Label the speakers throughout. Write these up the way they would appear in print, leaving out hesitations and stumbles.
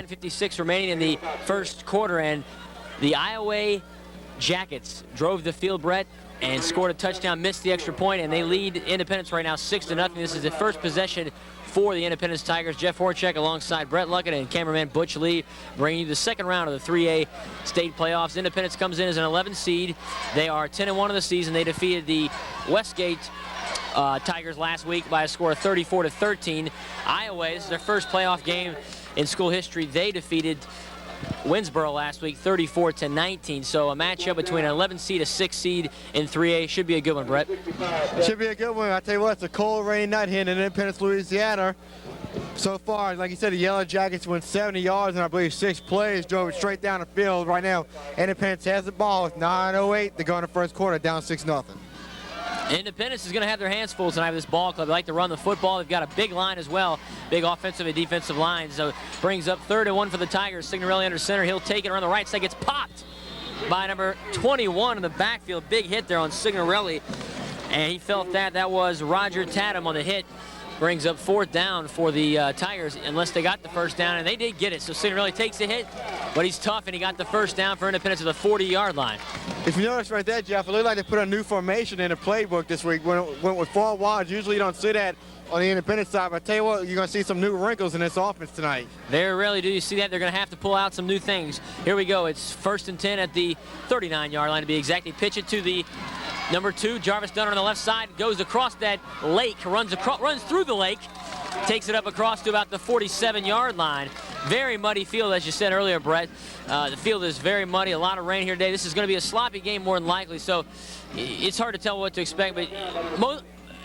Speaker 1: 9:56 remaining in the first quarter, and the Iowa Jackets drove the field, Brett, and scored a touchdown, missed the extra point, and they lead Independence right now 6-0. This is the first possession for the Independence Tigers. Jeff Horchak alongside Brett Luckett and cameraman Butch Lee bringing you the second round of the 3A state playoffs. Independence comes in as an 11 seed. They are 10-1 in the season. They defeated the Westgate Tigers last week by a score of 34-13. Iowa, this is their first playoff game in school history. They defeated Winsboro last week 34-19. So a matchup between an 11 seed, a 6 seed in 3A. Should be a good one, Brett.
Speaker 2: Should be a good one. I tell you what, it's a cold, rainy night here in Independence, Louisiana. So far, like you said, the Yellow Jackets went 70 yards and I believe 6 plays, drove it straight down the field. Right now, Independence has the ball with 9:08 to go in the first quarter, down 6-0.
Speaker 1: Independence is going to have their hands full tonight with this ball club. They like to run the football. They've got a big line as well, big offensive and defensive line. So brings up 3rd and 1 for the Tigers. Signorelli under center. He'll take it around the right side. Gets popped by number 21 in the backfield. Big hit there on Signorelli, and he felt that. That was Roger Tatum on the hit. Brings up 4th down for the Tigers, unless they got the first down, and they did get it. So Signorelli takes a hit, but he's tough, and he got the first down for Independence at the 40-yard line.
Speaker 2: If you notice right there, Jeff, it looked like they put a new formation in the playbook this week. When it went with 4 wides, usually you don't see that on the Independence side, but I tell you what, you're going to see some new wrinkles in this offense tonight.
Speaker 1: Very rarely do you see that. They're going to have to pull out some new things. Here we go. It's 1st and 10 at the 39-yard line to be exact. They pitch it to the number 2, Jarvis Dunner on the left side, goes across that lake, runs through the lake, takes it up across to about the 47-yard line. Very muddy field, as you said earlier, Brett. The field is very muddy, a lot of rain here today. This is going to be a sloppy game more than likely, so it's hard to tell what to expect, but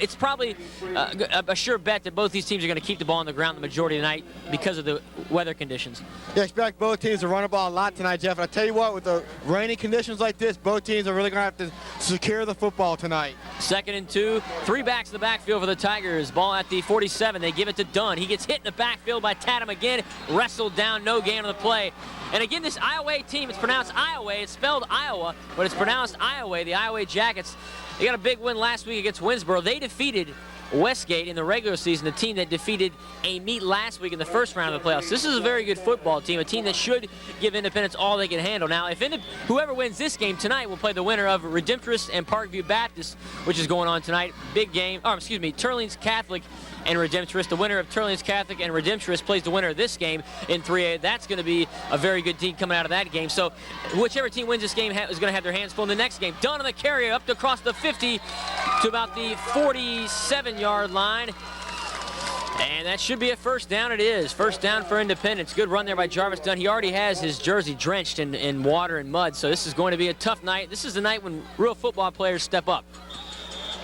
Speaker 1: it's probably a sure bet that both these teams are going to keep the ball on the ground the majority of the night because of the weather conditions.
Speaker 2: Yeah, expect both teams to run the ball a lot tonight, Jeff. And I tell you what, with the rainy conditions like this, both teams are really going to have to secure the football tonight. 2nd
Speaker 1: and 2, 3 backs in the backfield for the Tigers. Ball at the 47. They give it to Dunn. He gets hit in the backfield by Tatum again. Wrestled down, no gain on the play. And again, this Iowa team, it's pronounced Iowa. It's spelled Iowa, but it's pronounced Iowa. The Iowa Jackets, they got a big win last week against Winsboro. They defeated Westgate in the regular season, the team that defeated Amite last week in the first round of the playoffs. This is a very good football team, a team that should give Independence all they can handle. Now, if whoever wins this game tonight will play the winner of Redemptorist and Parkview Baptist, which is going on tonight. Big game, Turlings Catholic and Redemptorist. The winner of Turlings Catholic and Redemptorist plays the winner of this game in 3A. That's going to be a very good team coming out of that game. So whichever team wins this game is going to have their hands full in the next game. Dunn on the carry up to across the 50 to about the 47-yard line. And that should be a first down. It is. First down for Independence. Good run there by Jarvis Dunn. He already has his jersey drenched in water and mud, so this is going to be a tough night. This is the night when real football players step up.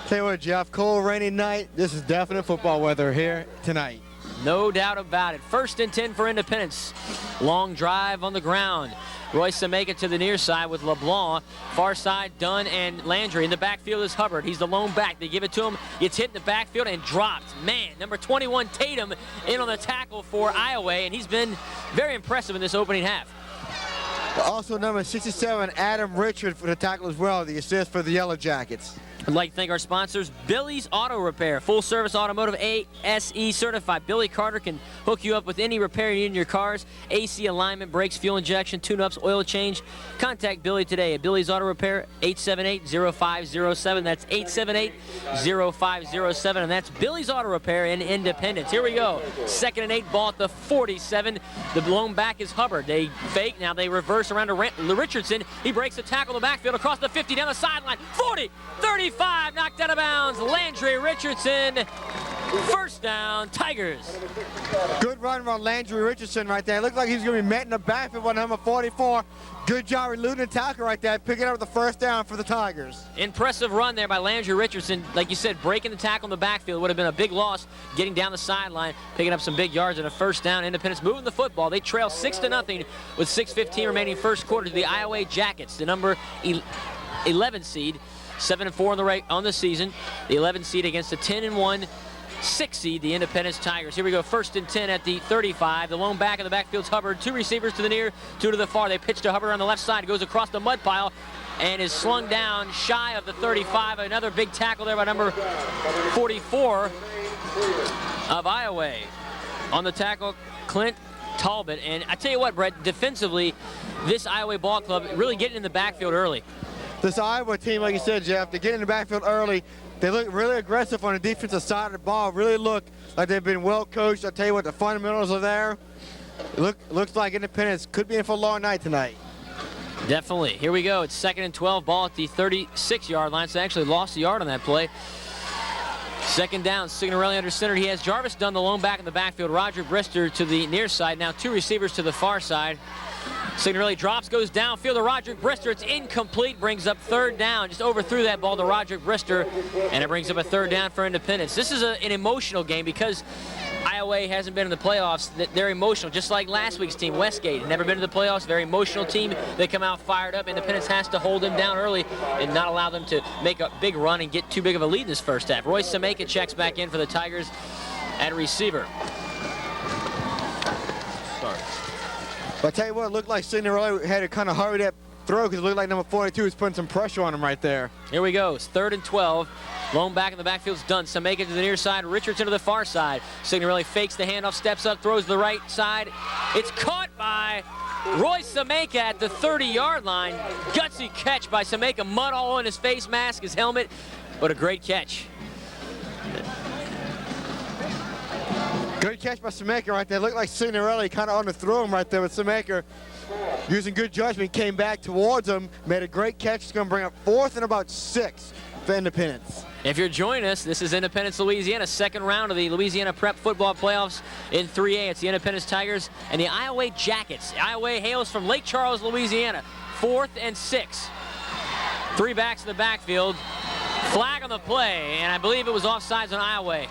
Speaker 2: Tell you what, Jeff, cold, rainy night. This is definite football weather here tonight.
Speaker 1: No doubt about it. 1st and 10 for Independence. Long drive on the ground. Royce make it to the near side with LeBlanc. Far side, Dunn and Landry. In the backfield is Hubbard. He's the lone back. They give it to him. Gets hit in the backfield and dropped. Man, number 21, Tatum, in on the tackle for Iowa, and he's been very impressive in this opening half.
Speaker 2: Also, number 67, Adam Richard for the tackle as well, the assist for the Yellow Jackets.
Speaker 1: I'd like to thank our sponsors, Billy's Auto Repair, full-service automotive ASE certified. Billy Carter can hook you up with any repair you need in your cars, AC alignment, brakes, fuel injection, tune-ups, oil change. Contact Billy today at Billy's Auto Repair, 878-0507. That's 878-0507, and that's Billy's Auto Repair in Independence. Here we go. 2nd and 8, ball at the 47. The blown back is Hubbard. They fake. Now they reverse around to Richardson. He breaks the tackle in the backfield across the 50, down the sideline. 40, 35, knocked out of bounds. Landry Richardson. First down, Tigers.
Speaker 2: Good run from Landry Richardson right there. It looked like he was going to be met in the backfield by number 44. Good job eluding the tackle right there, picking up the first down for the Tigers.
Speaker 1: Impressive run there by Landry Richardson. Like you said, breaking the tackle in the backfield would have been a big loss, getting down the sideline, picking up some big yards and a first down. Independence moving the football. They trail 6-0 with 6:15 remaining first quarter to the Iowa Jackets, the number 11 seed, 7-4 on the season. The 11 seed against the 10-1 6 seed, the Independence Tigers. Here we go, 1st and 10 at the 35. The lone back in the backfield's Hubbard. 2 receivers to the near, 2 to the far. They pitch to Hubbard on the left side. Goes across the mud pile and is slung down shy of the 35. Another big tackle there by number 44 of Iowa. On the tackle, Clint Talbot. And I tell you what, Brett, defensively, this Iowa ball club really getting in the backfield early.
Speaker 2: This Iowa team, like you said, Jeff, they get in the backfield early. They look really aggressive on the defensive side of the ball, really look like they've been well coached. I tell you what, the fundamentals are there. Looks like Independence could be in for a long night tonight.
Speaker 1: Definitely. Here we go. It's 2nd and 12, ball at the 36-yard line. So they actually lost a yard on that play. 2nd down, Signorelli under center. He has Jarvis Dunn, the lone back in the backfield. Roger Brister to the near side. Now 2 receivers to the far side. Signorelli drops, goes downfield to Roger Brister. It's incomplete, brings up 3rd down. Just overthrew that ball to Roger Brister, and it brings up a 3rd down for Independence. This is an emotional game because Iowa hasn't been in the playoffs. They're emotional, just like last week's team, Westgate. Never been to the playoffs, very emotional team. They come out fired up. Independence has to hold them down early and not allow them to make a big run and get too big of a lead in this first half. Royce Sameka checks back in for the Tigers at receiver. Sorry.
Speaker 2: But I tell you what, it looked like Signorelli had to kind of hurry that throw because it looked like number 42 was putting some pressure on him right there.
Speaker 1: Here we go. It's 3rd and 12. Lone back in the backfield's done. Sameka to the near side. Richardson to the far side. Signorelli fakes the handoff, steps up, throws to the right side. It's caught by Royce Sameka at the 30-yard line. Gutsy catch by Sameka. Mud all on his face mask, his helmet. But a great catch.
Speaker 2: Good catch by Sameka right there. Looked like Signorelli kind of underthrew him right there, but Sameka, using good judgment, came back towards him, made a great catch. It's going to bring up 4th and about 6 for Independence.
Speaker 1: If you're joining us, this is Independence, Louisiana, 2nd round of the Louisiana Prep Football Playoffs in 3A. It's the Independence Tigers and the Iowa Jackets. Iowa hails from Lake Charles, Louisiana. 4th and 6. 3 backs in the backfield. Flag on the play, and I believe it was offsides on Iowa.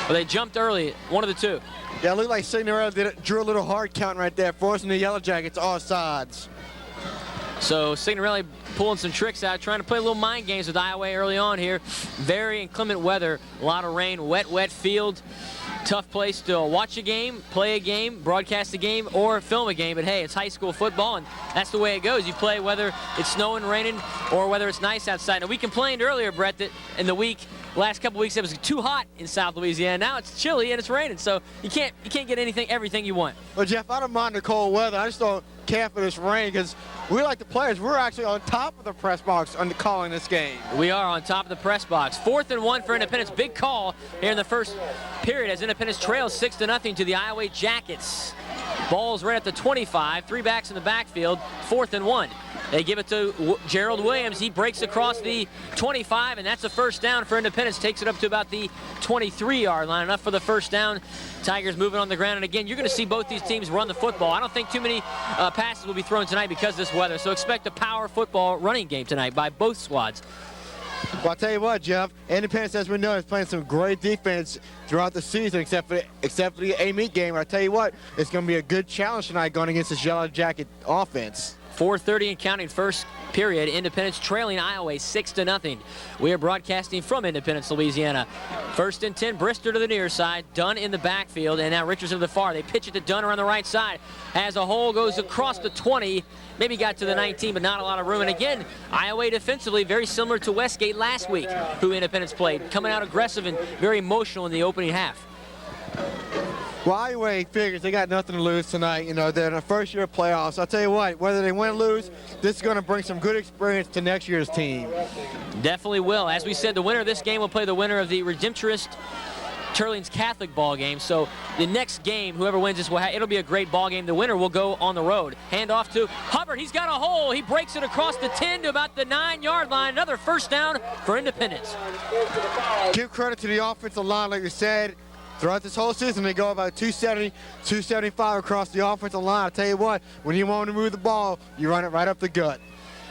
Speaker 1: But they jumped early, one of the 2.
Speaker 2: Yeah, it looked like Signorelli drew a little hard count right there, forcing the Yellow Jackets offsides.
Speaker 1: So Signorelli pulling some tricks out, trying to play a little mind games with Iowa early on here. Very inclement weather, a lot of rain, wet field. Tough place to watch a game, play a game, broadcast a game, or film a game. But hey, it's high school football, and that's the way it goes. You play whether it's snowing, raining, or whether it's nice outside. Now, we complained earlier, Brett, that in the last couple weeks it was too hot in South Louisiana. Now it's chilly and it's raining, so you can't get everything you want.
Speaker 2: Well, Jeff, I don't mind the cold weather. I just don't care for this rain because we, like the players, we're actually on top of the press box calling this game.
Speaker 1: We are on top of the press box. 4th and 1 for Independence. Big call here in the first period as Independence trails 6-0 to the Iowa Jackets. Ball's right at the 25. 3 backs in the backfield. 4th and 1. They give it to Gerald Williams. He breaks across the 25, and that's a 1st down for Independence. Takes it up to about the 23-yard line. Enough for the 1st down. Tigers moving on the ground. And again, you're going to see both these teams run the football. I don't think too many passes will be thrown tonight because of this weather. So expect a power football running game tonight by both squads.
Speaker 2: Well, I'll tell you what, Jeff, Independence, as we know, is playing some great defense throughout the season, except for the A-Meet game. I'll tell you what, it's going to be a good challenge tonight going against this Yellow Jacket offense.
Speaker 1: 4:30 and counting, first period. Independence trailing Iowa 6-0. We are broadcasting from Independence, Louisiana. 1st and 10, Brister to the near side, Dunn in the backfield, and now Richardson to the far. They pitch it to Dunn around the right side. As a hole, goes across the 20, maybe got to the 19, but not a lot of room. And again, Iowa defensively very similar to Westgate last week, who Independence played, coming out aggressive and very emotional in the opening half.
Speaker 2: Well, Iowa figures they got nothing to lose tonight. You know, they're in the first year of playoffs. I'll tell you what, whether they win or lose, this is going to bring some good experience to next year's team.
Speaker 1: Definitely will. As we said, the winner of this game will play the winner of the Redemptorist Turlings Catholic ball game. So the next game, whoever wins this, it'll be a great ball game. The winner will go on the road. Hand off to Hubbard. He's got a hole. He breaks it across the 10 to about the 9-yard line. Another 1st down for Independence.
Speaker 2: Give credit to the offensive line, like you said. Throughout this whole season, they go about 270, 275 across the offensive line. I tell you what, when you want to move the ball, you run it right up the gut.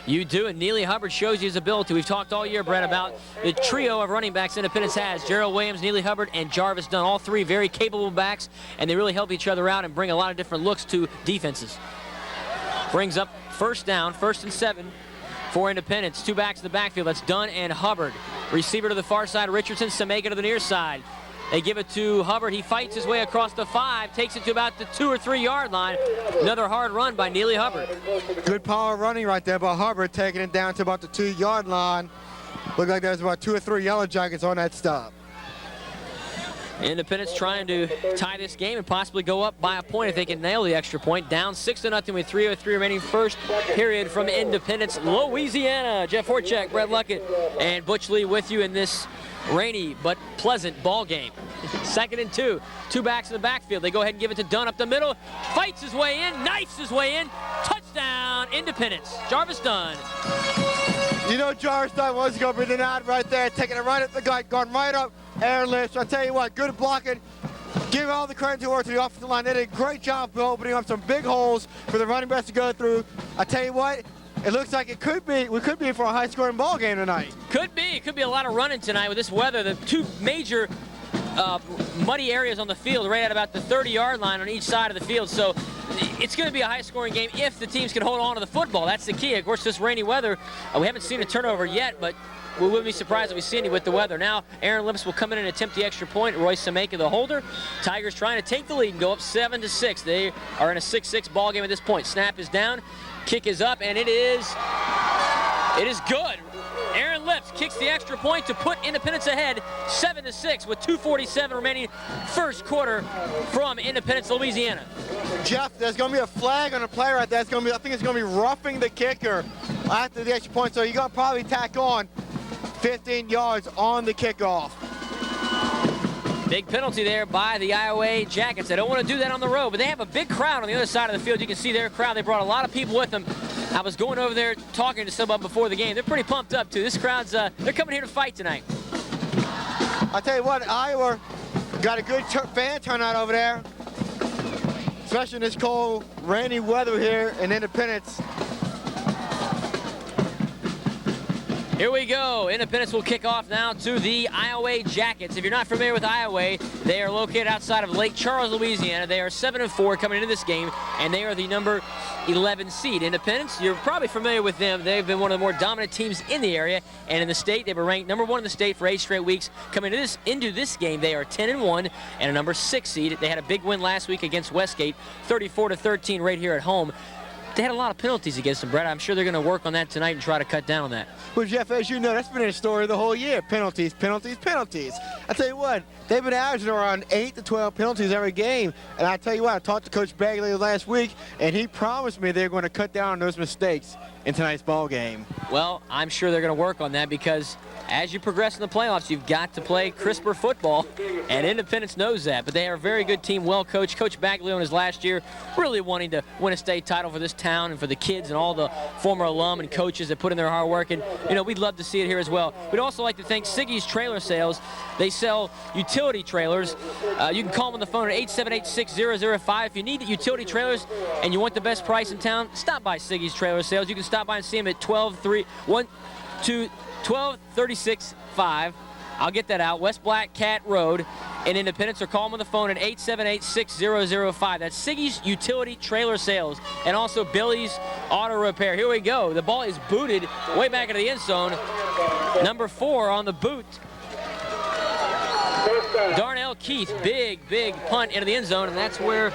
Speaker 1: You do, and Neely Hubbard shows you his ability. We've talked all year, Brett, about the trio of running backs Independence has. Gerald Williams, Neely Hubbard, and Jarvis Dunn. All 3 very capable backs, and they really help each other out and bring a lot of different looks to defenses. Brings up 1st down, 1st and 7 for Independence. 2 backs in the backfield. That's Dunn and Hubbard. Receiver to the far side, Richardson. Sameka to the near side. They give it to Hubbard. He fights his way across the 5, takes it to about the 2 or 3 yard line. Another hard run by Neely Hubbard.
Speaker 2: Good power running right there by Hubbard, taking it down to about the 2 yard line. Looked like there's about 2 or 3 Yellow Jackets on that stop.
Speaker 1: Independence trying to tie this game and possibly go up by a point if they can nail the extra point. Down 6-0 with 3:03 remaining first period from Independence, Louisiana. Jeff Horchak, Brett Luckett, and Butch Lee with you in this rainy but pleasant ball game. 2nd and 2. 2 backs in the backfield. They go ahead and give it to Dunn up the middle. Fights his way in, knifes his way in. Touchdown, Independence. Jarvis Dunn.
Speaker 2: You know Jarvis Dunn was going to be denied right there, taking it right at the guy, going right up Aaron Lips. I tell you what, good blocking. Give all the credit to the offensive line. They did a great job of opening up some big holes for the running backs to go through. I tell you what, it looks like we could be in for a high-scoring ball game tonight.
Speaker 1: Could be. Could be a lot of running tonight with this weather. The 2 major muddy areas on the field right at about the 30-yard line on each side of the field. So it's going to be a high-scoring game if the teams can hold on to the football. That's the key. Of course, this rainy weather, we haven't seen a turnover yet, but we wouldn't be surprised if we see any with the weather. Now, Aaron Lips will come in and attempt the extra point. Royce Sameka, the holder. Tigers trying to take the lead and go up 7-6. They are in a 6-6 ball game at this point. Snap is down, kick is up, and it is good. Aaron Lips kicks the extra point to put Independence ahead 7-6 with 2:47 remaining first quarter from Independence, Louisiana.
Speaker 2: Jeff, there's going to be a flag on the play right there. I think it's going to be roughing the kicker after the extra point. So you're going to probably tack on 15 yards on the kickoff.
Speaker 1: Big penalty there by the Iowa Jackets. They don't want to do that on the road, but they have a big crowd on the other side of the field. You can see their crowd. They brought a lot of people with them. I was going over there talking to someone before the game. They're pretty pumped up, too. This crowd's, they're coming here to fight tonight.
Speaker 2: I tell you what, Iowa got a good fan turnout over there, especially in this cold, rainy weather here in Independence.
Speaker 1: Here we go. Independence will kick off now to the Iowa Jackets. If you're not familiar with Iowa, they are located outside of Lake Charles, Louisiana. They are 7-4 coming into this game, and they are the number 11 seed. Independence, you're probably familiar with them. They've been one of the more dominant teams in the area and in the state. They were ranked number 1 in the state for 8 straight weeks. Coming into this game, they are 10-1 and a number 6 seed. They had a big win last week against Westgate, 34-13 right here at home. They had a lot of penalties against them, Brett. I'm sure they're going to work on that tonight and try to cut down on that.
Speaker 2: Well, Jeff, as you know, that's been a story the whole year. Penalties, penalties, penalties. I tell you what, they've been averaging around 8 to 12 penalties every game. And I tell you what, I talked to Coach Bagley last week, and he promised me they're going to cut down on those mistakes in tonight's ball game.
Speaker 1: Well, I'm sure they're going to work on that because as you progress in the playoffs, you've got to play crisper football, and Independence knows that. But they are a very good team, well coached. Coach Bagley on his last year really wanting to win a state title for this town and for the kids and all the former alum and coaches that put in their hard work. And, you know, we'd love to see it here as well. We'd also like to thank Siggy's Trailer Sales. They sell utility trailers. You can call them on the phone at 878-6005. If you need utility trailers and you want the best price in town, stop by Siggy's Trailer Sales. You can stop by and see them at 1236 5. I'll get that out. West Black Cat Road in Independence, or call them on the phone at 878-6005. That's Siggy's Utility Trailer Sales, and also Billy's Auto Repair. Here we go. The ball is booted way back into the end zone. Number 4 on the boot. Darnell Keith, big punt into the end zone, and that's where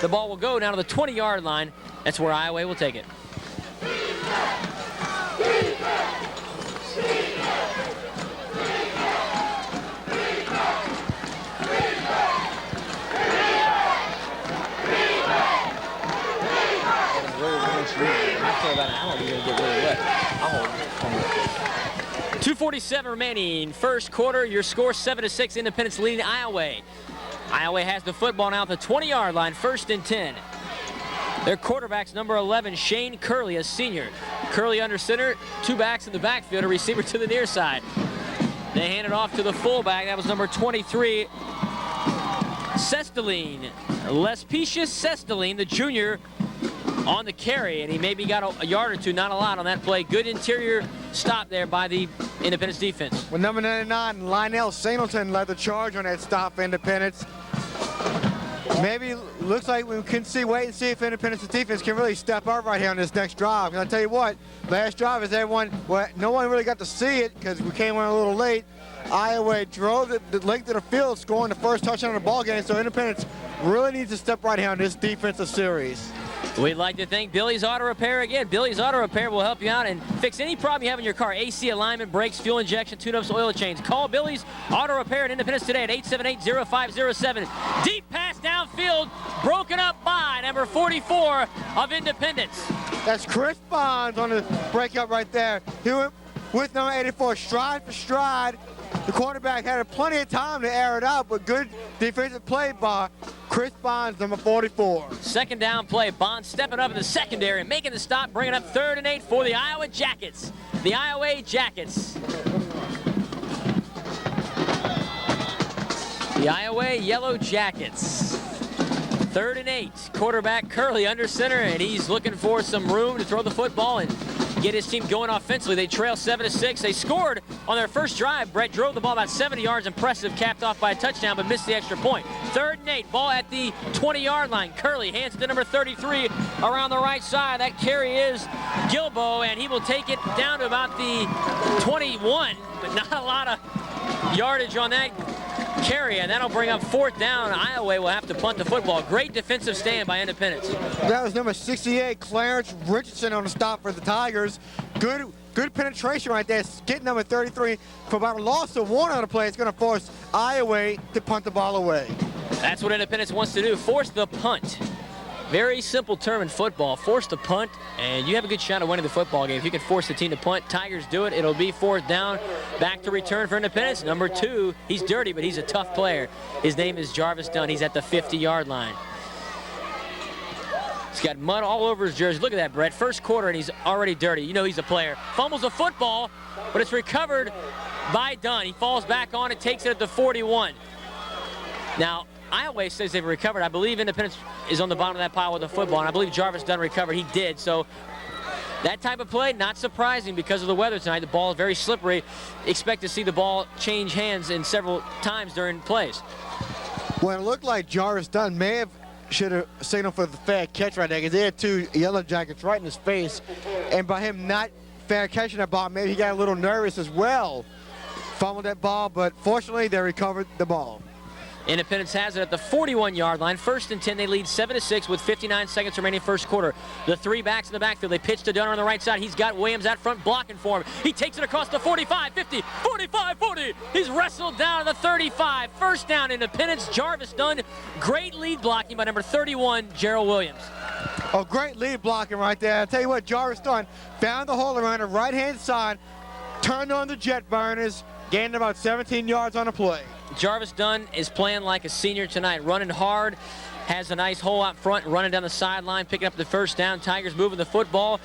Speaker 1: the ball will go down to the 20-yard line. That's where Iowa will take it. About an hour, you're going to get really wet. 2:47 remaining first quarter. Your score 7-6. Independence leading Iowa. Iowa has the football now at the 20-yard line, 1st and 10. Their quarterback's number 11, Shane Curley, a senior. Curley under center, 2 backs in the backfield, a receiver to the near side. They hand it off to the fullback. That was number 23, Sesteline. Lespecius Sesteline, the junior, on the carry, and he maybe got a yard or two, not a lot on that play. Good interior stop there by the Independence defense.
Speaker 2: Well, number 99, Lionel Singleton led the charge on that stop for Independence. Maybe looks like we can wait and see if Independence's defense can really step up right here on this next drive. And I'll tell you what, last drive is no one really got to see it because we came on a little late. Iowa drove the length of the field, scoring the first touchdown of the ball game. So Independence really needs to step right here on this defensive series.
Speaker 1: We'd like to thank Billy's Auto Repair again. Billy's Auto Repair will help you out and fix any problem you have in your car. AC alignment, brakes, fuel injection, tune-ups, oil change. Call Billy's Auto Repair in Independence today at 878-0507. Deep pass downfield, broken up by number 44 of Independence.
Speaker 2: That's Chris Bonds on the breakup right there. He went with number 84, stride for stride. The quarterback had plenty of time to air it out, but good defensive play by Chris Bonds, number 44.
Speaker 1: Second down play. Bonds stepping up in the secondary, making the stop, bringing up 3rd and 8 for the Iowa Jackets. The Iowa Jackets. The Iowa Yellow Jackets. 3rd and 8. Quarterback Curley under center, and he's looking for some room to throw the football and get his team going offensively. They trail 7-6. They scored on their first drive. Brett drove the ball about 70 yards. Impressive, capped off by a touchdown, but missed the extra point. 3rd and 8. Ball at the 20-yard line. Curley hands it to number 33 around the right side. That carry is Gilbo, and he will take it down to about the 21, but not a lot of yardage on that carry, and that'll bring up 4th down. Iowa will have to punt the football. Great defensive stand by Independence.
Speaker 2: That was number 68, Clarence Richardson, on the stop for the Tigers. Good penetration right there. Getting number 33 for about a loss of 1 on the play. It's going to force Iowa to punt the ball away.
Speaker 1: That's what Independence wants to do, force the punt. Very simple term in football. Force the punt, and you have a good shot of winning the football game. If you can force the team to punt, Tigers do it. It'll be 4th down. Back to return for Independence. Number 2, he's dirty, but he's a tough player. His name is Jarvis Dunn. He's at the 50-yard line. He's got mud all over his jersey. Look at that, Brett. First quarter, and he's already dirty. You know he's a player. Fumbles the football, but it's recovered by Dunn. He falls back on it, takes it at the 41. Now, Iowa says they've recovered. I believe Independence is on the bottom of that pile with the football, and I believe Jarvis Dunn recovered. He did. So that type of play, not surprising because of the weather tonight. The ball is very slippery. Expect to see the ball change hands in several times during plays.
Speaker 2: Well, it looked like Jarvis Dunn should have signaled for the fair catch right there, because they had 2 Yellow Jackets right in his face. And by him not fair catching that ball, maybe he got a little nervous as well. Fumbled that ball, but fortunately they recovered the ball.
Speaker 1: Independence has it at the 41-yard line. 1st and 10. They lead 7-6 with 59 seconds remaining first quarter. The 3 backs in the backfield. They pitch to Dunner on the right side. He's got Williams out front blocking for him. He takes it across the 45, 50, 45, 40. He's wrestled down to the 35. 1st down, Independence. Jarvis Dunn. Great lead blocking by number 31, Gerald Williams.
Speaker 2: Oh, great lead blocking right there. I tell you what, Jarvis Dunn found the hole around the right-hand side, turned on the jet burners, gained about 17 yards on the play.
Speaker 1: Jarvis Dunn is playing like a senior tonight, running hard, has a nice hole out front, running down the sideline, picking up the 1st down. Tigers moving the football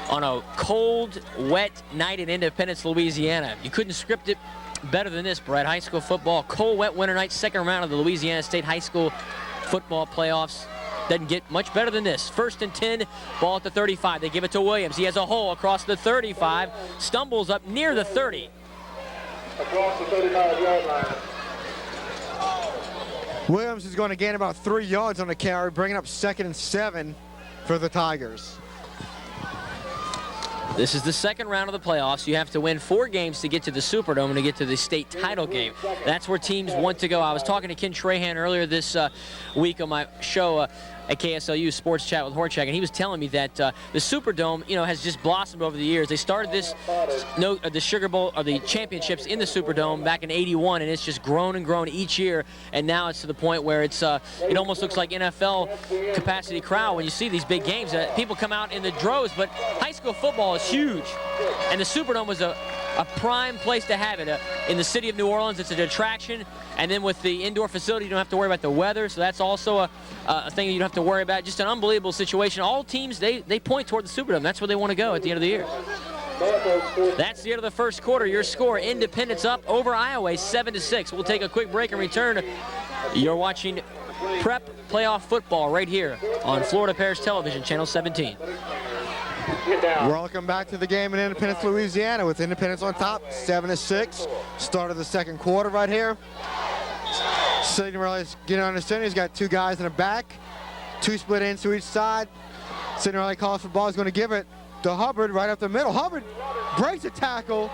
Speaker 1: on a cold, wet night in Independence, Louisiana. You couldn't script it better than this, Brett. High school football, cold, wet winter night, 2nd round of the Louisiana State High School football playoffs. Doesn't get much better than this. 1st and 10, ball at the 35. They give it to Williams. He has a hole across the 35, stumbles up near the 30.
Speaker 3: Across the 35-yard line.
Speaker 2: Williams is going to gain about 3 yards on the carry, bringing up 2nd and 7 for the Tigers.
Speaker 1: This is the 2nd round of the playoffs. You have to win 4 games to get to the Superdome and to get to the state title game. That's where teams want to go. I was talking to Ken Trahan earlier this week on my show at KSLU Sports Chat with Horchak, and he was telling me that the Superdome, has just blossomed over the years. They started the Sugar Bowl or the championships in the Superdome back in '81, and it's just grown and grown each year. And now it's to the point where it almost looks like NFL capacity crowd when you see these big games. People come out in the droves, but high school football is huge, and the Superdome was a prime place to have it. In the city of New Orleans, it's an attraction, and then with the indoor facility, you don't have to worry about the weather, so that's also a thing that you don't have to worry about. Just an unbelievable situation. All teams, they point toward the Superdome. That's where they want to go at the end of the year. That's the end of the first quarter. Your score, Independence up over Iowa, 7-6. We'll take a quick break and return. You're watching Prep Playoff Football right here on Florida Parish Television, Channel 17.
Speaker 2: Welcome back to the game in Independence, Louisiana, with Independence on top, 7-6. Start of the second quarter right here. Signorelli's getting on the center. He's got 2 guys in the back, 2 split ends to each side. Signorelli calls for the ball. He's going to give it to Hubbard right up the middle. Hubbard breaks a tackle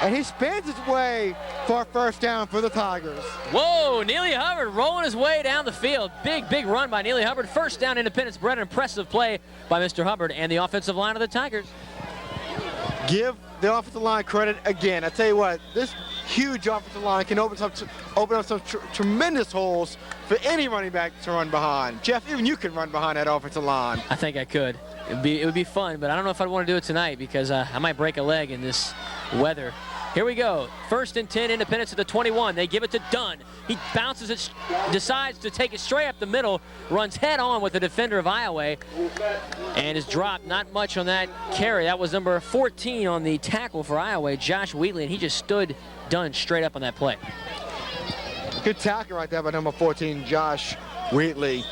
Speaker 2: and he spins his way for a first down for the Tigers.
Speaker 1: Whoa, Neely Hubbard rolling his way down the field. Big run by Neely Hubbard. First down, Independence. Brett, an impressive play by Mr. Hubbard and the offensive line of the Tigers.
Speaker 2: Give the offensive line credit again. I tell you what, this huge offensive line can open up some tremendous holes for any running back to run behind. Jeff, even you can run behind that offensive line.
Speaker 1: I think I could. It would be fun, but I don't know if I'd want to do it tonight because I might break a leg in this weather. Here we go. 1st and 10, Independence at the 21. They give it to Dunn. He bounces it, decides to take it straight up the middle, runs head on with the defender of Iowa, and is dropped. Not much on that carry. That was number 14 on the tackle for Iowa, Josh Wheatley, and he just stood Dunn straight up on that play.
Speaker 2: Good tackle right there by number 14, Josh Wheatley.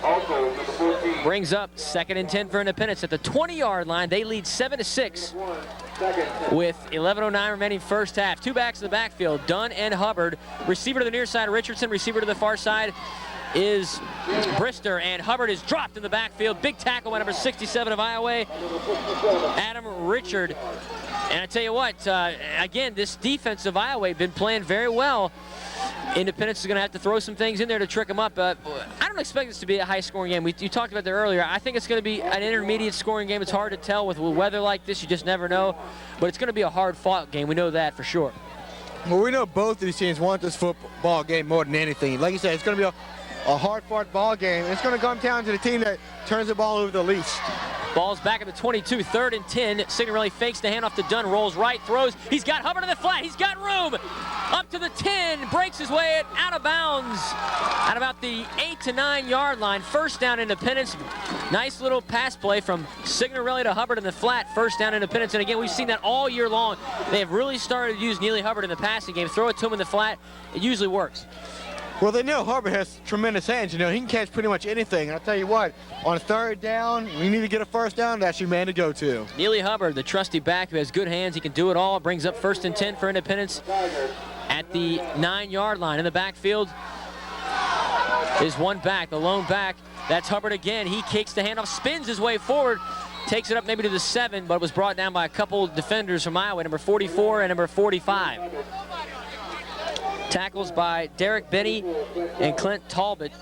Speaker 3: Also, number 14.
Speaker 1: Brings up 2nd and 10 for Independence at the 20-yard line. They lead 7-6 with 11:09 remaining first half. Two backs in the backfield, Dunn and Hubbard. Receiver to the near side, Richardson. Receiver to the far side is Brister, and Hubbard is dropped in the backfield. Big tackle by number 67 of Iowa, Adam Richard. And I tell you what, again, this defense of Iowa has been playing very well. Independence is going to have to throw some things in there to trick them up. I don't expect this to be a high-scoring game. You talked about that earlier. I think it's going to be an intermediate scoring game. It's hard to tell with weather like this. You just never know. But it's going to be a hard-fought game. We know that for sure.
Speaker 2: Well, we know both of these teams want this football game more than anything. Like you said, it's going to be a hard-fought ball game. And it's going to come down to the team that turns the ball over the least.
Speaker 1: Ball's back at the 22, 3rd and 10. Signorelli fakes the handoff to Dunn, rolls right, throws. He's got Hubbard in the flat. He's got room. Up to the 10, breaks his way out of bounds at about the 8 to 9 yard line. First down, Independence. Nice little pass play from Signorelli to Hubbard in the flat. First down, Independence. And again, we've seen that all year long. They have really started to use Neely Hubbard in the passing game. Throw it to him in the flat. It usually works.
Speaker 2: Well, they know Hubbard has tremendous hands. You know, he can catch pretty much anything. And I'll tell you what, on 3rd down, we need to get a first down. That's your man to go to.
Speaker 1: Neely Hubbard, the trusty back who has good hands. He can do it all. Brings up 1st and 10 for Independence at the 9-yard line. In the backfield is one back, the lone back. That's Hubbard again. He kicks the handoff, spins his way forward, takes it up maybe to the 7, but was brought down by a couple defenders from Iowa, number 44 and number 45. Tackles by Derek Benny and Clint Talbot.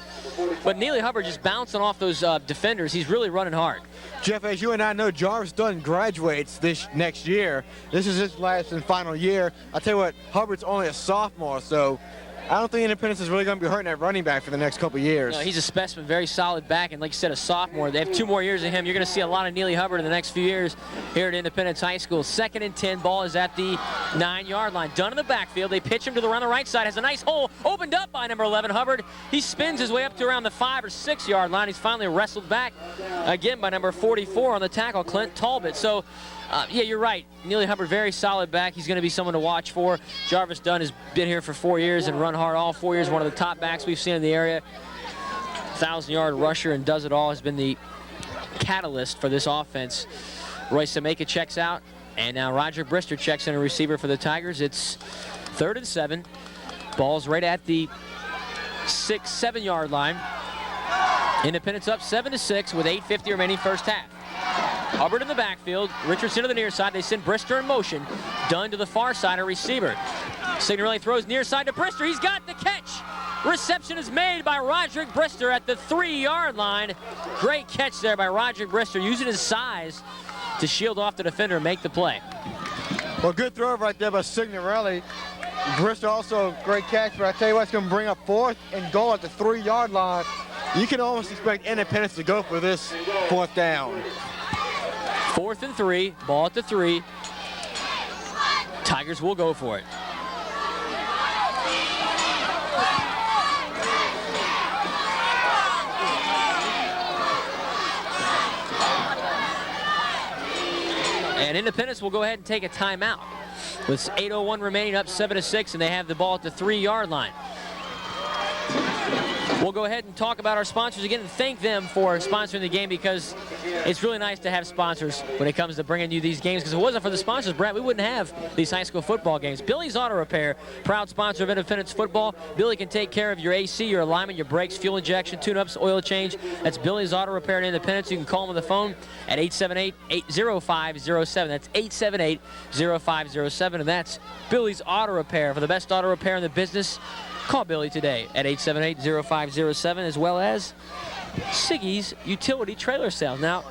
Speaker 1: But Neely Hubbard just bouncing off those defenders. He's really running hard.
Speaker 2: Jeff, as you and I know, Jarvis Dunn graduates this next year. This is his last and final year. I'll tell you what, Hubbard's only a sophomore, so I don't think Independence is really going to be hurting that running back for the next couple years.
Speaker 1: No, he's a specimen, very solid back, and like you said, a sophomore. They have 2 more years of him. You're going to see a lot of Neely Hubbard in the next few years here at Independence High School. 2nd and 10, ball is at the 9-yard line. Dunn in the backfield. They pitch him to the around the right side. Has a nice hole opened up by number 11, Hubbard. He spins his way up to around the 5 or 6 yard line. He's finally wrestled back again by number 44 on the tackle, Clint Talbot. So, yeah, you're right. Neely Hubbard, very solid back. He's going to be someone to watch for. Jarvis Dunn has been here for 4 years and run hard all 4 years. One of the top backs we've seen in the area. 1,000-yard rusher and does it all. Has been the catalyst for this offense. Royce Sameka checks out, and now Roger Brister checks in, a receiver for the Tigers. It's 3rd and 7. Ball's right at the 6-7 yard line. Independence up 7-6 with 8:50 remaining first half. Hubbard in the backfield, Richardson to the near side. They send Brister in motion. Dunn to the far side, a receiver. Signorelli throws near side to Brister. He's got the catch. Reception is made by Roderick Brister at the 3-yard line. Great catch there by Roderick Brister, using his size to shield off the defender and make the play.
Speaker 2: Well, good throw right there by Signorelli. Brister also great catch, but I tell you what, it's going to bring up 4th and goal at the 3-yard line. You can almost expect Independence to go for this 4th down.
Speaker 1: 4th and 3, ball at the 3. Tigers will go for it. And Independence will go ahead and take a timeout. With 8:01 remaining, up 7-6, and they have the ball at the 3-yard line. We'll go ahead and talk about our sponsors again and thank them for sponsoring the game, because it's really nice to have sponsors when it comes to bringing you these games, because if it wasn't for the sponsors, Brett, we wouldn't have these high school football games. Billy's Auto Repair, proud sponsor of Independence football. Billy can take care of your AC, your alignment, your brakes, fuel injection, tune-ups, oil change. That's Billy's Auto Repair in Independence. You can call them on the phone at 878-805-07. That's 878-0507, and that's Billy's Auto Repair. For the best auto repair in the business, call Billy today at 878-0507, as well as Siggy's Utility Trailer Sales. Now,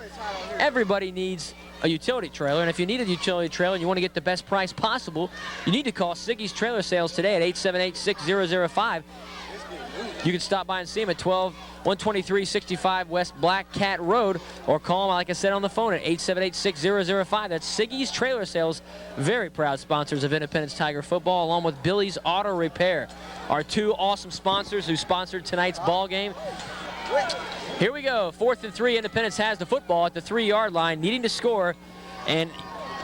Speaker 1: everybody needs a utility trailer, and if you need a utility trailer and you want to get the best price possible, you need to call Siggy's Trailer Sales today at 878-6005. You can stop by and see them at 12365 West Black Cat Road, or call them, like I said, on the phone at 878-6005. That's Siggy's Trailer Sales, very proud sponsors of Independence Tiger football, along with Billy's Auto Repair, our two awesome sponsors who sponsored tonight's ball game. Here we go, 4th and 3. Independence has the football at the 3-yard line, needing to score and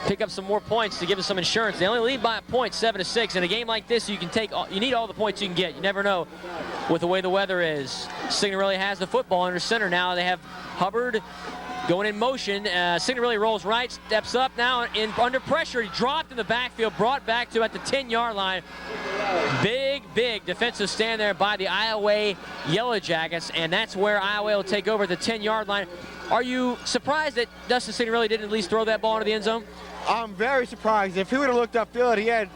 Speaker 1: pick up some more points to give us some insurance. They only lead by a point, 7-6. In a game like this, you need all the points you can get. You never know with the way the weather is. Signorelli has the football under center now. They have Hubbard going in motion. Signorelli rolls right, steps up now under pressure. He dropped in the backfield, brought back to at the 10-yard line. Big defensive stand there by the Iowa Yellow Jackets, and that's where Iowa will take over at the 10-yard line. Are you surprised that Dustin Signorelli didn't at least throw that ball into the end zone?
Speaker 2: I'm very surprised. If he would have looked upfield, he had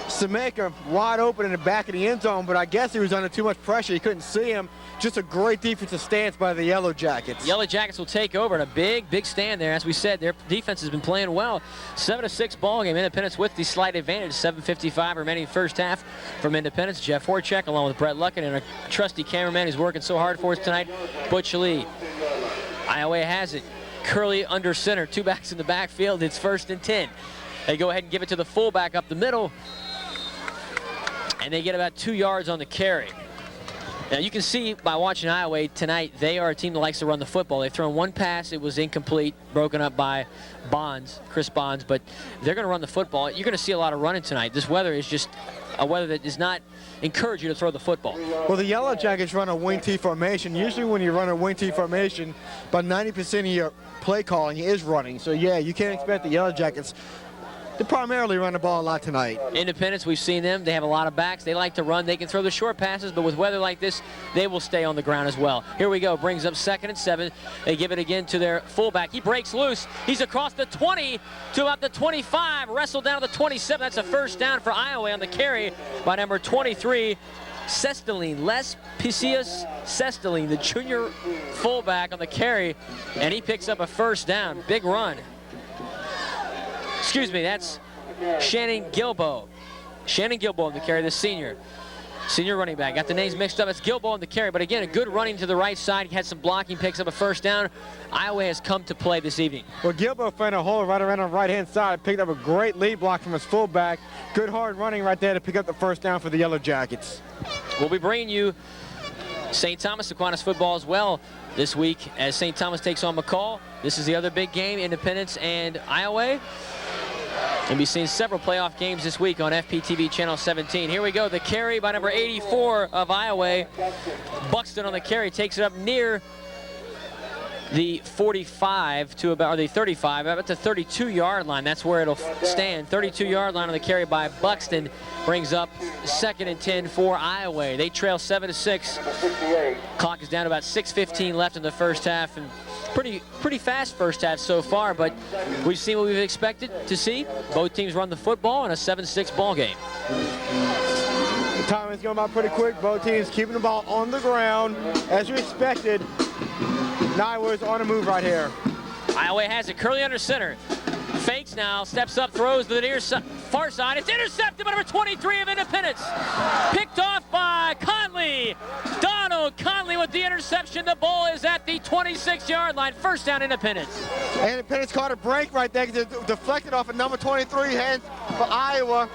Speaker 2: Sameka wide open in the back of the end zone, but I guess he was under too much pressure. He couldn't see him. Just a great defensive stance by the Yellow Jackets.
Speaker 1: Yellow Jackets will take over, and a big stand there. As we said, their defense has been playing well. 7-6 ball game. Independence with the slight advantage. 7:55 remaining first half from Independence. Jeff Horchak along with Brett Lucken and a trusty cameraman who's working so hard for us tonight, Butch Lee. Iowa has it. Curley under center, two backs in the backfield. It's 1st and 10. They go ahead and give it to the fullback up the middle, and they get about 2 yards on the carry. Now you can see by watching Iowa tonight, they are a team that likes to run the football. They've thrown one pass, it was incomplete, broken up by Chris Bonds, but they're going to run the football. You're going to see a lot of running tonight. This weather is just a weather that does not encourage you to throw the football.
Speaker 2: Well, the Yellow Jackets run a wing T formation. Usually when you run a wing T formation, about 90% of your play calling is running. So yeah, you can't expect the Yellow Jackets to primarily run the ball a lot tonight.
Speaker 1: Independence, we've seen them. They have a lot of backs. They like to run. They can throw the short passes, but with weather like this, they will stay on the ground as well. Here we go. Brings up 2nd and 7. They give it again to their fullback. He breaks loose. He's across the 20 to about the 25. Wrestled down to the 27. That's a first down for Iowa on the carry by number 23. Sesteline, Les Pisius Sesteline, the junior fullback on the carry, and he picks up a first down. Big run. Excuse me, that's Shannon Gilbo. Shannon Gilbo on the carry, the senior running back. Got the names mixed up. It's Gilbo on the carry, but again, a good running to the right side. He had some blocking, picks up a first down. Iowa has come to play this evening.
Speaker 2: Well, Gilbo found a hole right around on the right-hand side, picked up a great lead block from his fullback. Good hard running right there to pick up the first down for the Yellow Jackets.
Speaker 1: We'll be bringing you St. Thomas Aquinas football as well this week as St. Thomas takes on McCall. This is the other big game, Independence and Iowa. We'll be seeing several playoff games this week on FPTV Channel 17. Here we go, the carry by number 84 of Iowa. Buxton on the carry, takes it up near the 45 to about, or the 35, about the 32-yard line. That's where it'll stand. 32-yard line on the carry by Buxton brings up 2nd and 10 for Iowa. They trail 7-6. Clock is down to about 6:15 left in the first half, and pretty fast first half so far, but we've seen what we've expected to see. Both teams run the football in a 7-6 ball game.
Speaker 2: The time is going by pretty quick. Both teams keeping the ball on the ground as we expected. Iowa's on the move right here.
Speaker 1: Iowa has it. Curley under center. Fakes now, steps up, throws to the near far side. It's intercepted by number 23 of Independence. Picked off by Conley. Donald Conley with the interception. The ball is at the 26-yard line. First down, Independence.
Speaker 2: Independence caught a break right there because it deflected off of number 23 hands for Iowa.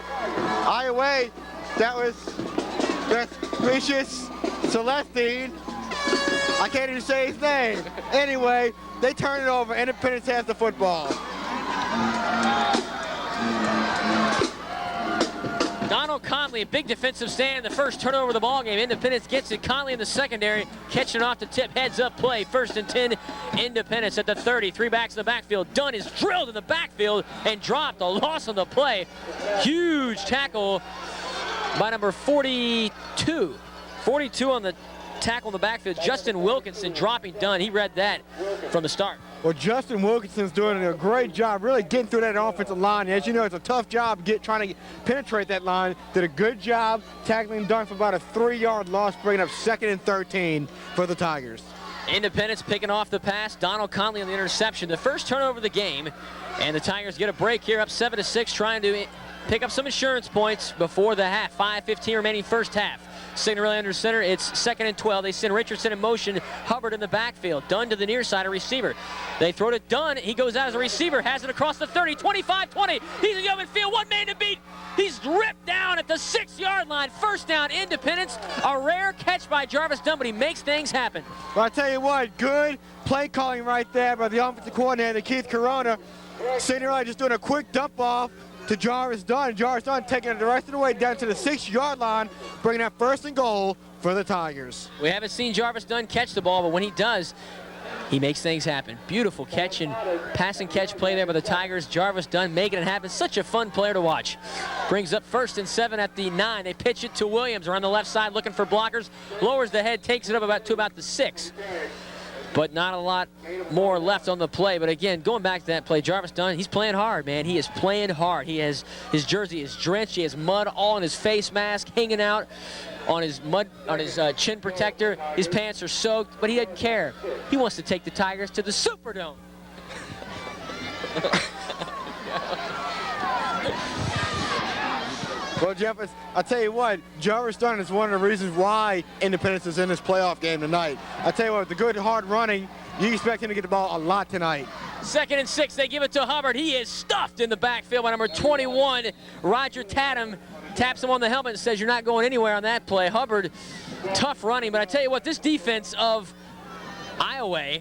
Speaker 2: Iowa, that's Precious Celestine. I can't even say his name. Anyway, they turn it over. Independence has the football.
Speaker 1: Donald Conley, a big defensive stand, the first turnover of the ball game. Independence gets it. Conley in the secondary, catching it off the tip, heads up play. 1st and 10, Independence at the 30. 3 backs in the backfield. Dunn is drilled in the backfield and dropped. A loss on the play. Huge tackle by number 42. 42 on the tackle in the backfield. Justin Wilkinson dropping Dunn. He read that from the start.
Speaker 2: Well, Justin Wilkinson's doing a great job really getting through that offensive line. As you know, it's a tough job trying to penetrate that line. Did a good job tackling Dunn for about a 3-yard loss, bringing up 2nd and 13 for the Tigers.
Speaker 1: Independence picking off the pass. Donald Conley on the interception. The first turnover of the game. And the Tigers get a break here, up 7-6, trying to pick up some insurance points before the half. 5:15 remaining first half. Signorelli under center. It's 2nd and 12. They send Richardson in motion. Hubbard in the backfield. Dunn to the near side, a receiver. They throw to Dunn. He goes out as a receiver. Has it across the 30. 25-20. He's in the open field. 1 man to beat. He's ripped down at the 6-yard line. First down, Independence. A rare catch by Jarvis Dunn, but he makes things happen.
Speaker 2: Well, I tell you what, good play calling right there by the offensive coordinator, Keith Corona. Signorelli just doing a quick dump off to Jarvis Dunn. Jarvis Dunn taking it the rest of the way down to the 6-yard line, bringing up 1st and goal for the Tigers.
Speaker 1: We haven't seen Jarvis Dunn catch the ball, but when he does, he makes things happen. Beautiful catch and pass and catch play there by the Tigers. Jarvis Dunn making it happen. Such a fun player to watch. Brings up 1st and 7 at the 9. They pitch it to Williams around the left side looking for blockers. Lowers the head, takes it up to about the 6. But not a lot more left on the play. But again, going back to that play, Jarvis Dunn, he's playing hard, man. He is playing hard. He has, his jersey is drenched. He has mud all on his face mask, hanging out on his chin protector. His pants are soaked, but he doesn't care. He wants to take the Tigers to the Superdome.
Speaker 2: Well, Jeff, I'll tell you what, Jarvis Dunn is one of the reasons why Independence is in this playoff game tonight. I'll tell you what, with the good hard running, you expect him to get the ball a lot tonight.
Speaker 1: 2nd and 6, they give it to Hubbard. He is stuffed in the backfield by number 21. Roger Tatum taps him on the helmet and says, "You're not going anywhere on that play." Hubbard, tough running, but I tell you what, this defense of Iowa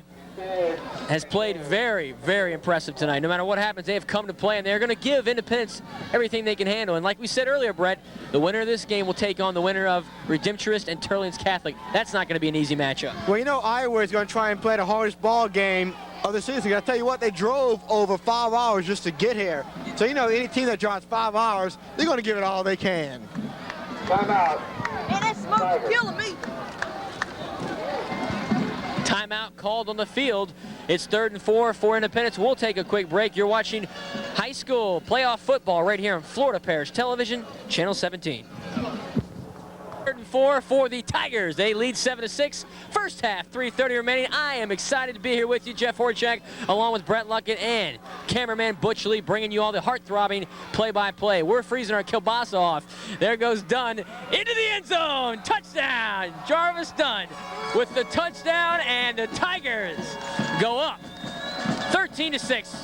Speaker 1: has played very, very impressive tonight. No matter what happens, they have come to play, and they're going to give Independence everything they can handle. And like we said earlier, Brett, the winner of this game will take on the winner of Redemptorist and Turlings Catholic. That's not going to be an easy matchup.
Speaker 2: Well, you know, Iowa is going to try and play the hardest ball game of the season. I tell you what, they drove over 5 hours just to get here. So, you know, any team that drives 5 hours, they're going to give it all they can.
Speaker 3: Timeout.
Speaker 4: Man, that smoke is killing me.
Speaker 1: Timeout called on the field. It's 3rd and 4 for Independence. We'll take a quick break. You're watching high school playoff football right here on Florida Parish Television, Channel 17. 3rd and 4 for the Tigers. They lead 7-6. First half, 3:30 remaining. I am excited to be here with you, Jeff Horchak, along with Brett Luckett and cameraman Butch Lee, bringing you all the heart-throbbing play-by-play. We're freezing our kielbasa off. There goes Dunn into the end zone. Touchdown, Jarvis Dunn with the touchdown, and the Tigers go up 13-6.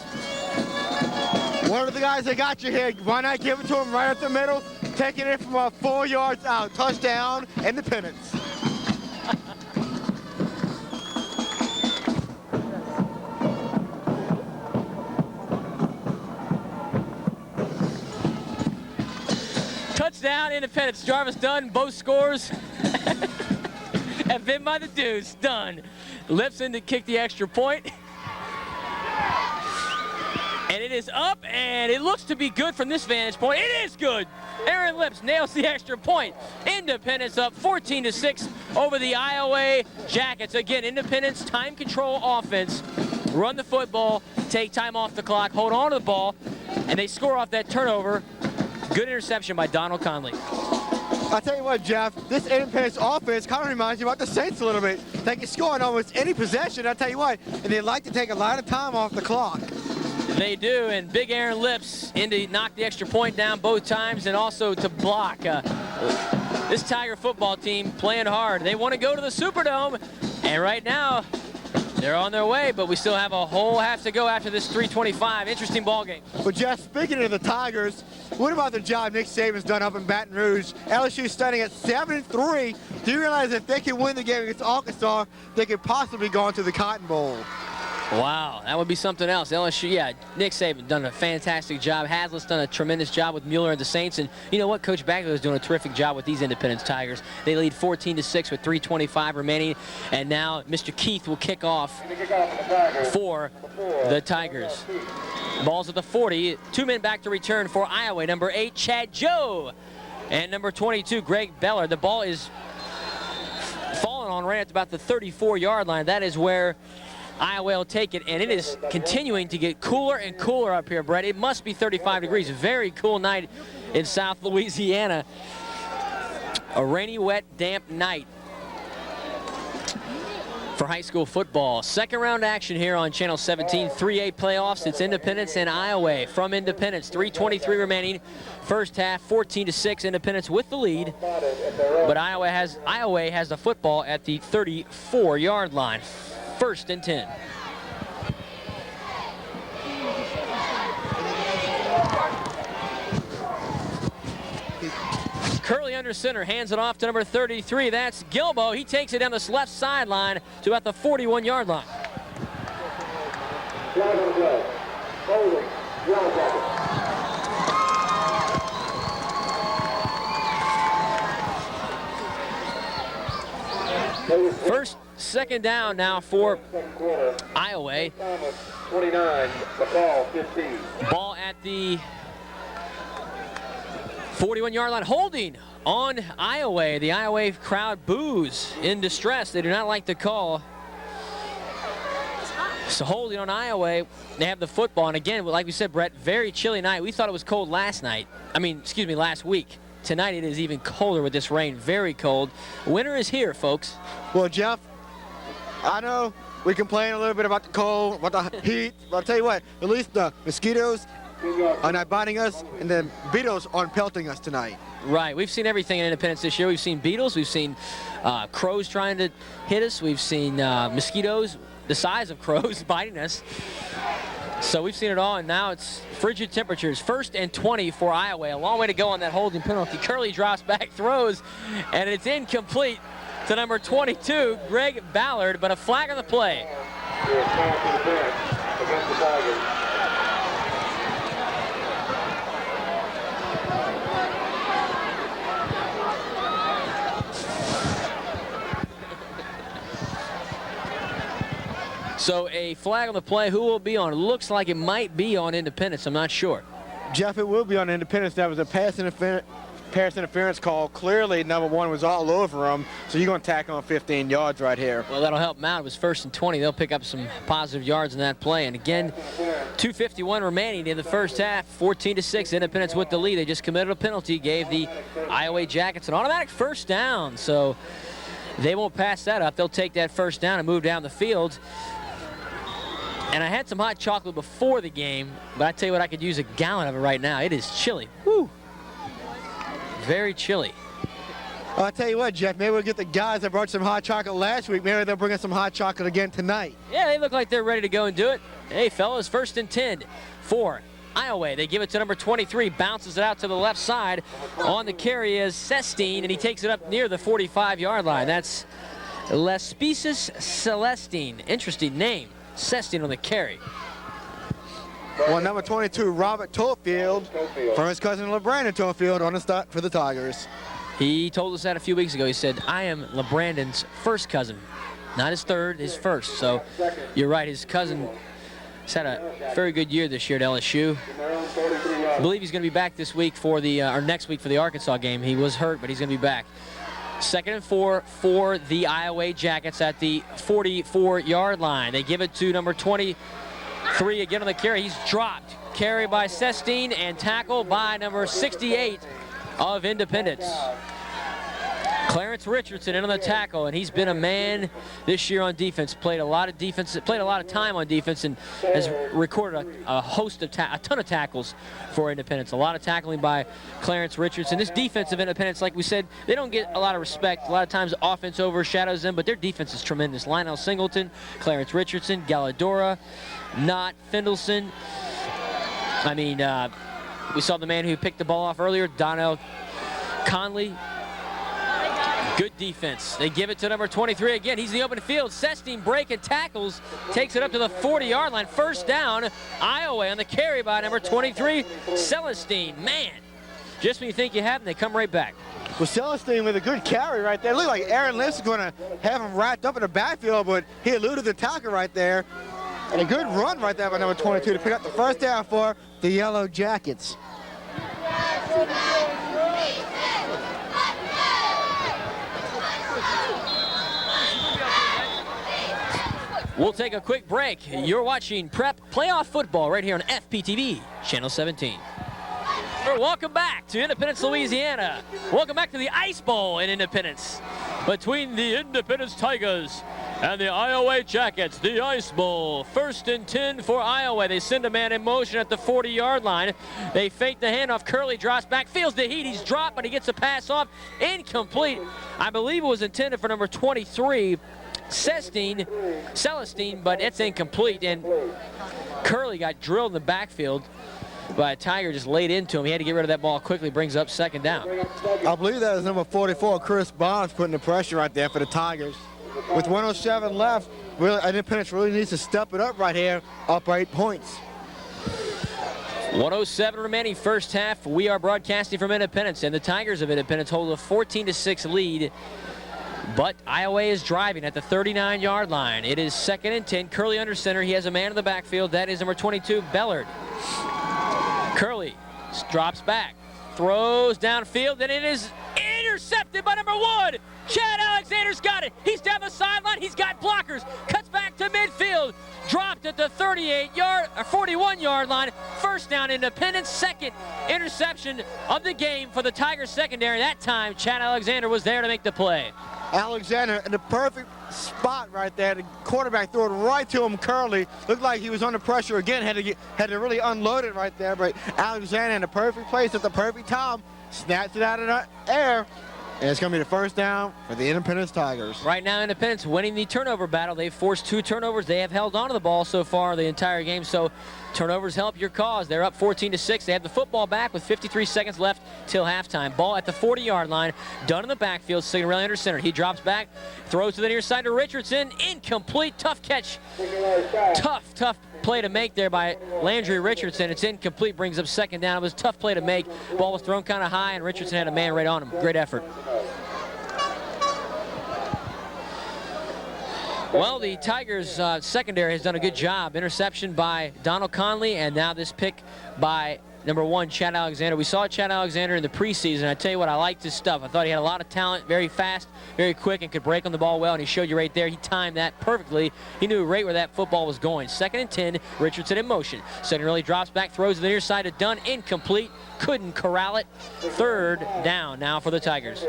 Speaker 2: One of the guys that got you here, why not give it to him right up the middle? Taking it from 4 yards out. Touchdown, Independence.
Speaker 1: Touchdown, Independence. Jarvis Dunn, both scores have been by the deuce. Dunn lifts in to kick the extra point. And it is up, and it looks to be good from this vantage point. It is good. Aaron Lips nails the extra point. Independence up 14-6 over the Iowa Jackets. Again, Independence time control offense. Run the football, take time off the clock, hold on to the ball, and they score off that turnover. Good interception by Donald Conley.
Speaker 2: I'll tell you what, Jeff, this Independence offense kind of reminds you about the Saints a little bit. They can score on almost any possession, I'll tell you what, and they like to take a lot of time off the clock.
Speaker 1: They do, and big Aaron Lips in to knock the extra point down both times and also to block. This Tiger football team playing hard. They want to go to the Superdome, and right now they're on their way, but we still have a whole half to go after this 3:25. Interesting ball game.
Speaker 2: Well, Jeff, speaking of the Tigers, what about the job Nick Saban's done up in Baton Rouge? LSU standing at 7-3. Do you realize if they can win the game against Arkansas, they could possibly go into the Cotton Bowl?
Speaker 1: Wow, that would be something else. LSU, yeah, Nick Saban done a fantastic job. Hazlitt's done a tremendous job with Mueller and the Saints. And you know what? Coach Bagley is doing a terrific job with these Independence Tigers. They lead 14-6 with 3:25 remaining. And now Mr. Keith will kick off for the Tigers. Ball's at the 40. 2 men back to return for Iowa. Number 8, Chad Joe. And number 22, Greg Beller. The ball is falling on right at about the 34-yard line. That is where Iowa will take it, and it is continuing to get cooler and cooler up here, Brett. It must be 35 degrees. Very cool night in South Louisiana. A rainy, wet, damp night for high school football. Second round action here on Channel 17, 3A playoffs. It's Independence and Iowa from Independence. 3:23 remaining. First half, 14-6, Independence with the lead. But Iowa has the football at the 34-yard line. First and 10. Curley under center, hands it off to number 33. That's Gilbo. He takes it down this left sideline to about the 41-yard line. First, second down now for Iowa.
Speaker 3: 29, the ball 15.
Speaker 1: Ball at the 41-yard line. Holding on Iowa. The Iowa crowd boos in distress. They do not like the call. So holding on Iowa. They have the football. And again, like we said, Brett, very chilly night. We thought it was cold last week. Tonight it is even colder with this rain. Very cold. Winter is here, folks.
Speaker 2: Well, Jeff, I know we complain a little bit about the cold, about the heat, but I'll tell you what, at least the mosquitoes are not biting us, and the beetles aren't pelting us tonight.
Speaker 1: Right, we've seen everything in Independence this year. We've seen beetles, we've seen crows trying to hit us, we've seen mosquitoes the size of crows biting us. So we've seen it all, and now it's frigid temperatures. First and 20 for Iowa. A long way to go on that holding penalty. Curley drops back, throws, and it's incomplete to number 22, Greg Ballard, but a flag on the play.
Speaker 3: Against the Tigers.
Speaker 1: So a flag on the play. Who will be on? Looks like it might be on Independence. I'm not sure.
Speaker 2: Jeff, it will be on Independence. That was a pass interference call. Clearly, number 1 was all over him, so you're going to tack on 15 yards right here.
Speaker 1: Well, that'll help them out. It was first and 20. They'll pick up some positive yards in that play. And again, 2:51 remaining in the first half. 14-6, Independence with the lead. They just committed a penalty, gave the Iowa Jackets an automatic first down. So they won't pass that up. They'll take that first down and move down the field. And I had some hot chocolate before the game, but I tell you what, I could use a gallon of it right now. It is chilly. Woo! Very chilly.
Speaker 2: I'll tell you what, Jeff, maybe we'll get the guys that brought some hot chocolate last week. Maybe they'll bring us some hot chocolate again tonight.
Speaker 1: Yeah, they look like they're ready to go and do it. Hey, fellas, first and 10 for Iowa. They give it to number 23, bounces it out to the left side. On the carry is Sestine, and he takes it up near the 45-yard line. That's Lespices Celestine. Interesting name. Sestine on the carry.
Speaker 2: Well, number 22, Robert Tofield, from his cousin LeBrandon Tofield, on the start for the Tigers.
Speaker 1: He told us that a few weeks ago. He said, I am LeBrandon's first cousin. Not his third, his first. So you're right, his cousin has had a very good year this year at LSU. I believe he's going to be back this week for the, or next week for the Arkansas game. He was hurt, but he's going to be back. Second and 4 for the Iowa Jackets at the 44-yard line. They give it to number 23 again on the carry. He's dropped. Carry by Sestine and tackle by number 68 of Independence. Clarence Richardson in on the tackle, and he's been a man this year on defense. Played a lot of time on defense, and has recorded a ton of tackles for Independence. A lot of tackling by Clarence Richardson. This defense of Independence, like we said, they don't get a lot of respect. A lot of times offense overshadows them, but their defense is tremendous. Lionel Singleton, Clarence Richardson, Galladora, Knott, Fendelson. I mean, we saw the man who picked the ball off earlier, Donnell Conley. Good defense. They give it to number 23 again. He's in the open field. Sestine break and tackles. Takes it up to the 40-yard line. First down, Iowa on the carry by number 23, Celestine. Man, just when you think you have them, they come right back.
Speaker 2: Well, Celestine with a good carry right there. Looked like Aaron List is going to have him wrapped up in the backfield, but he eluded the tackle right there. And a good run right there by number 22 to pick up the first down for the Yellow Jackets.
Speaker 1: We'll take a quick break. You're watching Prep Playoff Football right here on FPTV, Channel 17. Welcome back to Independence, Louisiana. Welcome back to the Ice Bowl in Independence. Between the Independence Tigers and the Iowa Jackets, the Ice Bowl. 1st and 10 for Iowa. They send a man in motion at the 40-yard line. They fake the handoff. Curley drops back, feels the heat. He's dropped, but he gets a pass off. Incomplete. I believe it was intended for number 23, Celestine, but it's incomplete. And Curley got drilled in the backfield by a Tiger, just laid into him. He had to get rid of that ball quickly. Brings up second down.
Speaker 2: I believe that was number 44, Chris Bonds, putting the pressure right there for the Tigers. With 107 left, really, Independence really needs to step it up right here, up 8 points.
Speaker 1: 107 remaining first half. We are broadcasting from Independence, and the Tigers of Independence hold a 14-6 lead. But Iowa is driving at the 39-yard line. It is 2nd and 10. Curley under center. He has a man in the backfield. That is number 22, Bellard. Curley drops back, throws downfield, and it is intercepted by number 1. Chad Alexander's got it. He's down the sideline. He's got blockers. Cuts back to midfield. Dropped at the 41-yard line. First down, Independence. Second interception of the game for the Tigers secondary. That time, Chad Alexander was there to make the play.
Speaker 2: Alexander in the perfect spot right there. The quarterback threw it right to him. Curley looked like he was under pressure again. Had to really unload it right there. But Alexander in the perfect place at the perfect time, snatched it out of the air. And it's going to be the first down for the Independence Tigers.
Speaker 1: Right now, Independence winning the turnover battle. They've forced 2 turnovers. They have held on to the ball so far the entire game, so turnovers help your cause. They're up 14-6. They have the football back with 53 seconds left till halftime. Ball at the 40-yard line. Dunn in the backfield. Signorelli under center. He drops back, throws to the near side to Richardson. Incomplete. Tough catch. Tough play to make there by Landry Richardson. It's incomplete. Brings up second down. It was a tough play to make. Ball was thrown kind of high, and Richardson had a man right on him. Great effort. Well, the Tigers secondary has done a good job. Interception by Donald Conley, and now this pick by number 1, Chad Alexander. We saw Chad Alexander in the preseason. I tell you what, I liked his stuff. I thought he had a lot of talent, very fast, very quick, and could break on the ball well, and he showed you right there. He timed that perfectly. He knew right where that football was going. 2nd and 10, Richardson in motion. Signorelli drops back, throws to the near side to Dunn. Incomplete. Couldn't corral it. 3rd down now for the Tigers.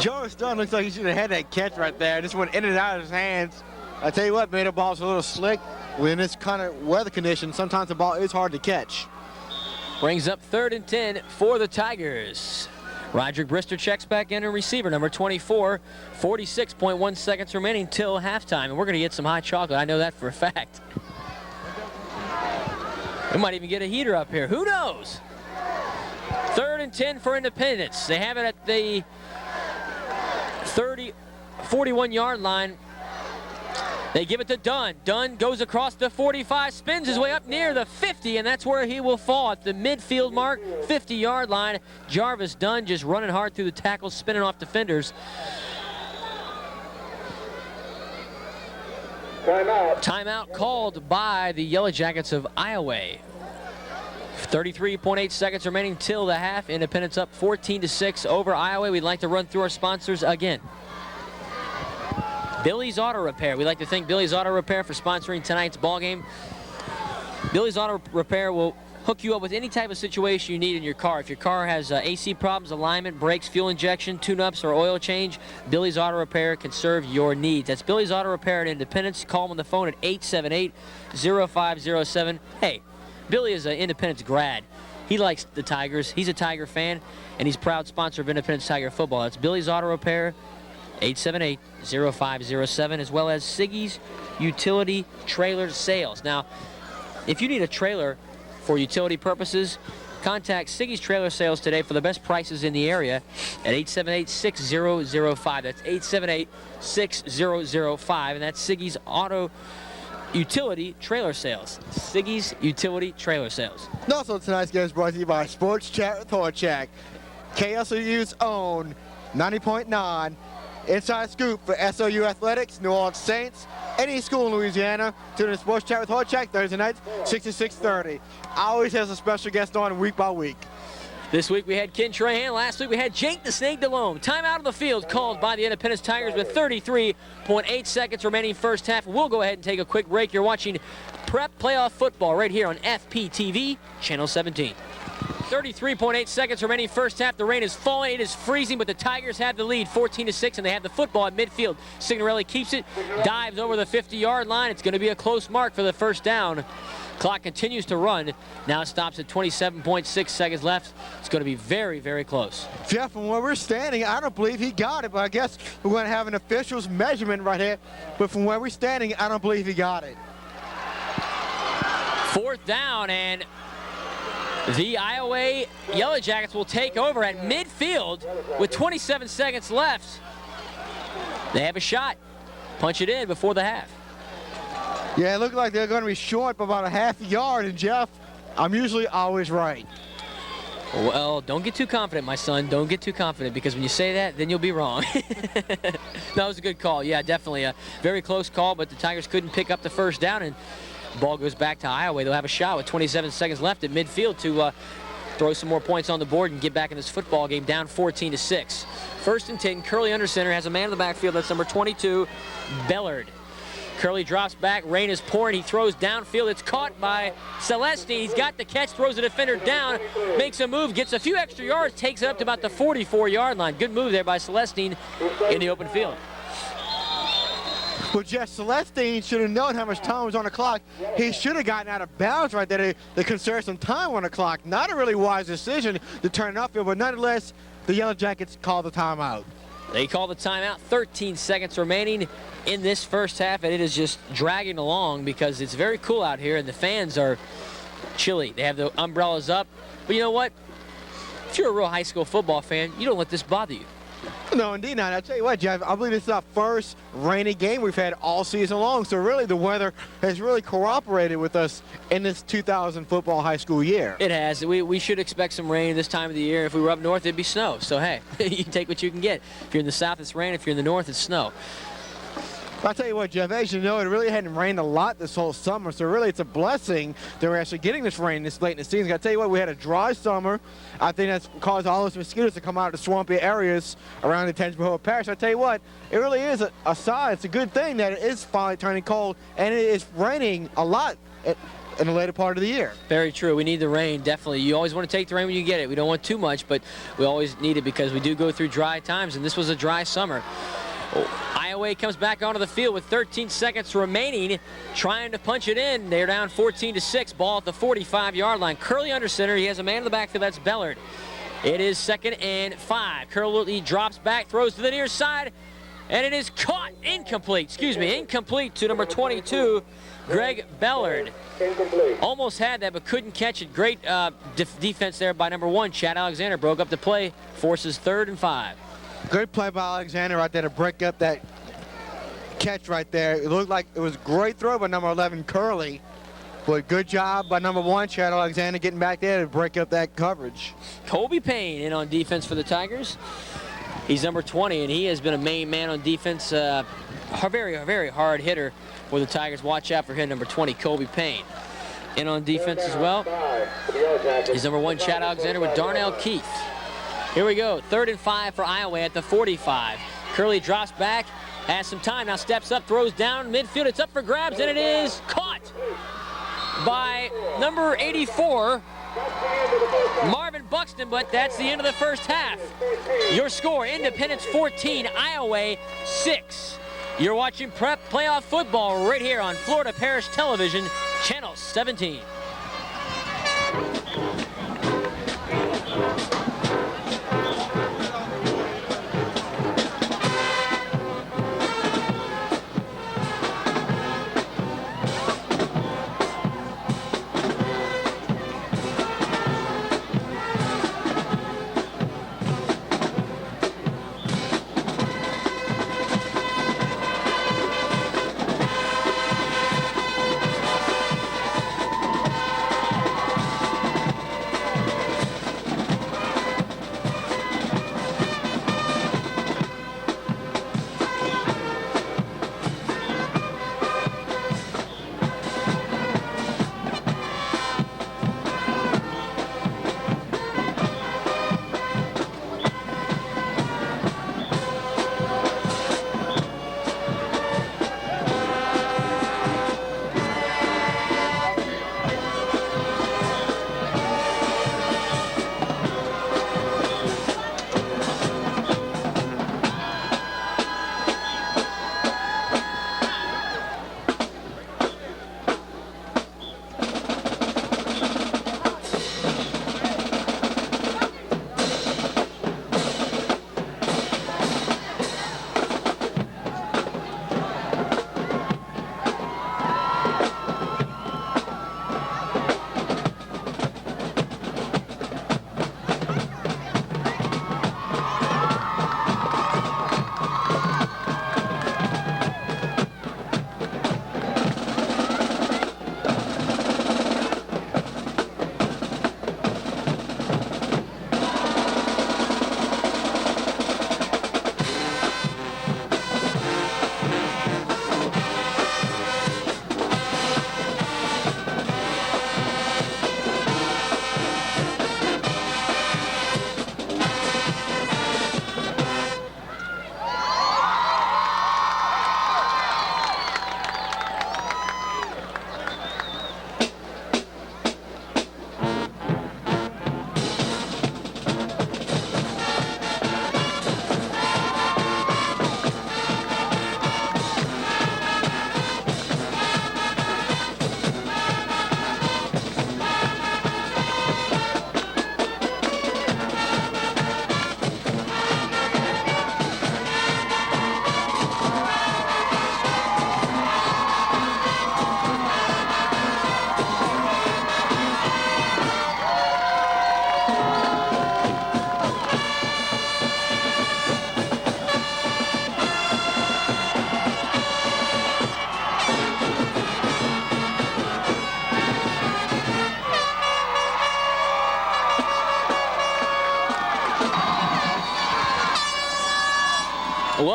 Speaker 2: Joe Dunn looks like he should have had that catch right there. Just went in and out of his hands. I tell you what, man, the ball's a little slick. In this kind of weather condition, sometimes the ball is hard to catch.
Speaker 1: Brings up 3rd and 10 for the Tigers. Roderick Brister checks back in, and receiver number 24. 46.1 seconds remaining till halftime, and we're going to get some hot chocolate. I know that for a fact. We might even get a heater up here. Who knows? 3rd and 10 for Independence. They have it at the 41-yard line. They give it to Dunn. Dunn goes across the 45, spins his way up near the 50, and that's where he will fall at the midfield mark, 50-yard line. Jarvis Dunn just running hard through the tackles, spinning off defenders. Timeout called by the Yellow Jackets of Iowa. 33.8 seconds remaining till the half. Independence up 14-6 over Iowa. We'd like to run through our sponsors again. Billy's Auto Repair. We'd like to thank Billy's Auto Repair for sponsoring tonight's ball game. Billy's Auto Repair will hook you up with any type of situation you need in your car. If your car has AC problems, alignment, brakes, fuel injection, tune-ups, or oil change, Billy's Auto Repair can serve your needs. That's Billy's Auto Repair at Independence. Call them on the phone at 878-0507. Hey, Billy is an Independence grad. He likes the Tigers. He's a Tiger fan, and he's proud sponsor of Independence Tiger football. That's Billy's Auto Repair, 878-0507, as well as Siggy's Utility Trailer Sales. Now, if you need a trailer for utility purposes, contact Siggy's Trailer Sales today for the best prices in the area at 878-6005. That's 878-6005, and that's Siggy's Auto Utility Trailer Sales. Siggy's Utility Trailer Sales.
Speaker 2: And also tonight's game is brought to you by Sports Chat with Horchak, KSLU's own 90.9 inside scoop for SOU Athletics, New Orleans Saints, any school in Louisiana. Tune in to Sports Chat with Horchak Thursday nights, 6 to 6:30. Always has a special guest on week by week.
Speaker 1: This week we had Ken Trahan. Last week we had Jake the Snake Delhomme. Timeout on the field called by the Independence Tigers with 33.8 seconds remaining first half. We'll go ahead and take a quick break. You're watching Prep Playoff Football right here on FPTV, Channel 17. 33.8 seconds remaining first half. The rain is falling. It is freezing, but the Tigers have the lead 14-6, and they have the football at midfield. Signorelli keeps it, dives over the 50-yard line. It's going to be a close mark for the first down. Clock continues to run. Now it stops at 27.6 seconds left. It's going to be very, very close.
Speaker 2: Jeff, from where we're standing, I don't believe he got it, but I guess we're going to have an official's measurement right here. But from where we're standing, I don't believe he got it.
Speaker 1: Fourth down, and the Iowa Yellow Jackets will take over at midfield with 27 seconds left. They have a shot. Punch it in before the half.
Speaker 2: Yeah, it looked like they're going to be short by about a half a yard, and Jeff, I'm usually always right.
Speaker 1: Well, don't get too confident, my son. Don't get too confident, because when you say that, then you'll be wrong. That was a good call. Yeah, definitely a very close call, but the Tigers couldn't pick up the first down, and the ball goes back to Iowa. They'll have a shot with 27 seconds left at midfield to throw some more points on the board and get back in this football game, down 14-6. First and 10, Curley under center, has a man in the backfield. That's number 22, Bellard. Curley drops back, rain is pouring, he throws downfield, it's caught by Celestine, he's got the catch, throws the defender down, makes a move, gets a few extra yards, takes it up to about the 44-yard line. Good move there by Celestine in the open field.
Speaker 2: Well, Jeff, Celestine should have known how much time was on the clock. He should have gotten out of bounds right there to conserve some time on the clock. Not a really wise decision to turn it upfield, but nonetheless, the Yellow Jackets called the timeout.
Speaker 1: They call the timeout, 13 seconds remaining in this first half, and it is just dragging along because it's very cool out here and the fans are chilly. They have the umbrellas up, but you know what? If you're a real high school football fan, you don't let this bother you.
Speaker 2: No, indeed not. I'll tell you what, Jeff, I believe this is our first rainy game we've had all season long, so really the weather has really cooperated with us in this 2000 football high school year.
Speaker 1: It has. We should expect some rain this time of the year. If we were up north, it'd be snow. So, hey, you take what you can get. If you're in the south, it's rain. If you're in the north, it's snow.
Speaker 2: I'll tell you what, Jeff, as you know, it really hadn't rained a lot this whole summer, so really it's a blessing that we're actually getting this rain this late in the season. I'll tell you what, we had a dry summer. I think that's caused all those mosquitoes to come out of the swampy areas around the Tangipahoa Parish. I'll tell you what, it really is a sign. It's a good thing that it is finally turning cold, and it is raining a lot in the later part of the year.
Speaker 1: Very true. We need the rain, definitely. You always want to take the rain when you get it. We don't want too much, but we always need it because we do go through dry times, and this was a dry summer. Iowa comes back onto the field with 13 seconds remaining, trying to punch it in. They're down 14-6, ball at the 45-yard line. Curley under center, he has a man in the backfield, that's Bellard. It is 2nd and 5. Curley drops back, throws to the near side, and it is caught, incomplete to number 22, Greg Bellard. Almost had that, but couldn't catch it. Great defense there by number 1, Chad Alexander. Broke up the play, forces 3rd and 5.
Speaker 2: Good play by Alexander right there to break up that catch right there. It looked like it was a great throw by number 11, Curley. But good job by number 1, Chad Alexander, getting back there to break up that coverage.
Speaker 1: Colby Payne in on defense for the Tigers. He's number 20, and he has been a main man on defense. A very, very hard hitter for the Tigers. Watch out for him, number 20, Colby Payne. In on defense as well. He's number 1, Chad Alexander, with Darnell Keith. Here we go, 3rd and 5 for Iowa at the 45. Curley drops back, has some time, now steps up, throws down midfield. It's up for grabs, and it is caught by number 84, Marvin Buxton, but that's the end of the first half. Your score, Independence 14, Iowa 6. You're watching Prep Playoff Football right here on Florida Parish Television, Channel 17.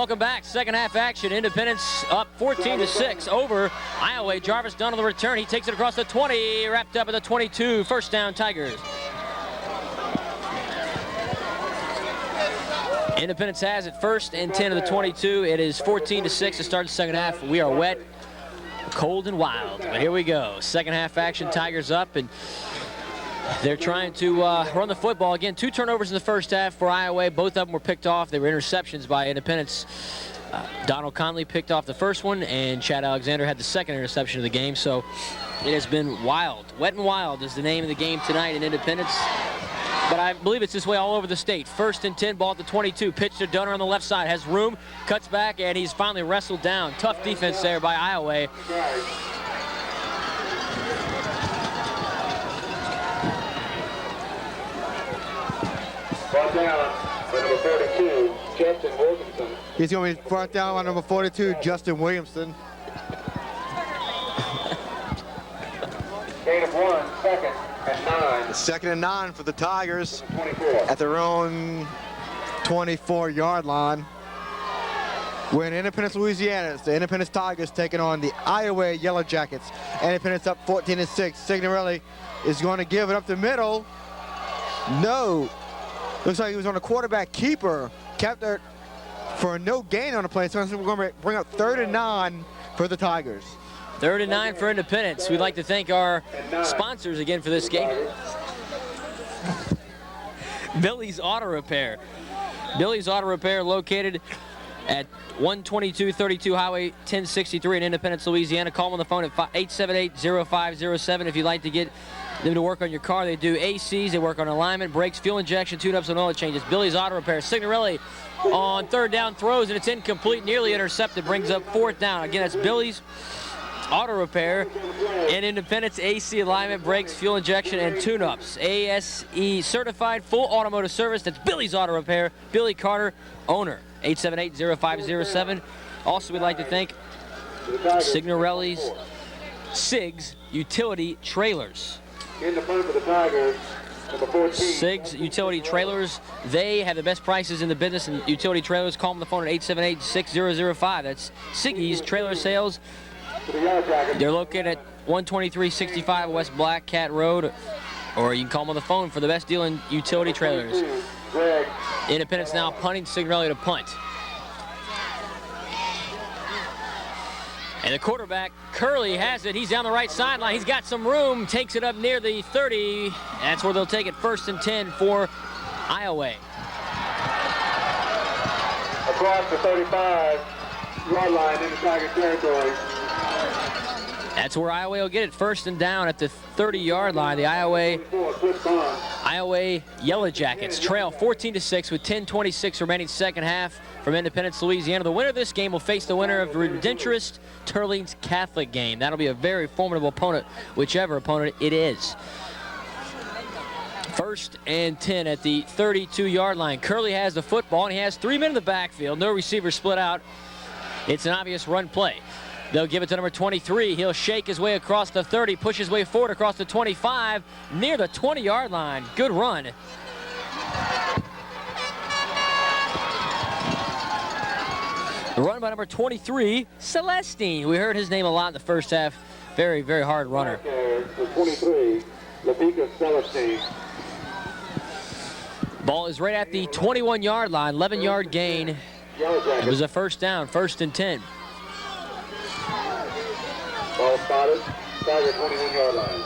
Speaker 1: Welcome back. Second half action. Independence up 14-6 over Iowa. Jarvis Dunn on the return. He takes it across the 20, wrapped up at the 22. First down, Tigers. Independence has it, first and 10 of the 22. It is 14-6 to start the second half. We are wet, cold, and wild. But here we go. Second half action. Tigers up, and they're trying to run the football. Again, 2 turnovers in the first half for Iowa. Both of them were picked off. They were interceptions by Independence. Donald Conley picked off the first one, and Chad Alexander had the second interception of the game. So it has been wild. Wet and wild is the name of the game tonight in Independence. But I believe it's this way all over the state. First and 10, ball at the 22. Pitch to Dunner on the left side. Has room, cuts back, and he's finally wrestled down. Tough defense there by Iowa.
Speaker 3: Brought down by number 42, Justin Wilkinson.
Speaker 2: He's going to be brought down by number 42, Justin Williamson.
Speaker 3: Gain of 1, second and 9.
Speaker 2: Second and 9 for the Tigers
Speaker 3: 24.
Speaker 2: at their own 24-yard line. We're in Independence, Louisiana. It's the Independence Tigers taking on the Iowa Yellow Jackets. Independence up 14-6. Signorelli is going to give it up the middle. No. Looks like he was on a quarterback keeper. Kept it for no gain on the play. So we're going to bring up 3rd and 9 for the Tigers.
Speaker 1: 3rd and 9 for Independence. We'd like to thank our sponsors again for this game. Billy's Auto Repair. Billy's Auto Repair located at 12232 Highway 1063 in Independence, Louisiana. Call them on the phone at 878-0507 if you'd like to get them to work on your car. They do ACs, they work on alignment, brakes, fuel injection, tune-ups, and oil changes. Billy's Auto Repair. Signorelli on 3rd down throws, and it's incomplete, nearly intercepted, brings up 4th down. Again, that's Billy's Auto Repair and Independence. AC alignment, brakes, fuel injection, and tune-ups. ASE certified, full automotive service. That's Billy's Auto Repair. Billy Carter, owner. 878-0507. Also, we'd like to thank Signorelli's SIGS Utility Trailers.
Speaker 3: In the front for the Tigers, number 14.
Speaker 1: SIGS Utility Trailers. They have the best prices in the business in utility trailers. Call them on the phone at 878-6005. That's Siggy's Trailer Sales.
Speaker 3: For the Yellow Jackets.
Speaker 1: They're located at 12365 West Black Cat Road, or you can call them on the phone for the best deal in utility trailers.
Speaker 3: Greg.
Speaker 1: Independence now punting, Signorelli to punt. And the quarterback, Curley, has it. He's down the right sideline. He's got some room, takes it up near the 30. That's where they'll take it, 1st and 10 for Iowa.
Speaker 3: Across the 35-yard line into Tiger territory.
Speaker 1: That's where Iowa will get it, 1st and down at the 30-yard line. The Iowa Yellow Jackets trail 14-6 with 10:26 remaining second half from Independence, Louisiana. The winner of this game will face the winner of Redentorist Turlings Catholic game. That'll be a very formidable opponent, whichever opponent it is. 1st and 10 at the 32-yard line. Curley has the football, and he has 3 men in the backfield. No receivers split out. It's an obvious run play. They'll give it to number 23. He'll shake his way across the 30, push his way forward across the 25, near the 20-yard line. Good run. Run by number 23, Celestine. We heard his name a lot in the first half. Very, very hard runner.
Speaker 3: The 23, Lapika Celestine.
Speaker 1: Ball is right at the 21-yard line, 11-yard gain. It was a 1st down, 1st and 10.
Speaker 3: Ball spotted, Tiger 21-yard line.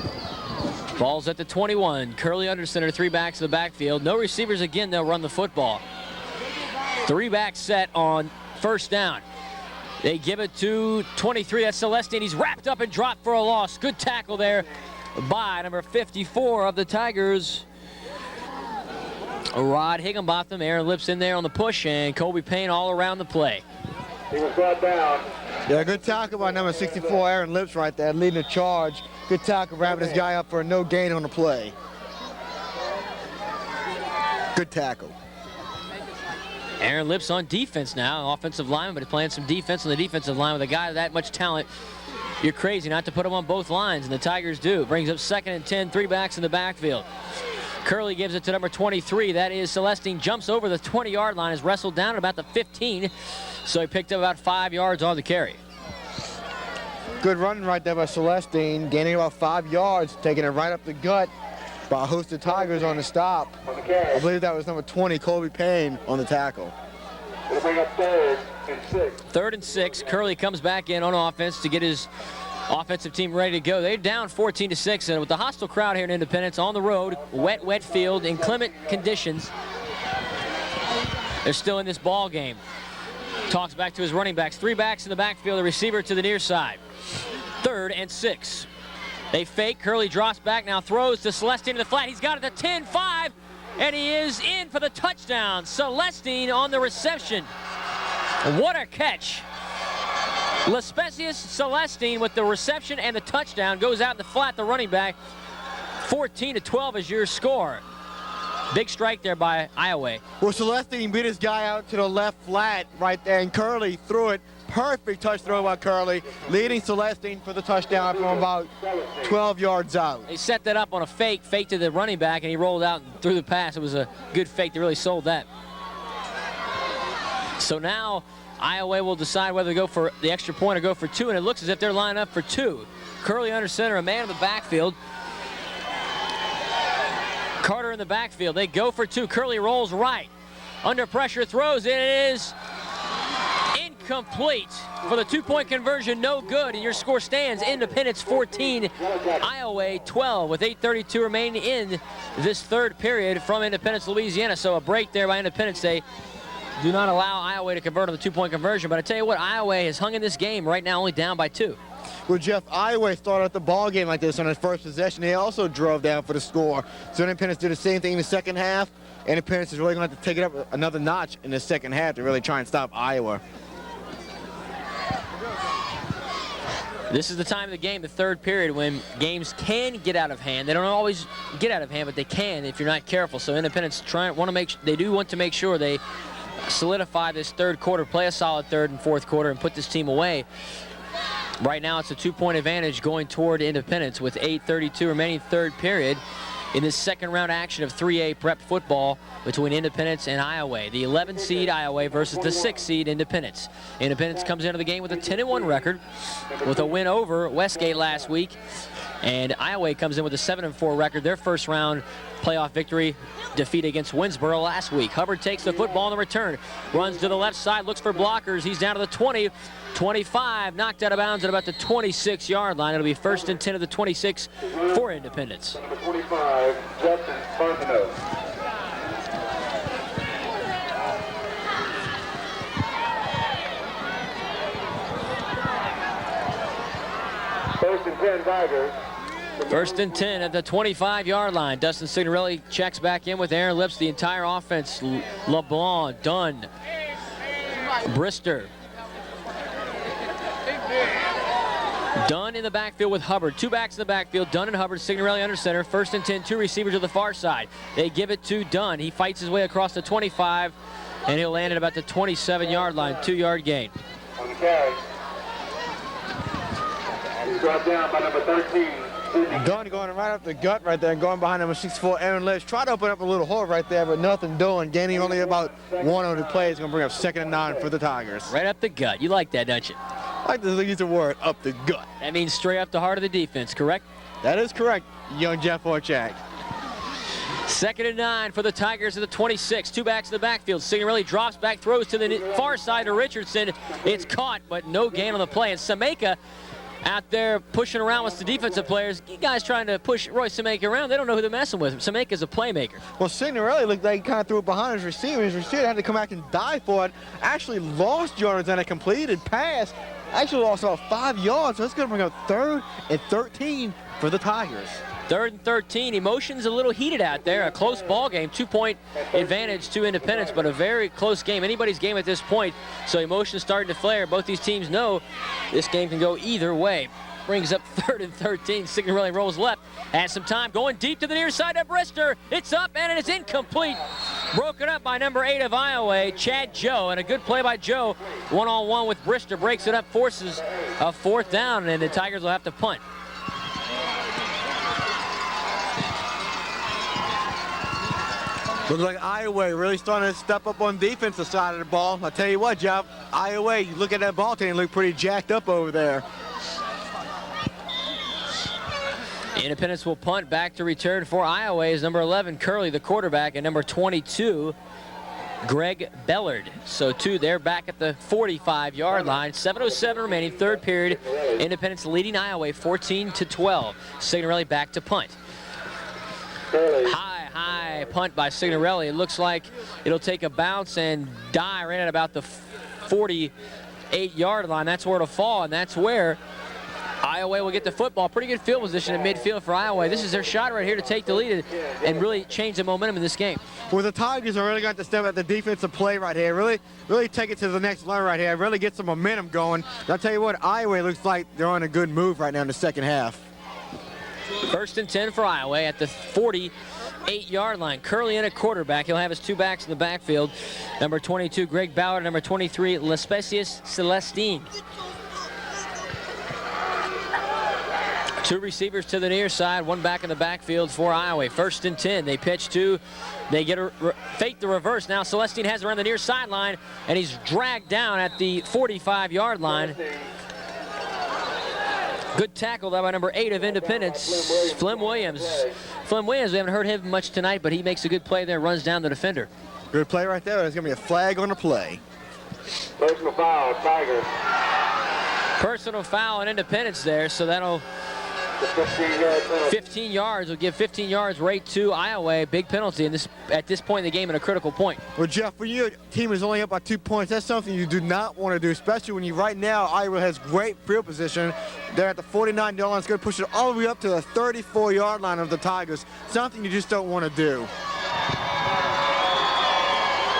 Speaker 1: Ball's at the 21. Curley under center, 3 backs in the backfield. No receivers again, they'll run the football. 3 back set on 1st down. They give it to 23, that's Celestine. He's wrapped up and dropped for a loss. Good tackle there by number 54 of the Tigers, Rod Higginbotham. Aaron Lips in there on the push, and Kobe Payne all around the play.
Speaker 3: He was brought down.
Speaker 2: Yeah, good tackle by number 64, Aaron Lips right there, leading the charge. Good tackle, wrapping this guy up for a no gain on the play. Good tackle.
Speaker 1: Aaron Lips on defense now, offensive lineman, but he's playing some defense on the defensive line with a guy with that much talent. You're crazy not to put him on both lines, and the Tigers do. Brings up 2nd and 10, 3 backs in the backfield. Curley gives it to number 23. That is Celestine. Jumps over the 20-yard line, is wrestled down at about the 15. So he picked up about 5 yards on the carry.
Speaker 2: Good run right there by Celestine, gaining about 5 yards, taking it right up the gut by a host of Tigers on the stop. I believe that was number 20, Colby Payne, on the tackle.
Speaker 3: It'll bring up 3rd and 6.
Speaker 1: 3rd and 6. Curley comes back in on offense to get his offensive team ready to go. They're down 14-6, and with the hostile crowd here in Independence on the road, wet field, inclement conditions, they're still in this ball game. Talks back to his running backs. 3 backs in the backfield, the receiver to the near side. 3rd and 6. They fake. Curley drops back, now throws to Celestine in the flat. He's got it to 10-5, and he is in for the touchdown. Celestine on the reception. What a catch. Lespecius Celestine with the reception and the touchdown. Goes out in the flat, the running back. 14-12 is your score. Big strike there by Iowa.
Speaker 2: Well, Celestine beat his guy out to the left flat right there, and Curley threw it. Perfect touch throw by Curley, leading Celestine for the touchdown from about 12 yards out.
Speaker 1: They set that up on a fake to the running back, and he rolled out and threw the pass. It was a good fake. They really sold that. So now Iowa will decide whether to go for the extra point or go for 2, and it looks as if they're lining up for 2. Curley under center, a man in the backfield. Carter in the backfield. They go for 2. Curley rolls right. Under pressure, throws. It is incomplete for the 2-point conversion. No good, and your score stands Independence 14, Iowa 12, with 8:32 remaining in this 3rd period from Independence, Louisiana. So a break there by Independence. They do not allow Iowa to convert on the 2-point conversion, but I tell you what, Iowa has hung in this game right now, only down by 2.
Speaker 2: Well, Jeff, Iowa started the ball game like this on his first possession. They also drove down for the score. So Independence did the same thing in the second half. Independence is really going to have to take it up another notch in the second half to really try and stop Iowa.
Speaker 1: This is the time of the game, the 3rd period, when games can get out of hand. They don't always get out of hand, but they can if you're not careful. So Independence do want to make sure they solidify this 3rd quarter, play a solid 3rd and 4th quarter, and put this team away. Right now, it's a 2-point advantage going toward Independence with 8:32 remaining 3rd period in this 2nd round action of 3A prep football between Independence and Iowa. The 11 seed Iowa versus the 6 seed Independence. Independence comes into the game with a 10-1 record with a win over Westgate last week. And Iowa comes in with a 7-4 record. Their 1st round playoff victory defeat against Winsboro last week. Hubbard takes the football on the return. Runs to the left side, looks for blockers. He's down to the 20. 25, knocked out of bounds at about the 26-yard line. It'll be 1st and 10 of the 26 for Independence.
Speaker 3: Number 25, Justin Fontenot. First and 10 Tigers.
Speaker 1: 1st and 10 at the 25-yard line. Dustin Signorelli checks back in with Aaron Lips. The entire offense, LeBlanc, Dunn, Brister. Dunn in the backfield with Hubbard. 2 backs in the backfield. Dunn and Hubbard. Signorelli under center. 1st and 10. 2 receivers to the far side. They give it to Dunn. He fights his way across the 25, and he'll land at about the 27-yard line. 2-yard gain.
Speaker 3: On the carry. He's brought down by number 13.
Speaker 2: Dunn going right up the gut right there, going behind number 64, Aaron Lips. Tried to open up a little hole right there, but nothing doing. Gaining only about 1 on the play. Is going to bring up 2nd and 9 for the Tigers.
Speaker 1: Right up the gut. You like that, don't you?
Speaker 2: I like to use the word up the gut.
Speaker 1: That means straight up the heart of the defense, correct?
Speaker 2: That is correct, young Jeff Orchak.
Speaker 1: 2nd and 9 for the Tigers at the 26. 2 backs in the backfield. Signorelli drops back, throws to the far side to Richardson. It's caught, but no gain on the play. And Sameka out there pushing around with the defensive players. You guys trying to push Roy Sameka around. They don't know who they're messing with. Sameka's a playmaker.
Speaker 2: Well, Signorelli looked like he kind of threw it behind his receiver. His receiver had to come back and dive for it. Actually lost yards on a completed pass. Actually lost about 5 yards. So it's going to bring up 3rd and 13 for the Tigers.
Speaker 1: 3rd and 13. Emotions a little heated out there. A close ball game. 2-point advantage to Independence, but a very close game. Anybody's game at this point. So emotions starting to flare. Both these teams know this game can go either way. Brings up 3rd and 13. Signorelli rolls left. Has some time going deep to the near side of Brister. It's up and it is incomplete. Broken up by number 8 of Iowa, Chad Joe. And a good play by Joe. One-on-one with Brister. Breaks it up, forces a 4th down, and the Tigers will have to punt.
Speaker 2: Looks like Iowa really starting to step up on defensive side of the ball. I tell you what, Jeff, Iowa, you look at that ball team, look pretty jacked up over there.
Speaker 1: Independence will punt. Back to return for Iowa is number 11, Curley, the quarterback, and number 22, Greg Bellard. So two there back at the 45-yard line. 7:07 remaining, third period. Independence leading Iowa 14-12. Signorelli back to punt. High punt by Signorelli. It looks like it'll take a bounce and die right at about the 48-yard line. That's where it'll fall, and that's where Iowa will get the football. Pretty good field position in midfield for Iowa. This is their shot right here to take the lead and really change the momentum in this game.
Speaker 2: Well, the Tigers are really going to step at the defensive play right here. Really take it to the next level right here. Really get some momentum going. And I'll tell you what, Iowa looks like they're on a good move right now in the second half.
Speaker 1: 1st and 10 for Iowa at the 48-yard line. Curley in at quarterback. He'll have his two backs in the backfield. Number 22, Greg Ballard. Number 23, Lespecius Celestine. Two receivers to the near side, one back in the backfield for Iowa. 1st and 10. They pitch to, they get a fake the reverse. Now Celestine has around the near sideline, and he's dragged down at the 45-yard line. Good tackle by number 8 of Independence, Flem Williams. Flem Williams, we haven't heard him much tonight, but he makes a good play there, runs down the defender.
Speaker 2: Good play right there. There's going to be a flag on the play.
Speaker 3: Personal foul, Tigers.
Speaker 1: Personal foul and Independence there, so that'll
Speaker 3: 15-yard penalty.
Speaker 1: 15 yards will give 15 yards right to Iowa. Big penalty in this at this point in the game at a critical point.
Speaker 2: Well, Jeff, for you, team is only up by 2 points. That's something you do not want to do, especially when right now Iowa has great field position. They're at the 49-yard line. It's going to push it all the way up to the 34-yard line of the Tigers. Something you just don't want to do.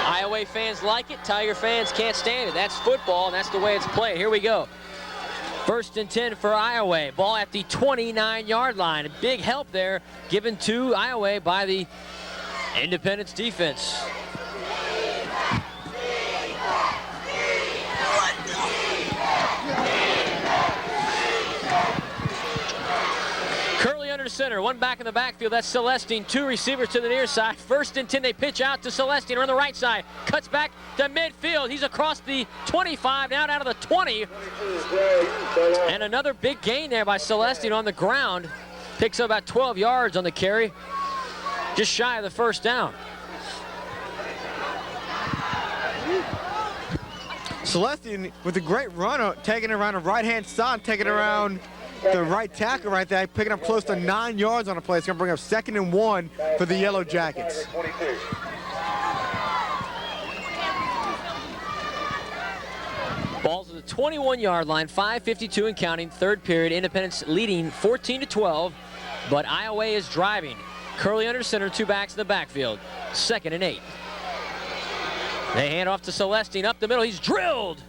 Speaker 1: Iowa fans like it. Tiger fans can't stand it. That's football, and that's the way it's played. Here we go. 1st and 10 for Iowa. Ball at the 29-yard line. A big help there given to Iowa by the Independence defense. Curley under center, one back in the backfield. That's Celestine. Two receivers to the near side. 1st and 10. They pitch out to Celestine on the right side. Cuts back to midfield. He's across the 25, now down to the 20. And another big gain there by Celestine on the ground. Picks up about 12 yards on the carry. Just shy of the first down.
Speaker 2: Celestine with a great run, taking it around the right-hand side, taking it around the right tackle right there, picking up close to 9 yards on the play. It's going to bring up 2nd and 1 for the Yellow Jackets.
Speaker 1: Ball's at the 21-yard line, 5:52 and counting, third period. Independence leading 14-12, but Iowa is driving. Curley under center, two backs in the backfield. 2nd and 8. They hand off to Celestine up the middle. He's drilled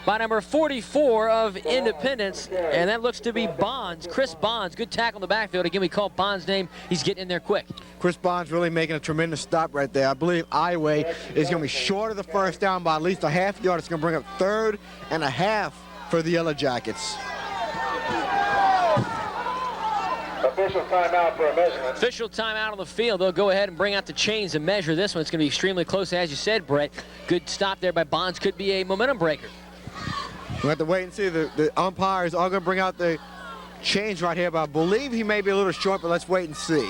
Speaker 1: by number 44 of Independence, and that looks to be Bonds, Chris Bonds. Good tackle in the backfield. Again, we call Bonds' name. He's getting in there quick.
Speaker 2: Chris Bonds really making a tremendous stop right there. I believe Iowa is going to be short of the first down by at least a half yard. It's going to bring up 3rd and a half for the Yellow Jackets.
Speaker 3: Official timeout for a measurement.
Speaker 1: Official timeout on the field. They'll go ahead and bring out the chains and measure this one. It's going to be extremely close, as you said, Brett. Good stop there by Bonds. Could be a momentum breaker.
Speaker 2: We'll have to wait and see. The umpires are going to bring out the change right here, but I believe he may be a little short, but let's wait and see.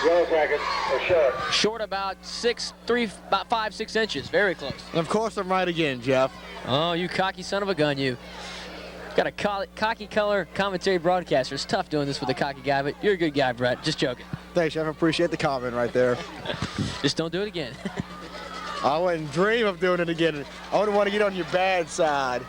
Speaker 3: Yellow Jackets are short.
Speaker 1: Short about 5-6 inches. Very close.
Speaker 2: And of course, I'm right again, Jeff.
Speaker 1: Oh, you cocky son of a gun, you. Got a cocky color commentary broadcaster. It's tough doing this with a cocky guy, but you're a good guy, Brett. Just joking.
Speaker 2: Thanks, Jeff. I appreciate the comment right there.
Speaker 1: Just don't do it again.
Speaker 2: I wouldn't dream of doing it again. I wouldn't want to get on your bad side.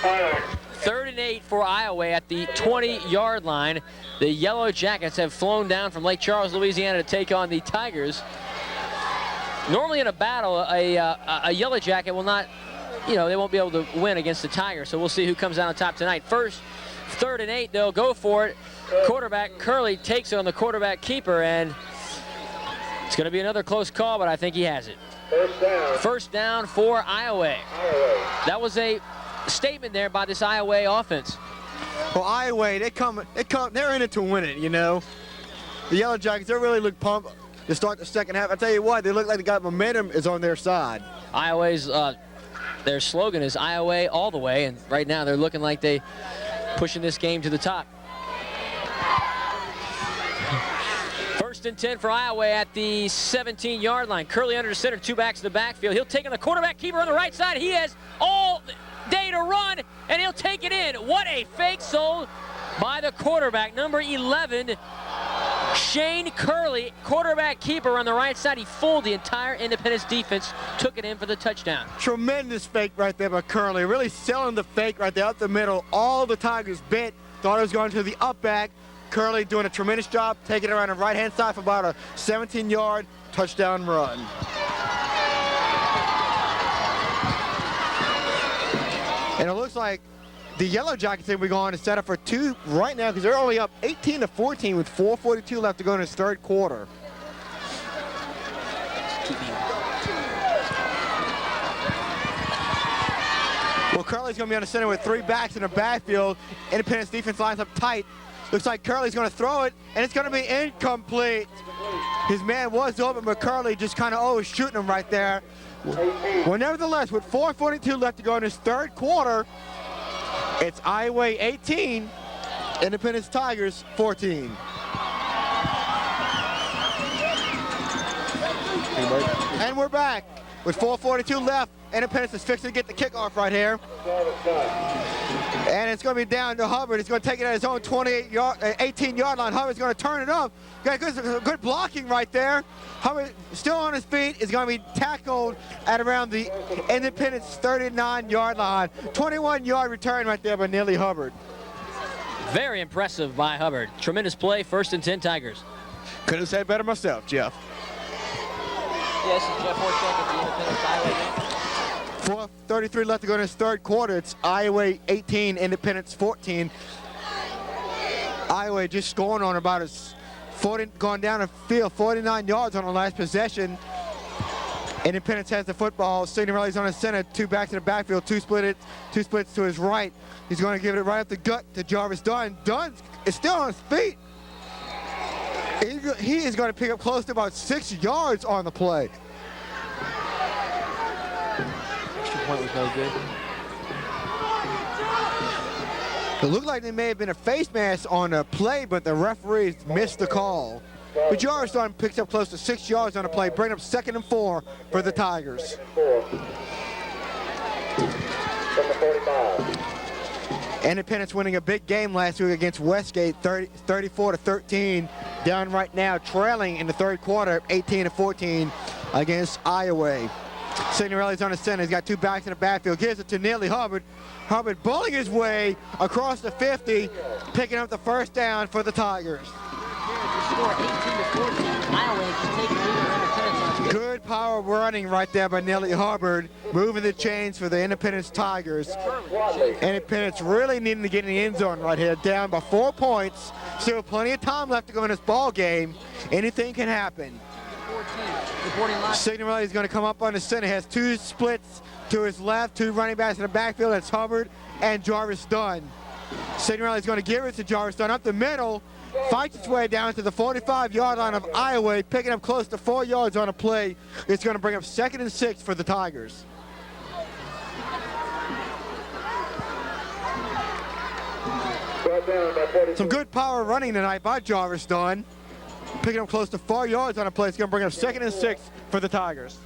Speaker 1: 3rd and 8 for Iowa at the 20-yard line. The Yellow Jackets have flown down from Lake Charles, Louisiana to take on the Tigers. Normally in a battle, a Yellow Jacket will not, they won't be able to win against the Tigers, so we'll see who comes out on top tonight. First, 3rd and 8, they'll go for it. Quarterback Curley takes it on the quarterback keeper, and it's going to be another close call, but I think he has it. First down for Iowa. That was a statement there by this Iowa offense.
Speaker 2: Well, Iowa, they're in it to win it, you know. The Yellow Jackets, they really look pumped to start the second half. I tell you what, they look like they got momentum is on their side.
Speaker 1: Iowa's, their slogan is Iowa all the way, and right now they're looking like they pushing this game to the top. First and 10 for Iowa at the 17-yard line. Curley under center, two backs in the backfield. He'll take on the quarterback keeper on the right side. He has all day to run, and he'll take it in. What a fake soul by the quarterback, number 11, Shane Curley, quarterback keeper on the right side. He fooled the entire Independence defense, took it in for the touchdown.
Speaker 2: Tremendous fake right there by Curley, really selling the fake right there up the middle. All the Tigers bit, thought it was going to the up back. Curley doing a tremendous job, taking it around the right-hand side for about a 17-yard touchdown run. And it looks like the Yellow Jackets will be going to set up for two right now because they're only up 18-14 with 4:42 left to go in this third quarter. Well, Curley's going to be on the center with three backs in the backfield. Independence defense lines up tight. Looks like Curley's going to throw it, and it's going to be incomplete. His man was open, but Curley just kind of always shooting him right there. Well, nevertheless, with 4:42 left to go in this third quarter, it's Iowa 18, Independence Tigers 14. And we're back with 4:42 left. Independence is fixing to get the kickoff right here. And it's going to be down to Hubbard. He's going to take it at his own 18-yard line. Hubbard's going to turn it up. Got good blocking right there. Hubbard still on his feet is going to be tackled at around the Independence 39-yard line. 21-yard return right there by Neely Hubbard.
Speaker 1: Very impressive by Hubbard. Tremendous play, first and 10 Tigers.
Speaker 2: Couldn't have said better myself, Jeff.
Speaker 1: Yes, it's Jeff Horchak at the Independence Iowa game.
Speaker 2: 4:33 left to go in this third quarter. It's Iowa 18, Independence 14. Iowa just scoring on about his 40, going down the field, 49 yards on the last possession. Independence has the football. Signorelli's on the center, two backs in the backfield, two splits to his right. He's going to give it right up the gut to Jarvis Dunn. Dunn is still on his feet. He is going to pick up close to about 6 yards on the play.
Speaker 1: Point was no good.
Speaker 2: It looked like there may have been a face mask on the play, but the referees missed the call. But Jarvis Dunn picks up close to 6 yards on the play, bringing up 2nd and 4 for the Tigers. Independence winning a big game last week against Westgate, 34-13. Down right now, trailing in the third quarter, 18-14 against Iowa. Signorelli's on the center. He's got two backs in the backfield. Gives it to Neely Hubbard. Hubbard bowling his way across the 50, picking up the first down for the Tigers. Good power running right there by Neely Hubbard, moving the chains for the Independence Tigers. Independence really needing to get in the end zone right here, down by 4 points. Still plenty of time left to go in this ball game. Anything can happen. Signorelli is going to come up on the center. Has two splits to his left, two running backs in the backfield. That's Hubbard and Jarvis Dunn. Signorelli is going to give it to Jarvis Dunn up the middle. Fights its way down to the 45-yard line of Iowa, picking up close to 4 yards on a play. It's going to bring up 2nd and 6 for the Tigers. Some good power running tonight by Jarvis Dunn. Picking up close to 4 yards on a play. It's going to bring up 2nd and 6 for the Tigers.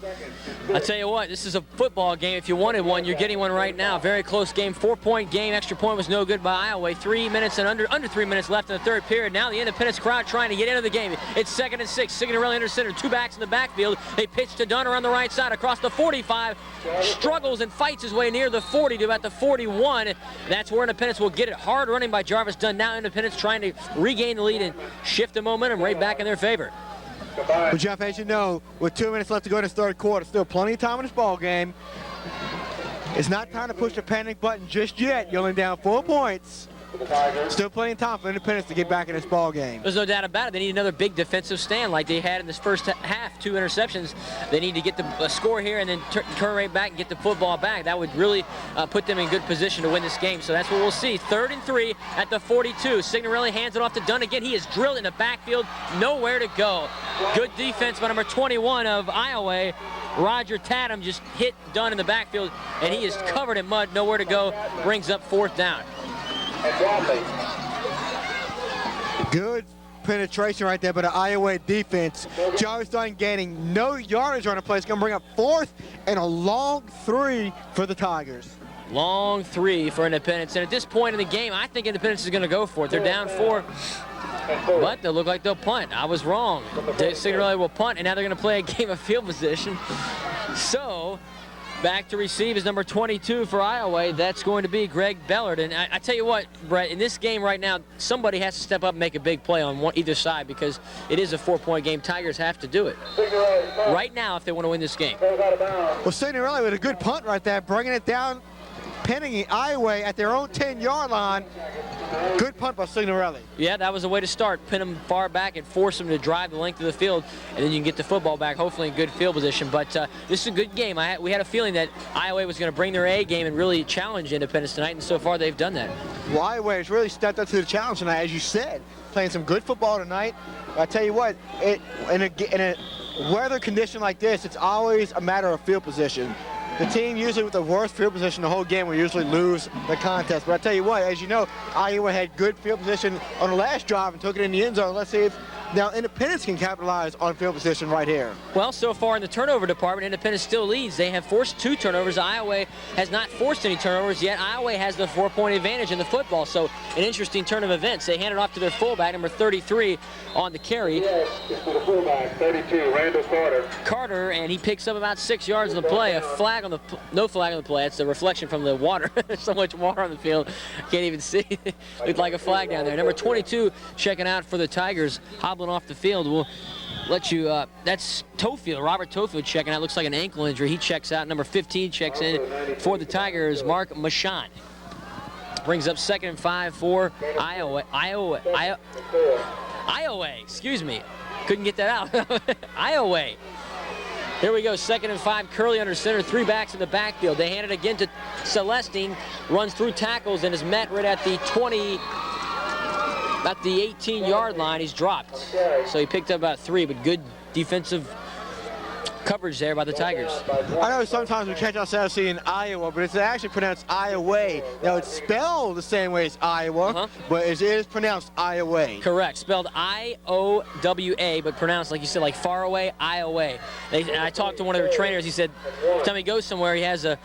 Speaker 1: I tell you what, this is a football game. If you wanted one, you're getting one right now. Very close game, 4-point game. Extra point was no good by Iowa. 3 minutes and under 3 minutes left in the third period. Now the Independence crowd trying to get into the game. It's 2nd and 6. Signorelli under center, two backs in the backfield. They pitch to Dunner on the right side across the 45. Struggles and fights his way near the 40 to about the 41. That's where Independence will get it. Hard running by Jarvis Dunn. Now Independence trying to regain the lead and shift the momentum right back in their favor.
Speaker 2: Well, Jeff, as you know, with 2 minutes left to go in this third quarter, still plenty of time in this ball game. It's not time to push the panic button just yet. You're only down 4 points.
Speaker 3: for the Tigers.
Speaker 2: Still plenty of time for Independence to get back in this ball game.
Speaker 1: There's no doubt about it. They need another big defensive stand like they had in this first half, 2 interceptions. They need to get the score here and then turn right back and get the football back. That would really put them in good position to win this game. So that's what we'll see. 3rd and 3 at the 42. Signorelli hands it off to Dunn again. He is drilled in the backfield, nowhere to go. Good defense by number 21 of Iowa. Roger Tatum just hit Dunn in the backfield, and he is covered in mud, nowhere to go. Brings up 4th down.
Speaker 3: And Bradley.
Speaker 2: Good penetration right there by the Iowa defense. Jarvis Dunn gaining no yardage on the play. It's going to bring up 4th and a long 3 for the Tigers.
Speaker 1: Long 3 for Independence. And at this point in the game, I think Independence is going to go for it. They're down 4. But they look like they'll punt. I was wrong. Signorelli will punt, and now they're going to play a game of field position. So, back to receive is number 22 for Iowa. That's going to be Greg Bellard. And I tell you what, Brett, in this game right now, somebody has to step up and make a big play on either side because it is a 4-point game. Tigers have to do it right now if they want to win this game.
Speaker 2: Well, Signorelli with a good punt right there, bringing it down, pinning Iowa at their own 10-yard line. Good punt by Signorelli.
Speaker 1: Yeah, that was a way to start. Pin them far back and force them to drive the length of the field, and then you can get the football back, hopefully in good field position. But this is a good game. We had a feeling that Iowa was going to bring their A game and really challenge Independence tonight, and so far they've done that.
Speaker 2: Well, Iowa has really stepped up to the challenge tonight, as you said, playing some good football tonight. I tell you what, in a weather condition like this, it's always a matter of field position. The team usually with the worst field position the whole game will usually lose the contest. But I tell you what, as you know, Iowa had good field position on the last drive and took it in the end zone. Let's see if now Independence can capitalize on field position right here.
Speaker 1: Well, so far in the turnover department, Independence still leads. They have forced 2 turnovers. Iowa has not forced any turnovers yet. Iowa has the 4-point advantage in the football. So an interesting turn of events. They hand it off to their fullback, number 33, on the carry.
Speaker 3: Yes, it's for the fullback, 32, Randall
Speaker 1: Carter, and he picks up about 6 yards on the play. No flag on the play. It's the reflection from the water. There's so much water on the field, can't even see. Looked like a flag down there. Number 22 checking out for the Tigers, hobbling off the field. We'll let you, that's Tofield, Robert Tofield checking out. Looks like an ankle injury. He checks out. Number 15 checks in for the Tigers, Mark Machon. Brings up 2nd and 5 for Iowa, excuse me. Couldn't get that out. Iowa. Here we go, 2nd and 5, Curley under center, 3 backs in the backfield. They hand it again to Celestine, runs through tackles and is met right at the 20, at the 18-yard line. He's dropped. So he picked up about 3, but good defensive coverage there by the Tigers.
Speaker 2: I know sometimes we catch ourselves saying Iowa, but it's actually pronounced Iowa. Now it's spelled the same way as Iowa, but it is pronounced Iowa.
Speaker 1: Correct, spelled I-O-W-A, but pronounced like you said, like far away, Iowa. I talked to one of their trainers. He said, every time he goes somewhere, he has a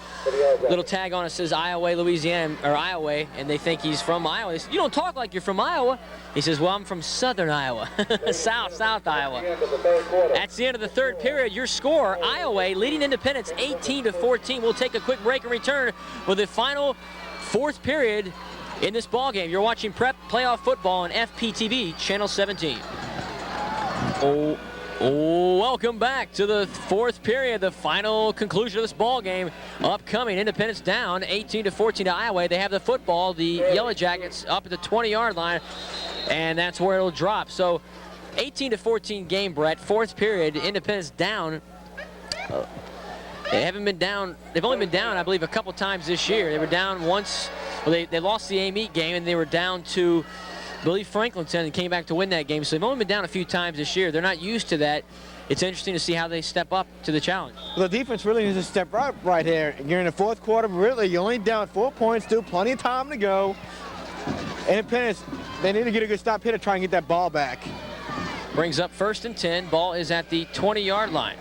Speaker 1: little tag on it that says Iowa, Louisiana, or Iowa, and they think he's from Iowa. They said, you don't talk like you're from Iowa. He says, well, I'm from southern Iowa, South Iowa. That's the end of the 3rd period. Your score, Iowa leading Independence 18-14. We'll take a quick break and return with the final 4th period in this ball game. You're watching Prep Playoff Football on FPTV, Channel 17. Welcome back to the 4th period, the final conclusion of this ball game. Upcoming, Independence down 18-14 to Iowa. They have the football, the Yellow Jackets up at the 20-yard line, and that's where it'll drop. So 18-14 game, Brett. 4th period, Independence down. They haven't been down. They've only been down, I believe, a couple times this year. They were down once. Well, they lost the Amite game, and they were down to, I believe, Franklinton, and came back to win that game. So they've only been down a few times this year. They're not used to that. It's interesting to see how they step up to the challenge.
Speaker 2: Well, the defense really needs to step up right here. You're in the 4th quarter, really. You're only down 4 points, still plenty of time to go. Independence, they need to get a good stop here to try and get that ball back.
Speaker 1: Brings up 1st and 10. Ball is at the 20-yard line.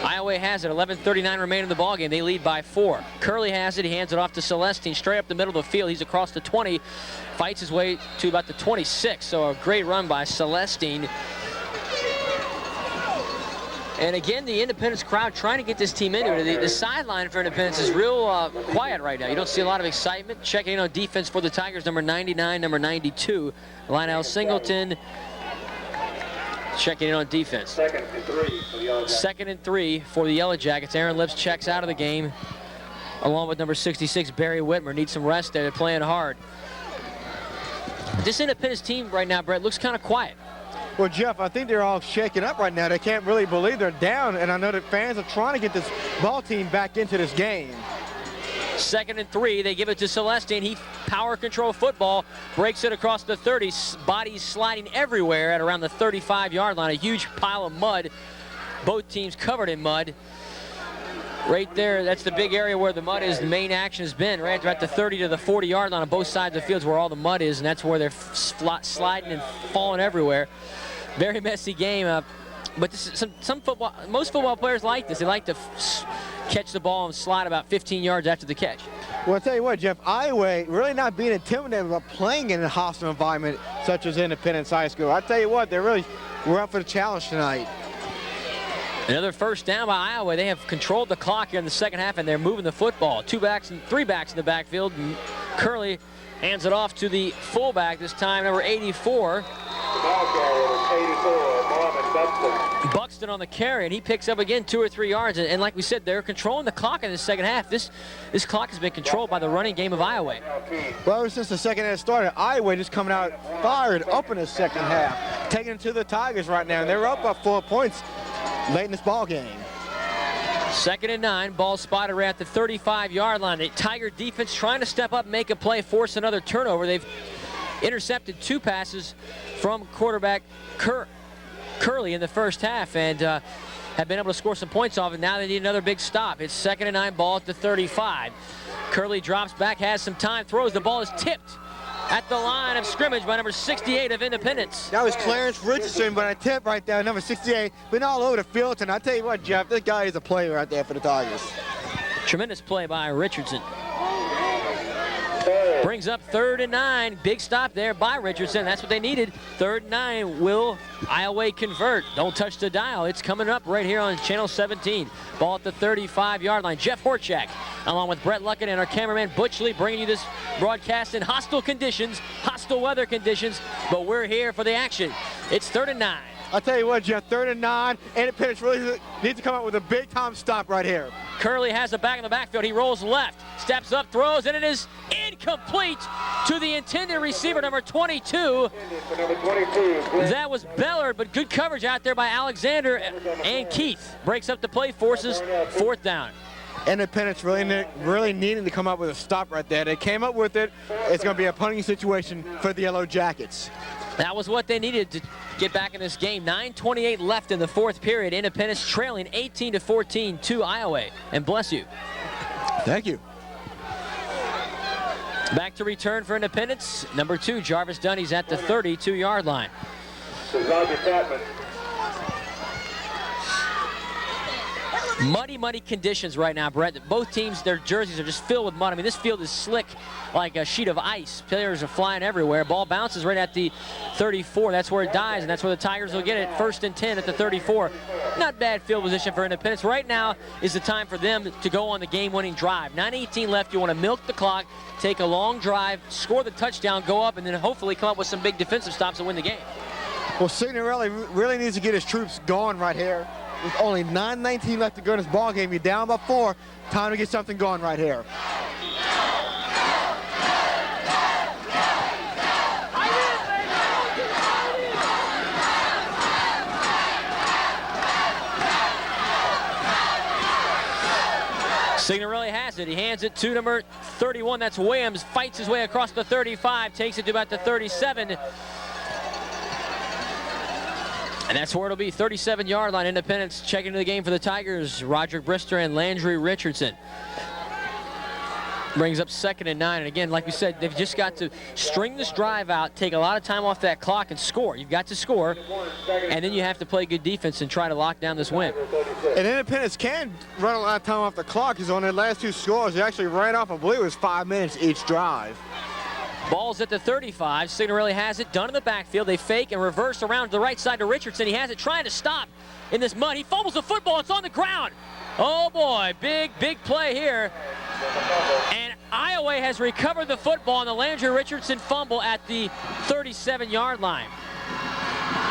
Speaker 1: Iowa has it. 11:39 remaining in the ball game. They lead by 4. Curley has it. He hands it off to Celestine, straight up the middle of the field. He's across the 20, fights his way to about the 26. So a great run by Celestine. And again, the Independence crowd trying to get this team into it. The sideline for Independence is real quiet right now. You don't see a lot of excitement. Checking in on defense for the Tigers, number 99, number 92, Lionel Singleton. Checking in on defense.
Speaker 3: 2nd and 3 for the Yellow Jackets.
Speaker 1: 2nd and 3 for the Yellow Jackets. Aaron Lips checks out of the game, along with number 66, Barry Whitmer. Needs some rest there. They're playing hard. This Independence team right now, Brett, looks kind of quiet.
Speaker 2: Well, Jeff, I think they're all shaken up right now. They can't really believe they're down, and I know that fans are trying to get this ball team back into this game.
Speaker 1: 2nd and 3, they give it to Celestine. He power control football, breaks it across the 30, bodies sliding everywhere at around the 35-yard line. A huge pile of mud. Both teams covered in mud. Right there, that's the big area where the mud is. The main action has been right at the 30 to the 40-yard line on both sides of the fields where all the mud is, and that's where they're sliding and falling everywhere. Very messy game. But this is most football players like this. They like to catch the ball and slide about 15 yards after the catch.
Speaker 2: Well, I'll tell you what, Jeff, Iowa really not being intimidated but playing in a hostile environment such as Independence High School. I tell you what, we're up for the challenge tonight.
Speaker 1: Another first down by Iowa. They have controlled the clock here in the second half, and they're moving the football. 3 backs in the backfield. Curley hands it off to the fullback, this time number 84.
Speaker 3: Ball carrier is 84, Marvin Buxton.
Speaker 1: Buxton on the carry, and he picks up again 2 or 3 yards. And like we said, they're controlling the clock in the second half. This clock has been controlled by the running game of Iowa.
Speaker 2: Well, ever since the second half started, Iowa just coming out fired up in the second half, taking it to the Tigers right now. And they're up by 4 points late in this ball game.
Speaker 1: 2nd and 9, ball spotted right at the 35-yard line. The Tiger defense trying to step up, make a play, force another turnover. They've intercepted 2 passes from quarterback Curley in the first half, and have been able to score some points off it. Now they need another big stop. It's 2nd and 9, ball at the 35. Curley drops back, has some time, throws. The ball is tipped at the line of scrimmage by number 68 of Independence.
Speaker 2: That was Clarence Richardson, but a tip right there, number 68. Been all over the field tonight. I tell you what, Jeff, this guy is a player right there for the Tigers.
Speaker 1: Tremendous play by Richardson. Brings up 3rd and 9. Big stop there by Richardson. That's what they needed. 3rd and 9. Will Iowa convert? Don't touch the dial. It's coming up right here on Channel 17. Ball at the 35-yard line. Jeff Horchak, along with Brett Luckett and our cameraman Butch Lee, bringing you this broadcast in hostile conditions, hostile weather conditions, but we're here for the action. It's 3rd and 9.
Speaker 2: I'll tell you what, Jeff, 3rd and 9. Independence really needs to come up with a big-time stop right here.
Speaker 1: Curley has the back in the backfield. He rolls left, steps up, throws, and it is incomplete to the intended receiver, number 22. That was Bellard, but good coverage out there by Alexander, and Keith breaks up the play, forces 4th down.
Speaker 2: Independence really needing to come up with a stop right there. They came up with it. It's going to be a punting situation for the Yellow Jackets.
Speaker 1: That was what they needed to get back in this game. 9:28 left in the 4th period. Independence trailing 18-14 to Iowa. And bless you.
Speaker 2: Thank you.
Speaker 1: Back to return for Independence. Number 2, Jarvis Dunn. At the 32-yard line.
Speaker 3: Roger Chapman.
Speaker 1: Muddy conditions right now, Brett. Both teams, their jerseys are just filled with mud. I mean, this field is slick like a sheet of ice. Players are flying everywhere. Ball bounces right at the 34. That's where it dies, and that's where the Tigers will get it. 1st and 10 at the 34. Not bad field position for Independence. Right now is the time for them to go on the game-winning drive. 9:18 left. You want to milk the clock, take a long drive, score the touchdown, go up, and then hopefully come up with some big defensive stops and win the game.
Speaker 2: Well, Signorelli really needs to get his troops going right here. With only 9:19 left to go in this ball game, you're down by 4. Time to get something going right here.
Speaker 1: Signorelli has it. He hands it to number 31. That's Williams. Fights his way across the 35. Takes it to about the 37. And that's where it'll be. 37-yard line. Independence checking into the game for the Tigers. Roger Brister and Landry Richardson. Brings up 2nd and 9. And again, like we said, they've just got to string this drive out, take a lot of time off that clock, and score. You've got to score, and then you have to play good defense and try to lock down this win.
Speaker 2: And Independence can run a lot of time off the clock, because on their last 2 scores, they actually ran off, I believe it was 5 minutes each drive.
Speaker 1: Ball's at the 35. Signorelli has it. Done in the backfield. They fake and reverse around to the right side to Richardson. He has it trying to stop in this mud. He fumbles the football. It's on the ground. Oh, boy. Big play here. And Iowa has recovered the football on the Landry Richardson fumble at the 37-yard line.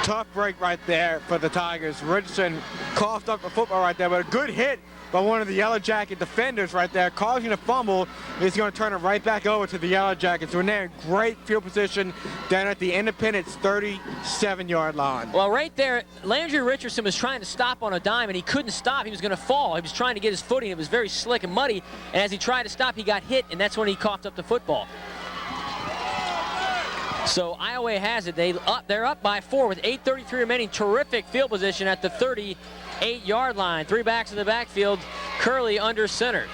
Speaker 2: Tough break right there for the Tigers. Richardson coughed up the football right there, but a good hit by one of the Yellow Jacket defenders right there, causing a fumble. He's going to turn it right back over to the Yellow Jackets. We're in great field position down at the Independence 37-yard line.
Speaker 1: Well, right there, Landry Richardson was trying to stop on a dime, and he couldn't stop. He was going to fall. He was trying to get his footing. It was very slick and muddy, and as he tried to stop, he got hit, and that's when he coughed up the football. So Iowa has it. They're up by 4 with 8:33 remaining. Terrific field position at the 38-yard line. 3 backs in the backfield. Curley under center.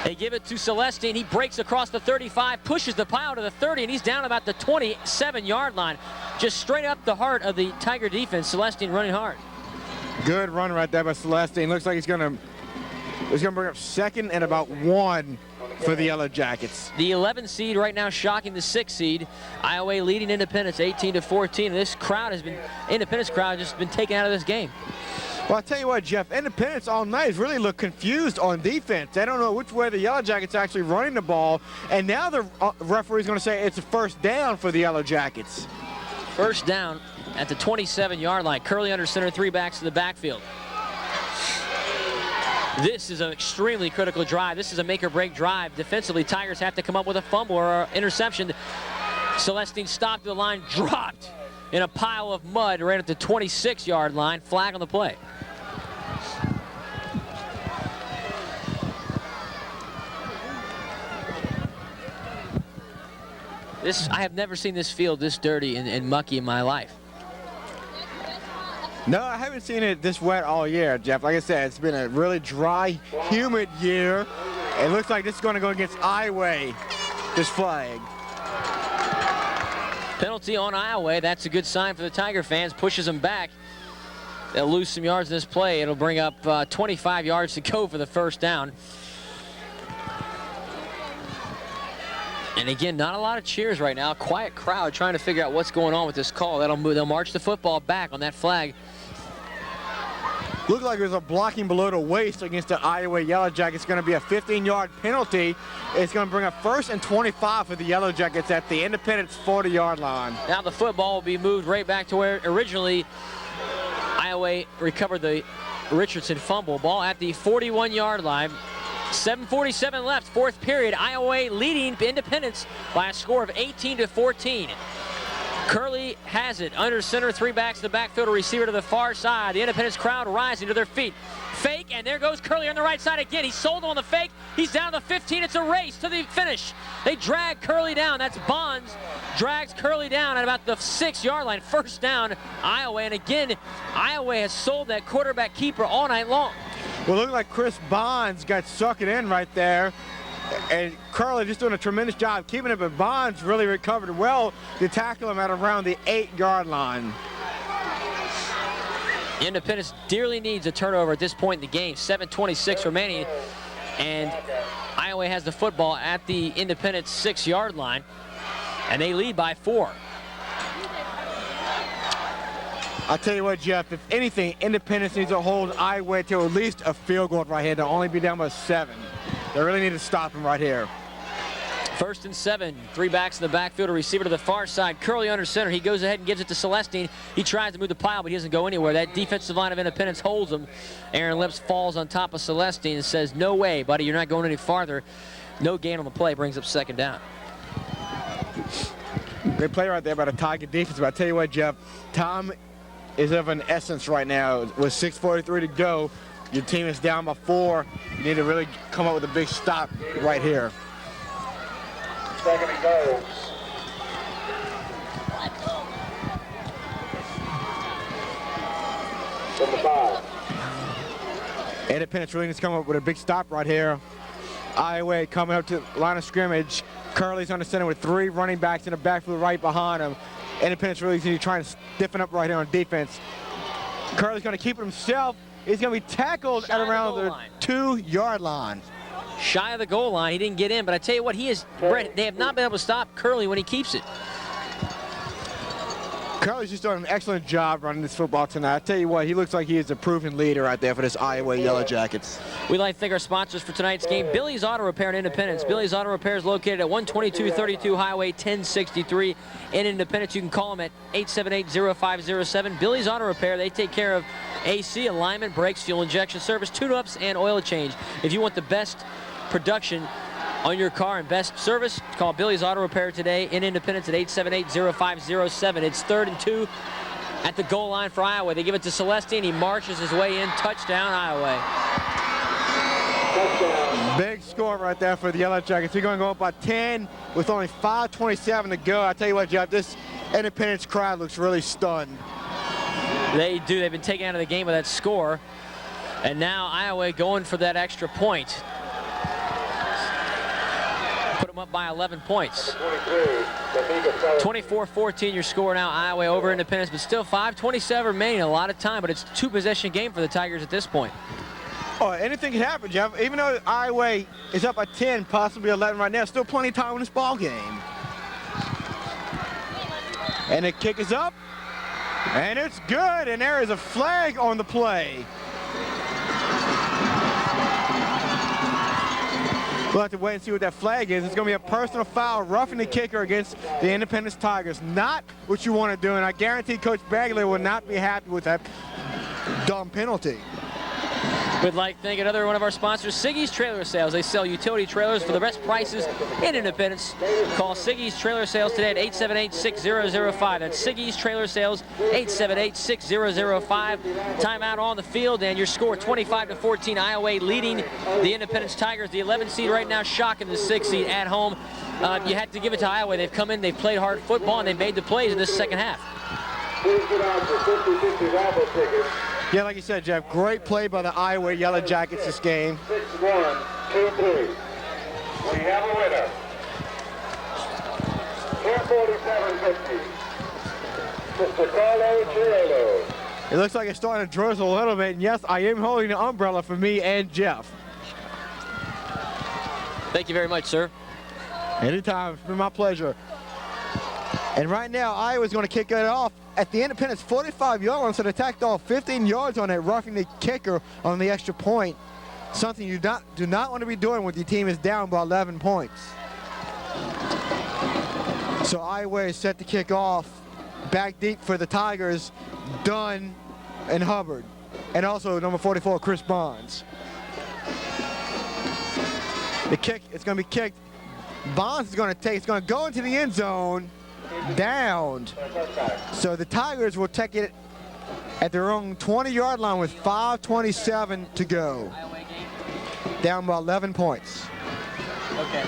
Speaker 1: They give it to Celestine. He breaks across the 35, pushes the pile to the 30, and he's down about the 27-yard line. Just straight up the heart of the Tiger defense. Celestine running hard.
Speaker 2: Good run right there by Celestine. Looks like he's going to bring up 2nd and about 1 for the Yellow Jackets.
Speaker 1: The 11 seed right now shocking the 6 seed. Iowa leading Independence 18-14. And this crowd has been, Independence crowd has just been taken out of this game.
Speaker 2: Well, I'll tell you what, Jeff, Independence all night has really looked confused on defense. They don't know which way the Yellow Jackets are actually running the ball. And now the referee's going to say it's a first down for the Yellow Jackets.
Speaker 1: First down at the 27-yard line. Curley under center, 3 backs to the backfield. This is an extremely critical drive. This is a make-or-break drive. Defensively, Tigers have to come up with a fumble or an interception. Celestine stopped at the line, dropped in a pile of mud right at the 26-yard line. Flag on the play. I have never seen this field this dirty and mucky in my life.
Speaker 2: No, I haven't seen it this wet all year, Jeff. Like I said, it's been a really dry, humid year. It looks like this is going to go against Iowa, this flag.
Speaker 1: Penalty on Iowa. That's a good sign for the Tiger fans. Pushes them back. They'll lose some yards in this play. It'll bring up 25 yards to go for the first down. And again, not a lot of cheers right now. Quiet crowd trying to figure out what's going on with this call. They'll march the football back on that flag.
Speaker 2: Looked like it was a blocking below the waist against the Iowa Yellow Jackets. It's going to be a 15-yard penalty. It's going to bring up 1st and 25 for the Yellow Jackets at the Independence 40-yard line.
Speaker 1: Now the football will be moved right back to where originally Iowa recovered the Richardson fumble. Ball at the 41-yard line. 7:47 left, 4th period. Iowa leading Independence by a score of 18-14. Curley has it under center, 3 backs to the backfield, a receiver to the far side. The Independence crowd rising to their feet. Fake, and there goes Curley on the right side again. He's sold on the fake. He's down to the 15. It's a race to the finish. They drag Curley down. That's Bonds. Drags Curley down at about the 6-yard line. First down, Iowa. And again, Iowa has sold that quarterback keeper all night long.
Speaker 2: Well, it looked like Chris Bonds got sucking in right there. And Curley just doing a tremendous job keeping it, but Bonds really recovered well to tackle him at around the 8-yard line.
Speaker 1: Independence dearly needs a turnover at this point in the game. 7:26 remaining, and Iowa has the football at the Independence 6-yard line, and they lead by 4.
Speaker 2: I'll tell you what, Jeff, if anything, Independence needs to hold Iowa to at least a field goal right here. They'll only be down by 7. They really need to stop him right here.
Speaker 1: 1st and 7, 3 backs in the backfield, a receiver to the far side. Curley under center. He goes ahead and gives it to Celestine. He tries to move the pile, but he doesn't go anywhere. That defensive line of Independence holds him. Aaron Lips falls on top of Celestine and says, "No way, buddy, you're not going any farther." No gain on the play, brings up 2nd down.
Speaker 2: Great play right there by the Tiger defense. But I tell you what, Jeff, time is of an essence right now. With 6:43 to go, your team is down by 4. You need to really come up with a big stop right here.
Speaker 3: 2nd and goal. From the 5.
Speaker 2: Independence really needs to come up with a big stop right here. Iowa coming up to the line of scrimmage. Curley's on the center with 3 running backs in the backfield right behind him. Independence really needs to try to stiffen up right here on defense. Curley's going to keep it himself. He's going to be tackled at around the 2-yard line.
Speaker 1: Shy of the goal line. He didn't get in, but I tell you what, Brett, they have not been able to stop Curley when he keeps it.
Speaker 2: Curley's just done an excellent job running this football tonight. I tell you what, he looks like he is a proven leader right there for this Iowa Yellow Jackets.
Speaker 1: We'd like to thank our sponsors for tonight's game. Billy's Auto Repair in Independence. Billy's Auto Repair is located at 12232 Highway 1063 in Independence. You can call them at 878-0507. Billy's Auto Repair, they take care of AC, alignment, brakes, fuel injection service, tune-ups, and oil change. If you want the best production on your car and best service, call Billy's Auto Repair today in Independence at 878-0507. It's 3rd and 2 at the goal line for Iowa. They give it to Celestine. He marches his way in. Touchdown, Iowa.
Speaker 2: Big score right there for the Yellow Jackets. They're going to go up by 10 with only 5:27 to go. I tell you what, Jeff, this Independence crowd looks really stunned.
Speaker 1: They do. They've been taken out of the game with that score. And now Iowa going for that extra point. Put them up by 11 points. 24-14 your score now. Iowa over Independence, but still 5:27 remaining. A lot of time, but it's a two-possession game for the Tigers at this point.
Speaker 2: Oh, anything can happen, Jeff. Even though Iowa is up by 10, possibly 11 right now, still plenty of time in this ball game. And the kick is up, and it's good, and there is a flag on the play. We'll have to wait and see what that flag is. It's going to be a personal foul, roughing the kicker against the Independence Tigers. Not what you want to do, and I guarantee Coach Bagley will not be happy with that dumb penalty.
Speaker 1: We'd like to thank another one of our sponsors, Siggy's Trailer Sales. They sell utility trailers for the best prices in Independence. Call Siggy's Trailer Sales today at 878-6005. That's Siggy's Trailer Sales, 878-6005. Timeout on the field, and your score 25-14. Iowa leading the Independence Tigers. The 11 seed right now, shocking the 6 seed at home. You had to give it to Iowa. They've come in, they've played hard football, and they've made the plays in this second half.
Speaker 3: Please get out for 50-50 raffle tickets.
Speaker 2: Yeah, like you said, Jeff, great play by the Iowa Yellow Jackets this game.
Speaker 3: 6-1-2-3. We have a winner. 247.50. Mr. Carlo Girello.
Speaker 2: It looks like it's starting to drizzle a little bit, and yes, I am holding the umbrella for me and Jeff.
Speaker 1: Thank you very much, sir.
Speaker 2: Anytime, it's been my pleasure. And right now, Iowa's going to kick it off at the Independence 45-yard line, so they tacked off 15 yards on it, roughing the kicker on the extra point. Something you do not want to be doing when your team is down by 11 points. So Iowa is set to kick off. Back deep for the Tigers, Dunn and Hubbard. And also number 44, Chris Bonds. The kick, it's going to be kicked. Bonds is going to take, it's going to go into the end zone. Downed. So the Tigers will take it at their own 20-yard line with 5:27 to go. Down by 11 points.
Speaker 1: Okay.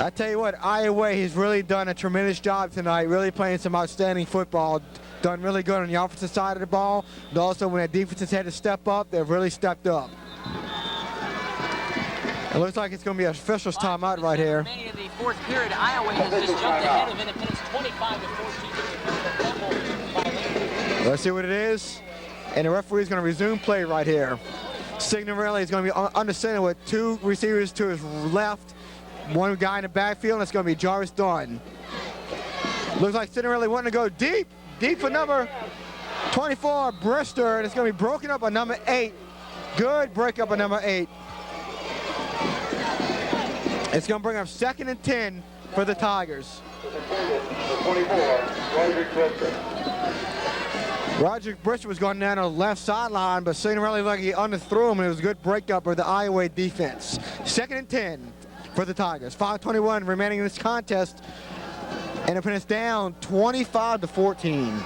Speaker 2: I tell you what, Iowa has really done a tremendous job tonight, really playing some outstanding football. Done really good on the offensive side of the ball, but also when the defense has had to step up, they've really stepped up. It looks like it's going to be an official's timeout right here.
Speaker 1: Remaining in the fourth period, Iowa has just jumped ahead of Independence 25-14.
Speaker 2: Let's see what it is. And the referee is going to resume play right here. Signorelli is going to be under center with two receivers to his left, one guy in the backfield, and it's going to be Jarvis Dunn. Looks like Signorelli wanting to go deep for number 24, Brister, and it's going to be broken up by number 8. Good breakup by number 8. It's going to bring up 2nd and 10 for the Tigers.
Speaker 3: 24, Roderick Brister.
Speaker 2: Roderick Brister was going down on the left sideline, but Signorelli lucky underthrew him, and it was a good breakup of the Iowa defense. 2nd and 10 for the Tigers. 5:21 remaining in this contest. Independence down 25-14.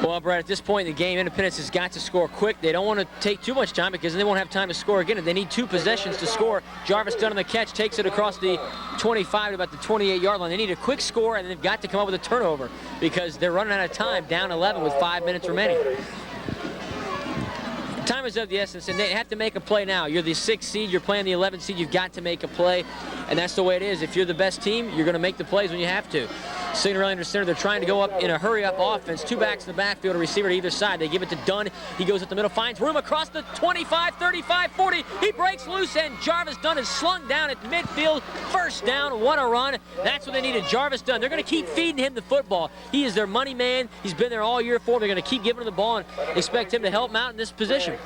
Speaker 1: Well, Brad, at this point in the game, Independence has got to score quick. They don't want to take too much time because they won't have time to score again. They need 2 possessions to score. Jarvis Dunn on the catch, takes it across the 25 to about the 28-yard line. They need a quick score, and they've got to come up with a turnover because they're running out of time, down 11 with 5 minutes remaining. Time is of the essence, and they have to make a play now. You're the 6th seed, you're playing the 11th seed, you've got to make a play, and that's the way it is. If you're the best team, you're going to make the plays when you have to. Signorelli under center, they're trying to go up in a hurry-up offense. 2 backs in the backfield, a receiver to either side. They give it to Dunn. He goes up the middle, finds room across the 25, 35, 40. He breaks loose, and Jarvis Dunn is slung down at midfield. First down, what a run. That's what they needed, Jarvis Dunn. They're going to keep feeding him the football. He is their money man. He's been there all year for them. They're going to keep giving him the ball and expect him to help them out in this position.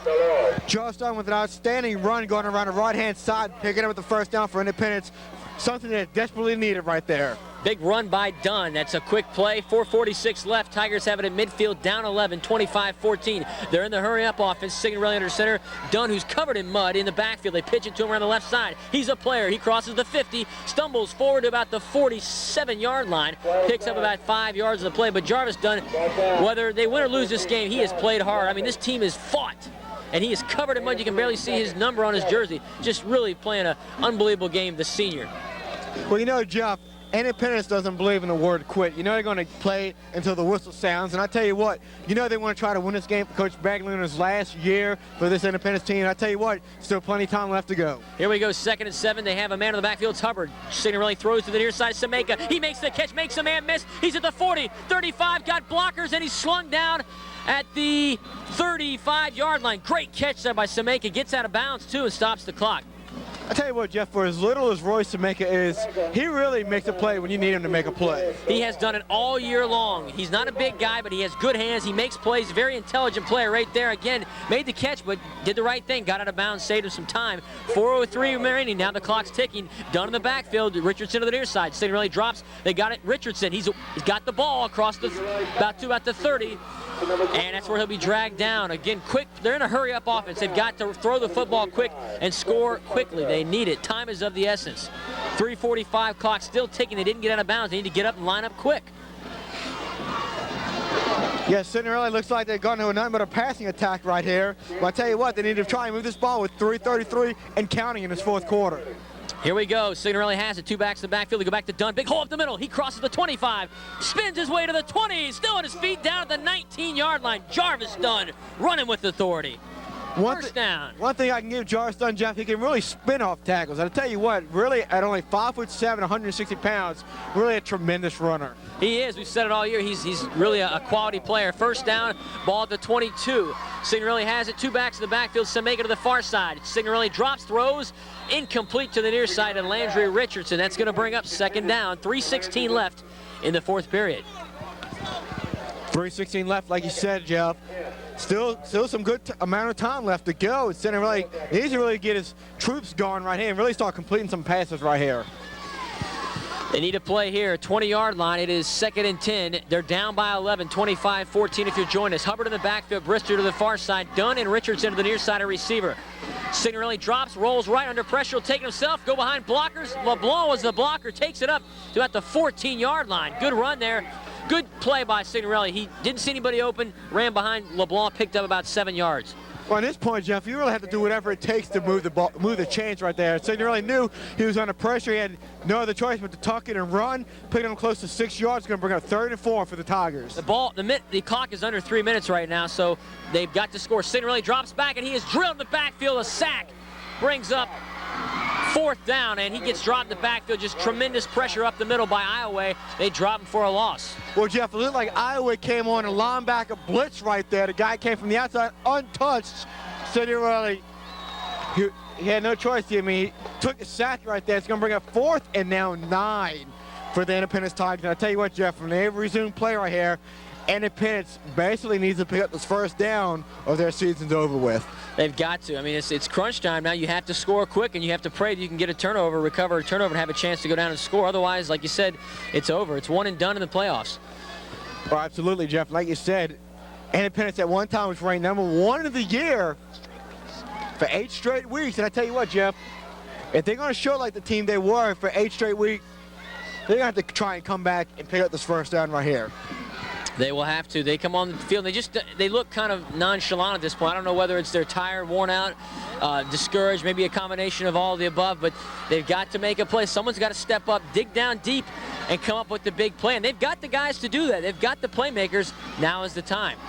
Speaker 2: Jarvis Dunn with an outstanding run going around the right-hand side, picking up with the first down for Independence. Something that desperately needed right there.
Speaker 1: Big run by Dunn. That's a quick play. 4:46 left. Tigers have it at midfield, down 11, 25-14. They're in the hurry-up offense. Signorelli under center. Dunn, who's covered in mud, in the backfield. They pitch it to him around the left side. He's a player. He crosses the 50, stumbles forward to about the 47-yard line, picks up about 5 yards of the play. But Jarvis Dunn, whether they win or lose this game, he has played hard. I mean, this team has fought, and he is covered in mud. You can barely see his number on his jersey. Just really playing an unbelievable game, the senior.
Speaker 2: Well, you know, Jeff, Independence doesn't believe in the word quit. You know they're going to play until the whistle sounds. And I tell you what, you know they want to try to win this game for Coach Bagley in his last year for this Independence team. And I tell you what, still plenty of time left to go.
Speaker 1: Here we go, 2nd and 7. They have a man in the backfield. It's Hubbard. Signorelli throws to the near side. Sameka. He makes the catch, makes a man miss. He's at the 40, 35, got blockers, and he's slung down at the 35-yard line. Great catch there by Sameka. Gets out of bounds, too, and stops the clock.
Speaker 2: I tell you what, Jeff, for as little as Royce Sameka is, he really makes a play when you need him to make a play.
Speaker 1: He has done it all year long. He's not a big guy, but he has good hands. He makes plays. Very intelligent player right there. Again, made the catch, but did the right thing. Got out of bounds, saved him some time. 4:03 remaining. Now the clock's ticking. Dunn in the backfield. Richardson to the near side. Signorelli drops. They got it. Richardson. He's got the ball across the about the 30. And that's where he'll be dragged down. Again, quick. They're in a hurry-up offense. They've got to throw the football quick and score quickly. They need it. Time is of the essence. 3:45 clock still ticking. They didn't get out of bounds. They need to get up and line up quick.
Speaker 2: Yes, Signorelli looks like they're going to nothing but a passing attack right here. But I tell you what, they need to try and move this ball with 3:33 and counting in this 4th quarter.
Speaker 1: Here we go. Signorelli has it. 2 backs in the backfield. They go back to Dunn. Big hole up the middle. He crosses the 25. Spins his way to the 20. Still on his feet down at the 19-yard line. Jarvis Dunn running with authority. First down.
Speaker 2: One thing I can give Jarvis Dunn, Jeff, he can really spin off tackles. And I tell you what, really at only 5'7", 160 pounds, really a tremendous runner.
Speaker 1: He is. We've said it all year. He's really a quality player. First down, ball at the 22. Signorelli has it. 2 backs in the backfield. Sameka to the far side. Signorelli drops, throws, incomplete to the near side, and Landry Richardson. That's going to bring up 2nd down. 3:16 left in the 4th period.
Speaker 2: 3:16 left, like you said, Jeff. Still some good amount of time left to go. Signorelli needs to really get his troops going right here and really start completing some passes right here.
Speaker 1: They need a play here, 20-yard line. It is 2nd and 10. They're down by 11, 25-14 if you're joining us. Hubbard in the backfield, Brister to the far side, Dunn and Richardson to the near side of receiver. Signorelli drops, rolls right under pressure, will take it himself, go behind blockers. LeBlanc was the blocker, takes it up to about the 14-yard line. Good run there. Good play by Signorelli. He didn't see anybody open, ran behind LeBlanc, picked up about 7 yards.
Speaker 2: Well, at this point, Jeff, you really have to do whatever it takes to move the ball, move the chains right there. Signorelli knew he was under pressure. He had no other choice but to tuck it and run. Picking him close to 6 yards, going to bring up 3rd and 4 for the Tigers.
Speaker 1: The clock is under 3 minutes right now, so they've got to score. Signorelli drops back, and he is drilled in the backfield. A sack brings up 4th down, and he gets dropped in the backfield. Just tremendous pressure up the middle by Iowa. They drop him for a loss.
Speaker 2: Well, Jeff, it looked like Iowa came on a linebacker blitz right there. The guy came from the outside untouched. Signorelli, he had no choice. I mean, he took a sack right there. It's going to bring up 4th and now 9 for the Independence Tigers. And I tell you what, Jeff, when they resume play right here, Independence basically needs to pick up this 1st down or their season's over with.
Speaker 1: They've got to. I mean, it's crunch time now. You have to score quick, and you have to pray that you can get a turnover, recover a turnover, and have a chance to go down and score. Otherwise, like you said, it's over. It's one and done in the playoffs.
Speaker 2: Oh, absolutely, Jeff. Like you said, Independence at one time was ranked #1 of the year for 8 straight weeks. And I tell you what, Jeff, if they're going to show like the team they were for 8 straight weeks, they're going to have to try and come back and pick up this 1st down right here.
Speaker 1: They will have to. They come on the field. They look kind of nonchalant at this point. I don't know whether it's they're tired, worn out, discouraged, maybe a combination of all of the above, but they've got to make a play. Someone's got to step up, dig down deep, and come up with the big play. And they've got the guys to do that. They've got the playmakers. Now is the time.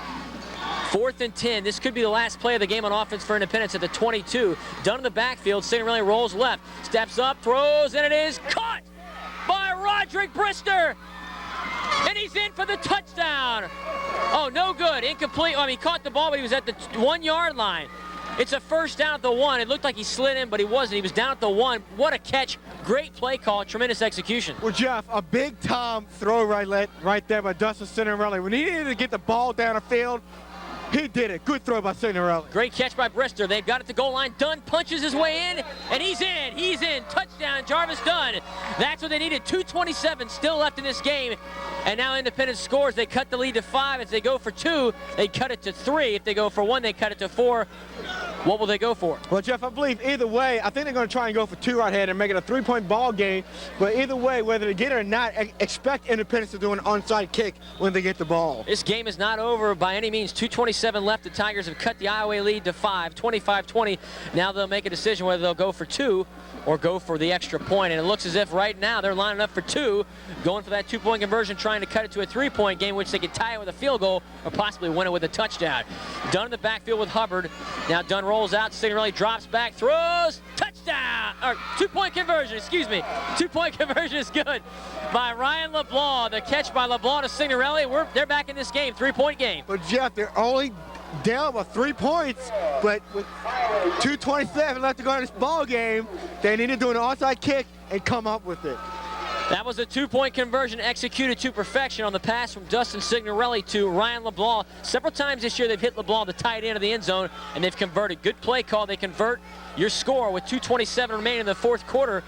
Speaker 1: 4th and 10. This could be the last play of the game on offense for Independence at the 22. Dunn in the backfield. Signorelli rolls left. Steps up, throws, and it is caught by Roderick Brister. And he's in for the touchdown. Oh, no good. Incomplete. I mean, he caught the ball, but he was at the 1-yard line. It's a first down at the 1. It looked like he slid in, but he wasn't. He was down at the 1. What a catch. Great play call. Tremendous execution.
Speaker 2: Well, Jeff, a big-time throw right there by Dustin Signorelli. When he needed to get the ball down the field, he did it. Good throw by Signorelli.
Speaker 1: Great catch by Brister. They've got it to goal line. Dunn punches his way in, and he's in. He's in. Touchdown, Jarvis Dunn. That's what they needed. 2:27 still left in this game. And now Independence scores. They cut the lead to 5. If they go for 2, they cut it to 3. If they go for 1, they cut it to 4. What will they go for?
Speaker 2: Well, Jeff, I believe either way, I think they're going to try and go for 2 right here and make it a 3-point ball game. But either way, whether they get it or not, expect Independence to do an onside kick when they get the ball.
Speaker 1: This game is not over by any means. 2:27 left. The Tigers have cut the Iowa lead to 5, 25-20. Now they'll make a decision whether they'll go for 2 or go for the extra point. And it looks as if right now they're lining up for 2, going for that 2-point conversion, trying to cut it to a 3-point game, which they could tie it with a field goal or possibly win it with a touchdown. Dunn in the backfield with Hubbard. Now Dunn rolls out. Signorelli drops back, throws, touchdown! Or 2-point conversion, excuse me. 2-point conversion is good by Ryan LeBlanc. The catch by LeBlanc to Signorelli. They're back in this game, 3-point game.
Speaker 2: But Jeff, they're only down by 3 points, but with 2:27 left to go in this ball game, they need to do an onside kick and come up with it.
Speaker 1: That was a 2-point conversion executed to perfection on the pass from Dustin Signorelli to Ryan LeBlanc. Several times this year they've hit LeBlanc the tight end of the end zone, and they've converted. Good play call. They convert. Your score with 2:27 remaining in the 4th quarter.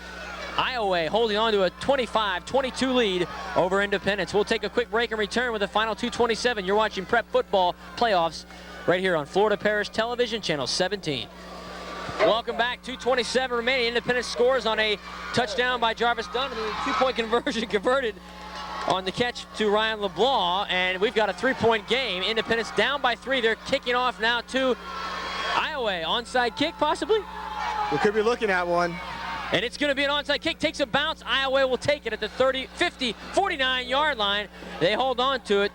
Speaker 1: Iowa holding on to a 25-22 lead over Independence. We'll take a quick break and return with the final 2:27. You're watching Prep Football Playoffs right here on Florida Parish Television, Channel 17. Welcome back. 2:27 remaining. Independence scores on a touchdown by Jarvis Dunn, and a 2-point conversion converted on the catch to Ryan LeBlanc, and we've got a 3-point game. Independence down by 3. They're kicking off now to Iowa. Onside kick, possibly?
Speaker 2: We could be looking at one.
Speaker 1: And it's going to be an onside kick. Takes a bounce. Iowa will take it at the 30, 50, 49-yard line. They hold on to it.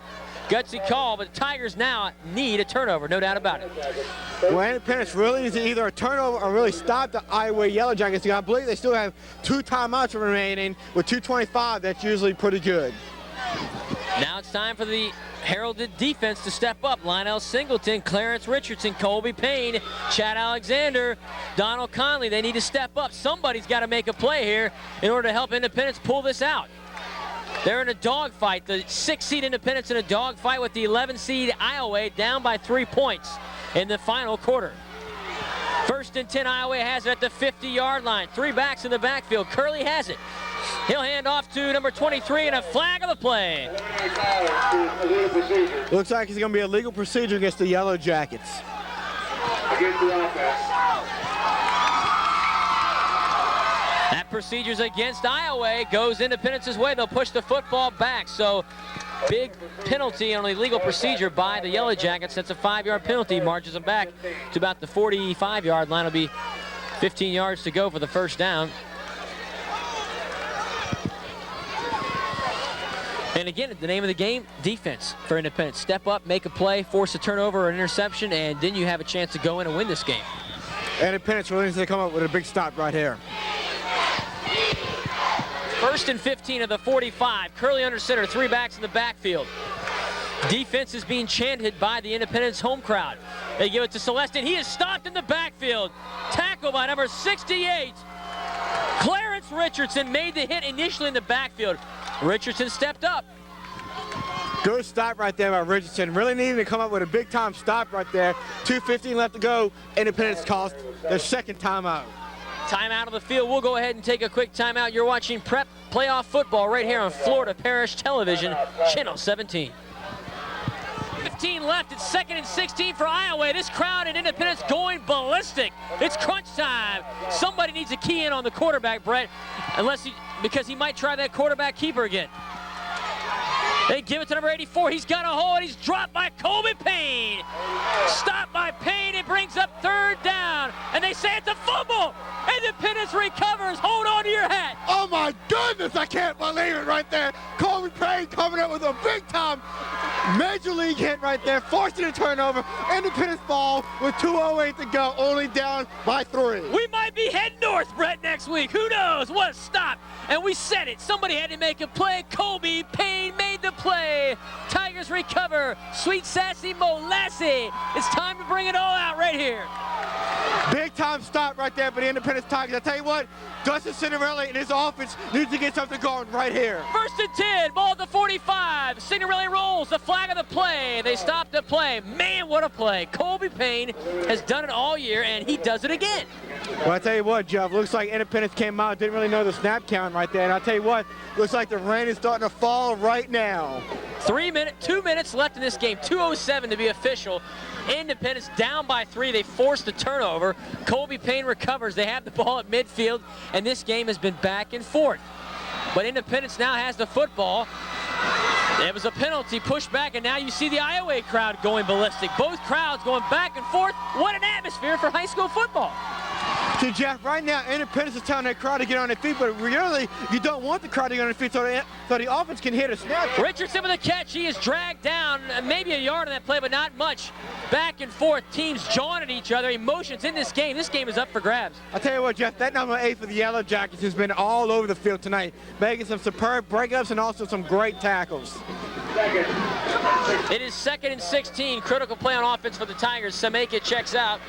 Speaker 1: Gutsy call, but the Tigers now need a turnover, no doubt about it.
Speaker 2: Well, Independence really needs either a turnover or really stop the Iowa Yellow Jackets. I believe they still have 2 timeouts remaining. With 2:25, that's usually pretty good.
Speaker 1: Now it's time for the heralded defense to step up. Lionel Singleton, Clarence Richardson, Colby Payne, Chad Alexander, Donald Conley. They need to step up. Somebody's got to make a play here in order to help Independence pull this out. They're in a dogfight. The 6-seed Independence in a dogfight with the 11-seed Iowa down by 3 points in the final quarter. 1st and 10, Iowa has it at the 50-yard line. 3 backs in the backfield. Curley has it. He'll hand off to number 23 and a flag of the play.
Speaker 2: Looks like it's going to be a legal procedure against the Yellow Jackets.
Speaker 3: Against the offense.
Speaker 1: That procedure's against Iowa. Goes Independence's way. They'll push the football back. So big penalty on a legal procedure by the Yellow Jackets. That's a 5-yard penalty. Marches them back to about the 45-yard line. It'll be 15 yards to go for the first down. And again, the name of the game, defense for Independence. Step up, make a play, force a turnover or an interception, and then you have a chance to go in and win this game.
Speaker 2: Independence really needs to come up with a big stop right here.
Speaker 1: 1st and 15 of the 45. Curley under center, 3 backs in the backfield. Defense is being chanted by the Independence home crowd. They give it to Celestin. He is stopped in the backfield. Tackled by number 68. Clarence Richardson made the hit initially in the backfield. Richardson stepped up.
Speaker 2: Good stop right there by Richardson. Really needing to come up with a big-time stop right there. 2:15 left to go. Independence calls their 2nd timeout.
Speaker 1: Timeout of the field. We'll go ahead and take a quick timeout. You're watching Prep Playoff Football right here on Florida Parish Television, Channel 17. 15 left. It's 2nd and 16 for Iowa. This crowd in Independence going ballistic. It's crunch time. Somebody needs to key in on the quarterback, Brett, because he might try that quarterback keeper again. They give it to number 84. He's got a hole, and he's dropped by Colby Payne. Stopped by Payne. It brings up 3rd down, and they say it's a fumble. And the Independence recovers. Hold on to your hat.
Speaker 2: Oh my goodness, I can't believe it right there. Colby Payne coming up with a big time major league hit right there, forcing a turnover. Independence ball with 2:08 to go, only down by 3.
Speaker 1: We might be heading north, Brett, next week. Who knows? What a stop. And we said it. Somebody had to make a play. Colby Payne made the play. Tigers recover. Sweet Sassy Molassie. It's time to bring it all out right here.
Speaker 2: Big time stop right there for the Independence Tigers. I tell you what, Dustin Signorelli and his offense needs to get something going right here.
Speaker 1: 1st and 10, ball at the 45. Signorelli rolls, the flag of the play. They stop the play. Man, what a play. Colby Payne has done it all year, and he does it again.
Speaker 2: Well, I tell you what, Jeff, looks like Independence came out, didn't really know the snap count right there. And I'll tell you what, looks like the rain is starting to fall right now.
Speaker 1: 2 minutes left in this game, 2:07 to be official. Independence down by 3. They forced the turnover. Colby Payne recovers. They have the ball at midfield, and this game has been back and forth. But Independence now has the football. It was a penalty, pushed back, and now you see the Iowa crowd going ballistic. Both crowds going back and forth. What an atmosphere for high school football.
Speaker 2: See, Jeff, right now, Independence is telling that crowd to get on their feet, but really, you don't want the crowd to get on their feet so the offense can hit a snap.
Speaker 1: Richardson with a catch. He is dragged down, maybe a yard on that play, but not much. Back and forth, teams jawing at each other. Emotions in this game. This game is up for grabs.
Speaker 2: I tell you what, Jeff, that number 8 for the Yellow Jackets has been all over the field tonight, making some superb breakups and also some great tackles.
Speaker 1: It is 2nd and 16. Critical play on offense for the Tigers. Sameka checks out.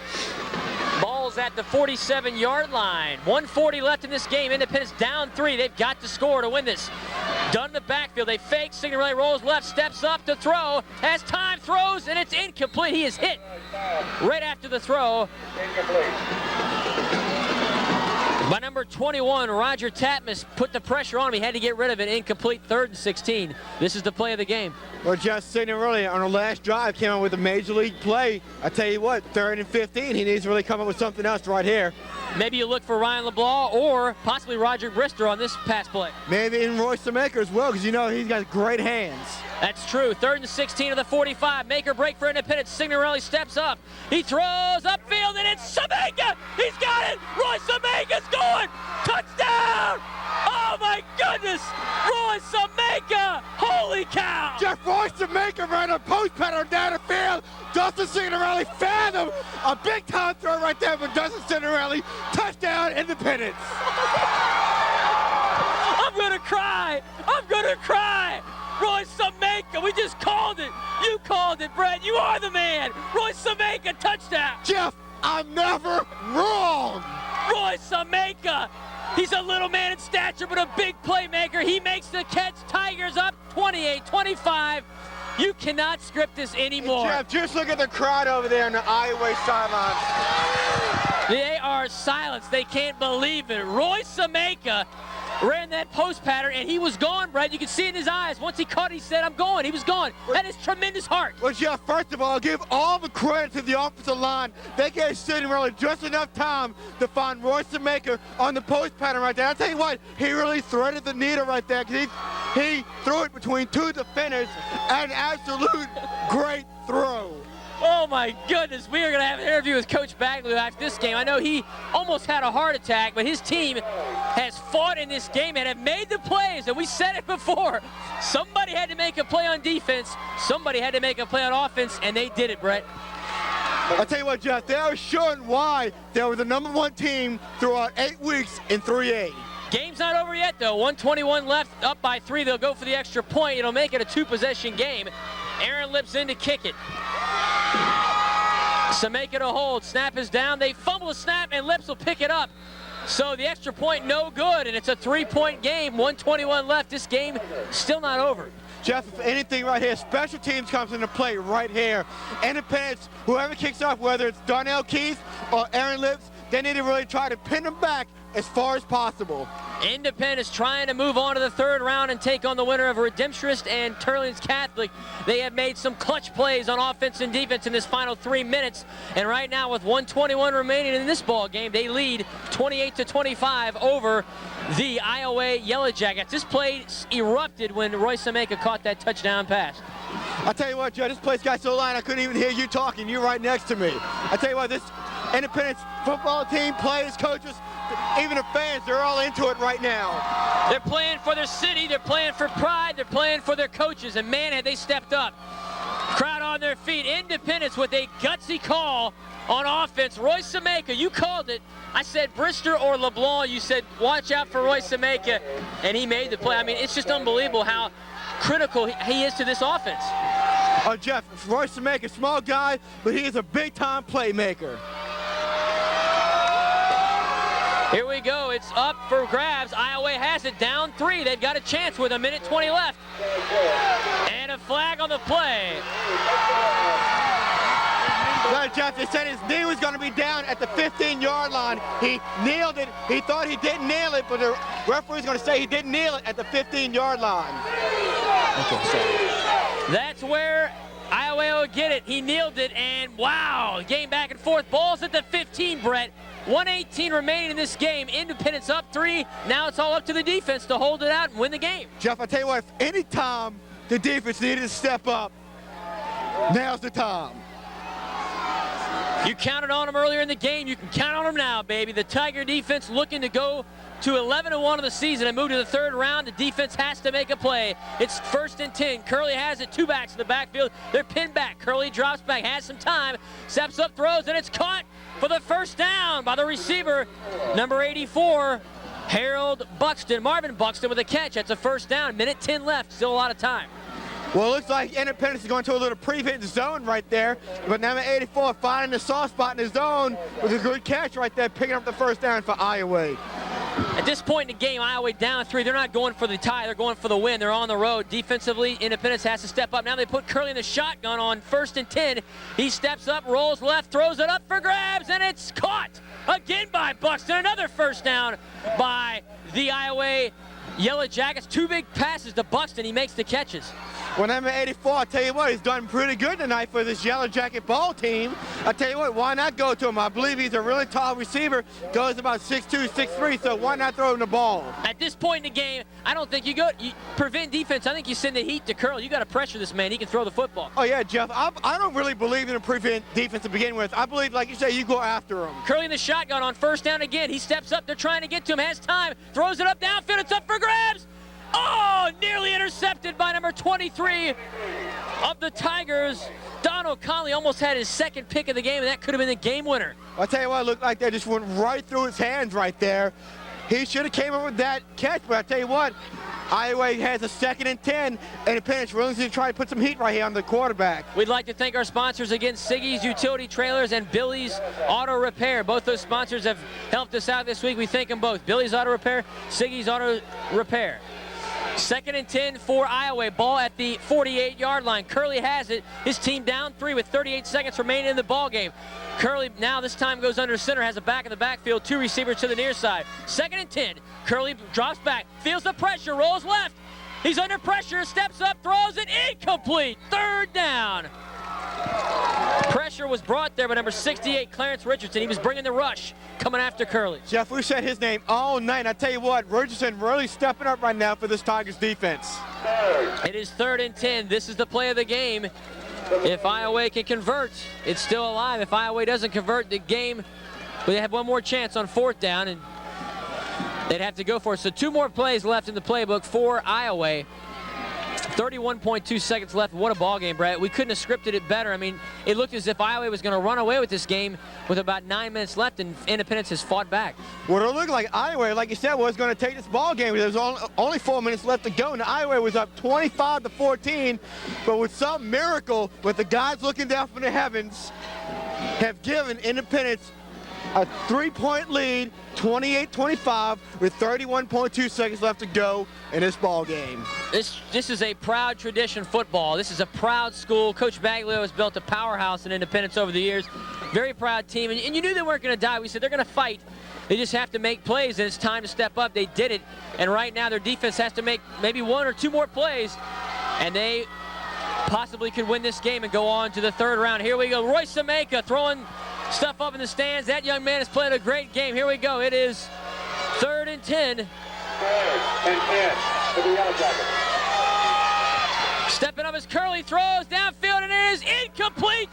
Speaker 1: Ball's at the 47-yard line. 1:40 left in this game. Independence down 3. They've got to score to win this. Done in the backfield. They fake. Signorelli rolls left, steps up to throw. Has time, throws, and it's incomplete. He is hit right after the throw. By number 21, Roger Tatmus put the pressure on him. He had to get rid of it. Incomplete. 3rd and 16. This is the play of the game.
Speaker 2: Well, just Signorelli on the last drive came up with a major league play. I tell you what, 3rd and 15. He needs to really come up with something else right here.
Speaker 1: Maybe you look for Ryan LeBlanc or possibly Roger Brister on this pass play.
Speaker 2: Maybe even Royce Sameka as well, because you know he's got great hands.
Speaker 1: That's true. 3rd and 16 of the 45. Make or break for Independence. Signorelli steps up. He throws upfield, and it's Sameka. He's got it. Roy Sameka's going. Touchdown. Oh, my goodness. Roy Sameka. Holy cow.
Speaker 2: Jeff Royce Sameka ran a post pattern down the field. Dustin Signorelli found him. A big time throw right there for Dustin Signorelli. Touchdown, Independence.
Speaker 1: I'm going to cry. I'm going to cry. Roy Sameka, we just called it. You called it, Brett. You are the man. Roy Sameka, touchdown.
Speaker 2: Jeff, I'm never wrong.
Speaker 1: Roy Sameka. He's a little man in stature, but a big playmaker. He makes the catch. Tigers up 28-25. You cannot script this anymore.
Speaker 2: Jeff, just look at the crowd over there on the Iowa sideline.
Speaker 1: They are silenced. They can't believe it. Roy Sameka ran that post pattern, and he was gone, Brett. You can see it in his eyes. Once he caught it, he said, I'm going. He was gone. That is tremendous heart.
Speaker 2: Well, Jeff, first of all, give all the credit to the offensive line. They gave Signorelli just enough time to find Roy Sameka on the post pattern right there. I'll tell you what, he really threaded the needle right there, because he threw it between 2 defenders. An absolute great throw.
Speaker 1: Oh, my goodness. We are going to have an interview with Coach Bagley after this game. I know he almost had a heart attack, but his team has fought in this game and have made the plays, and we said it before. Somebody had to make a play on defense. Somebody had to make a play on offense, and they did it, Brett.
Speaker 2: I'll tell you what, Jeff, they are showing why they were the #1 team throughout 8 weeks in 3A.
Speaker 1: Game's not over yet, though. 1:21 left, up by 3. They'll go for the extra point. It'll make it a 2-possession game. Aaron Lips in to kick it. Sameka to hold. Snap is down. They fumble the snap, and Lips will pick it up. So the extra point, no good, and it's a 3-point game. 1:21 left. This game still not over.
Speaker 2: Jeff, if anything right here, special teams comes into play right here. Independence, whoever kicks off, whether it's Darnell Keith or Aaron Lips, they need to really try to pin them back as far as possible.
Speaker 1: Independence trying to move on to the 3rd round and take on the winner of Redemptionist and Turlings Catholic. They have made some clutch plays on offense and defense in this final 3 minutes. And right now, with 1:21 remaining in this ball game, they lead 28-25 over the Iowa Yellow Jackets. This play erupted when Roy Sameka caught that touchdown pass.
Speaker 2: I'll tell you what, Joe, this place got so loud I couldn't even hear you talking. You're right next to me. I tell you what, this Independence football team, players, coaches, even the fans, they're all into it right now.
Speaker 1: They're playing for their city, they're playing for pride, they're playing for their coaches, and man, have they stepped up. Crowd on their feet. Independence with a gutsy call on offense. Royce Sameka, you called it. I said Brister or LeBlanc. You said watch out for Royce Sameka, and he made the play. I mean, it's just unbelievable how critical he is to this offense.
Speaker 2: Oh, Jeff, Royce Sameka, small guy, but he is a big-time playmaker.
Speaker 1: Here we go. It's up for grabs. Iowa has it down 3. They've got a chance with 1:20 left. And a flag on the play.
Speaker 2: Well, Jeff, they said his knee was going to be down at the 15-yard line. He nailed it. He thought he didn't nail it, but the referee's going to say he didn't nail it at the 15-yard line. Okay, sorry.
Speaker 1: That's where Iowa will get it. He nailed it, and wow, game back and forth. Ball's at the 15, Brett. 1:18 remaining in this game. Independence up 3. Now it's all up to the defense to hold it out and win the game.
Speaker 2: Jeff, I tell you what, if any time the defense needed to step up, now's the time.
Speaker 1: You counted on them earlier in the game. You can count on them now, baby. The Tiger defense looking to go to 11-1 of the season and move to the 3rd round. The defense has to make a play. It's 1st and 10. Curley has it. 2 backs in the backfield. They're pinned back. Curley drops back, has some time, steps up, throws, and it's caught for the 1st down by the receiver, number 84, Harold Buxton. Marvin Buxton with a catch. That's a 1st down. 1:10 left. Still a lot of time.
Speaker 2: Well, it looks like Independence is going to a little prevent zone right there. But number 84 finding the soft spot in the zone with a good catch right there, picking up the 1st down for Iowa.
Speaker 1: At this point in the game, Iowa down 3. They're not going for the tie. They're going for the win. They're on the road. Defensively, Independence has to step up. Now they put Curley in the shotgun on 1st and 10. He steps up, rolls left, throws it up for grabs, and it's caught again by Buxton. Another 1st down by the Iowa Yellow Jackets. 2 big passes to Buxton. He makes the catches.
Speaker 2: Well, number 84, I tell you what, he's done pretty good tonight for this Yellow Jacket ball team. I tell you what, why not go to him? I believe he's a really tall receiver, goes about 6'2", 6'3", so why not throw him the ball?
Speaker 1: At this point in the game, I don't think you prevent defense. I think you send the heat to Curley. You got to pressure this man. He can throw the football.
Speaker 2: Oh, yeah, Jeff, I don't really believe in a prevent defense to begin with. I believe, like you say, you go after him.
Speaker 1: Curley in the shotgun on 1st down again. He steps up. They're trying to get to him. Has time. Throws it up downfield. It's up for grabs. Oh, nearly intercepted by number 23 of the Tigers. Donald Conley almost had his 2nd pick of the game, and that could have been the game winner.
Speaker 2: I'll tell you what, it looked like that just went right through his hands right there. He should have came up with that catch, but I tell you what, Iowa has a 2nd and 10, and Independence willing to try to put some heat right here on the quarterback.
Speaker 1: We'd like to thank our sponsors again, Siggy's Utility Trailers and Billy's Auto Repair. Both those sponsors have helped us out this week. We thank them both. Billy's Auto Repair, Siggy's Auto Repair. 2nd and 10 for Iowa. Ball at the 48-yard line. Curley has it. His team down 3 with 38 seconds remaining in the ball game. Curley now this time goes under center, has a back in the backfield, 2 receivers to the near side. 2nd and 10. Curley drops back, feels the pressure, rolls left. He's under pressure, steps up, throws it, incomplete. 3rd down. Pressure was brought there by number 68, Clarence Richardson. He was bringing the rush, coming after Curley.
Speaker 2: Jeff, we said his name all night. I tell you what, Richardson really stepping up right now for this Tigers defense.
Speaker 1: It is 3rd and 10. This is the play of the game. If Iowa can convert, it's still alive. If Iowa doesn't convert the game, they have one more chance on 4th down, and they'd have to go for it. So 2 more plays left in the playbook for Iowa. 31.2 seconds left. What a ball game, Brett. We couldn't have scripted it better. I mean, it looked as if Iowa was going to run away with this game with about 9 minutes left, and Independence has fought back.
Speaker 2: Well, it looked like Iowa, like you said, was going to take this ball game. There was only 4 minutes left to go, and Iowa was up 25-14. But with some miracle, with the guys looking down from the heavens, have given Independence a 3-point lead, 28-25, with 31.2 seconds left to go in this ball game.
Speaker 1: This is a proud tradition football. This is a proud school. Coach Baglio has built a powerhouse in Independence over the years. Very proud team, and you knew they weren't going to die. We said they're going to fight. They just have to make plays, and it's time to step up. They did it, and right now their defense has to make maybe 1 or 2 more plays, and they possibly could win this game and go on to the 3rd round. Here we go. Royce Sameka throwing stuff up in the stands. That young man has played a great game. Here we go. It is 3rd and 10.
Speaker 3: 3rd and 10 for the Yellow Jackets.
Speaker 1: Stepping up as Curley throws downfield, and it is incomplete.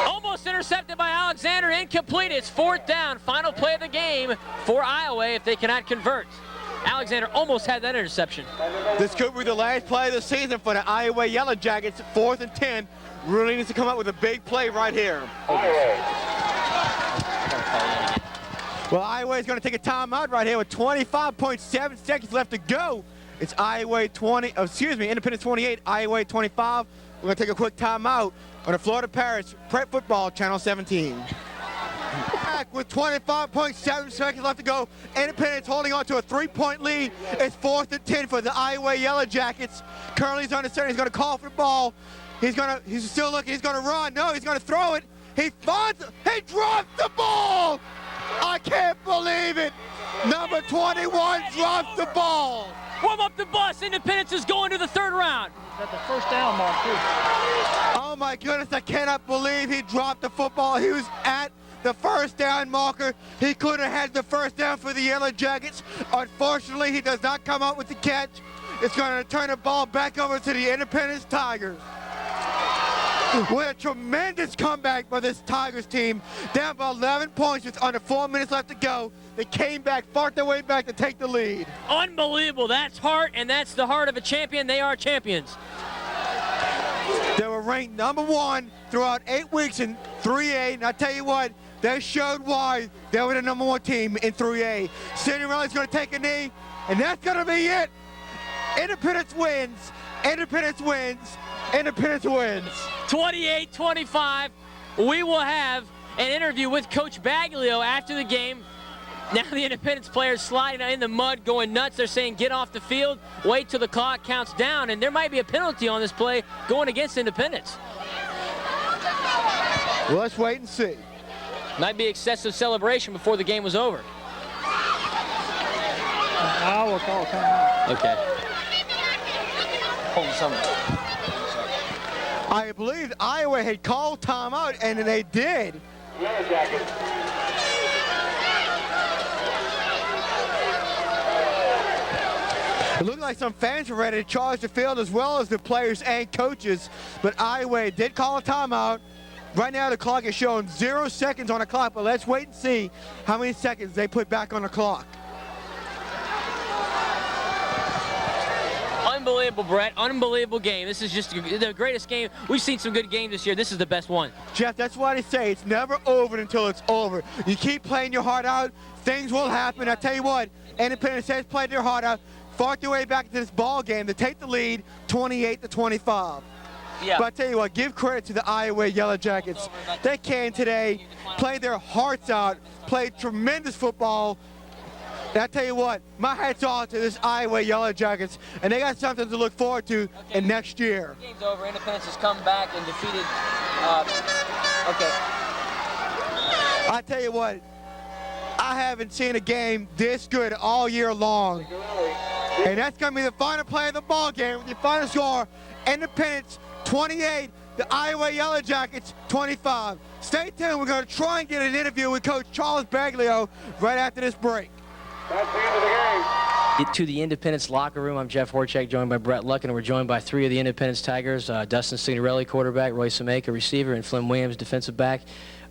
Speaker 1: Almost intercepted by Alexander, incomplete. It's 4th down. Final play of the game for Iowa if they cannot convert. Alexander almost had that interception.
Speaker 2: This could be the last play of the season for the Iowa Yellow Jackets. 4th and 10. Really needs to come up with a big play right here. Well, Iowa is going to take a timeout right here with 25.7 seconds left to go. It's Independence 28, Iowa 25. We're going to take a quick timeout on the Florida Pirates Prep Football Channel 17. Back with 25.7 seconds left to go. Independence holding on to a 3-point lead. It's 4th and 10 for the Iowa Yellow Jackets. Currently he's on the center. He's going to call for the ball. He's still looking. He's going to run. No, he's going to throw it. He dropped the ball. I can't believe it. Number 21 drops the ball.
Speaker 1: Warm up the bus. Independence is going to the 3rd round.
Speaker 5: At the first down mark, too.
Speaker 2: Oh my goodness, I cannot believe he dropped the football. He was at the first down marker. He could have had the first down for the Yellow Jackets. Unfortunately, he does not come out with the catch. It's going to turn the ball back over to the Independence Tigers. What a tremendous comeback by this Tigers team. Down by 11 points with under 4 minutes left to go. They came back, fought their way back to take the lead.
Speaker 1: Unbelievable. That's heart, and that's the heart of a champion. They are champions.
Speaker 2: They were ranked number 1 throughout 8 weeks in 3A, and I tell you what, they showed why they were the number 1 team in 3A. Cinderella's going to take a knee, and that's going to be it. Independence wins. Independence wins. Independence wins.
Speaker 1: 28-25. We will have an interview with Coach Baglio after the game. Now the Independence players sliding in the mud, going nuts. They're saying get off the field, wait till the clock counts down, and there might be a penalty on this play going against Independence.
Speaker 2: Well, let's wait and see.
Speaker 1: Might be excessive celebration before the game was over.
Speaker 5: I will call timeout.
Speaker 1: Okay. Hold something.
Speaker 2: I believe Iowa had called timeout, and they did.
Speaker 3: Yellow Jackets.
Speaker 2: It looked like some fans were ready to charge the field as well as the players and coaches, but Iowa did call a timeout. Right now the clock is showing 0 seconds on the clock, but let's wait and see how many seconds they put back on the clock.
Speaker 1: Unbelievable, Brett. Unbelievable game. This is just the greatest game. We've seen some good games this year. This is the best one.
Speaker 2: Jeff, that's why they say it's never over until it's over. You keep playing your heart out, things will happen. I tell you what, Independence has played their heart out, fought their way back to this ball game to take the lead 28-25.
Speaker 1: Yeah.
Speaker 2: But I tell you what, give credit to the Iowa Yellow Jackets. They came today, played their hearts out, played tremendous football. And I tell you what, my hat's off to this Iowa Yellow Jackets, and they got something to look forward to in next year.
Speaker 1: The game's over. Independence has come back and defeated.
Speaker 2: I tell you what, I haven't seen a game this good all year long. And that's going to be the final play of the ball game with the final score, Independence 28, the Iowa Yellow Jackets 25. Stay tuned. We're going to try and get an interview with Coach Charles Baglio right after this break.
Speaker 3: That's the end of the game.
Speaker 1: To the Independence locker room. I'm Jeff Horchak, joined by Brett Luck, and we're joined by 3 of the Independence Tigers, Dustin Signorelli, quarterback, Roy Sameka, receiver, and Flem Williams, defensive back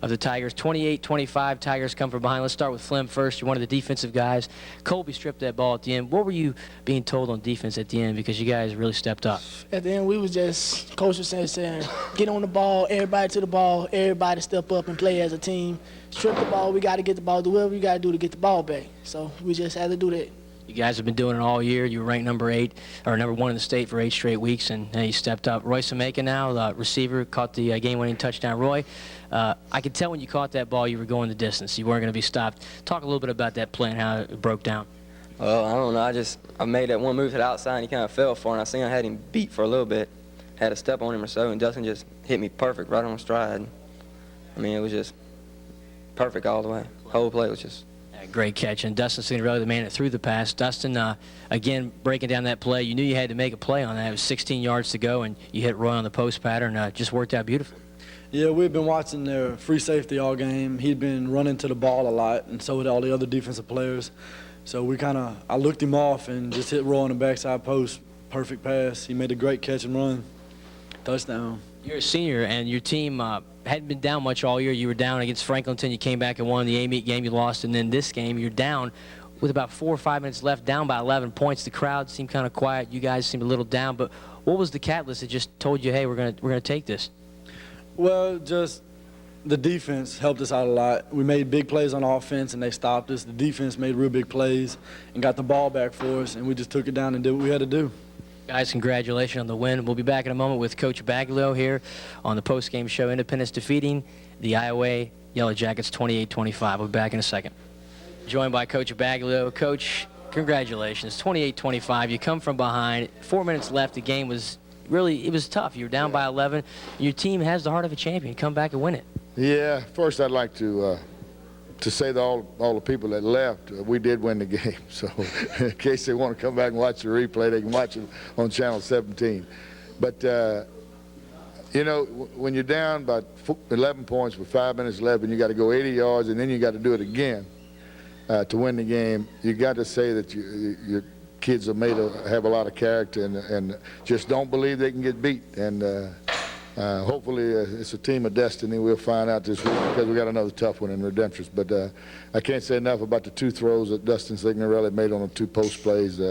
Speaker 1: of the Tigers. 28-25, Tigers come from behind. Let's start with Flem first. You're one of the defensive guys. Colby stripped that ball at the end. What were you being told on defense at the end, because you guys really stepped up?
Speaker 5: At the end, we was just, coach was saying, get on the ball, everybody to the ball, everybody step up and play as a team. Strip the ball, we got to get the ball, do whatever we got to do to get the ball back. So we just had to do that.
Speaker 1: You guys have been doing it all year. You were ranked number 1 in the state for 8 straight weeks, and you stepped up. Roy Sameka now, the receiver, caught the game-winning touchdown. Roy, I could tell when you caught that ball you were going the distance. You weren't going to be stopped. Talk a little bit about that play and how it broke down.
Speaker 6: Well, I don't know. I made that one move to the outside, and he kind of fell for it, and I seen I had him beat for a little bit. Had a step on him or so, and Dustin just hit me perfect right on stride. I mean, it was just perfect all the way. The whole play was just...
Speaker 1: Great catch. And Dustin Signorelli, the man that threw the pass. Dustin, again, breaking down that play. You knew you had to make a play on that. It was 16 yards to go, and you hit Roy on the post pattern. Just worked out beautifully.
Speaker 7: Yeah, we've been watching their free safety all game. He'd been running to the ball a lot, and so had all the other defensive players. So I looked him off and just hit Roy on the backside post. Perfect pass. He made a great catch and run. Touchdown.
Speaker 1: You're a senior, and your team hadn't been down much all year. You were down against Franklinton. You came back and won the A-Meet game. You lost, and then this game you're down with about 4 or 5 minutes left, down by 11 points. The crowd seemed kind of quiet. You guys seemed a little down. But what was the catalyst that just told you, hey, we're gonna take this?
Speaker 7: Well, just the defense helped us out a lot. We made big plays on offense, and they stopped us. The defense made real big plays and got the ball back for us, and we just took it down and did what we had to do.
Speaker 1: Guys, congratulations on the win. We'll be back in a moment with Coach Baglio here on the post-game show. Independence defeating the Iowa Yellow Jackets 28-25. We'll be back in a second. Joined by Coach Baglio. Coach, congratulations, 28-25. You come from behind. 4 minutes left. The game was really, it was tough. You were down by 11. Your team has the heart of a champion. Come back and win it.
Speaker 8: Yeah, first I'd like to say to all the people that left, we did win the game. So in case they want to come back and watch the replay, they can watch it on Channel 17. But, you know, when you're down by 11 points with 5 minutes left and you got to go 80 yards and then you got to do it again to win the game, you got to say that your kids are made to have a lot of character and just don't believe they can get beat. And hopefully it's a team of destiny. We'll find out this week because we got another tough one in Redemptress. But I can't say enough about the 2 throws that Dustin Signorelli made on the 2 post plays.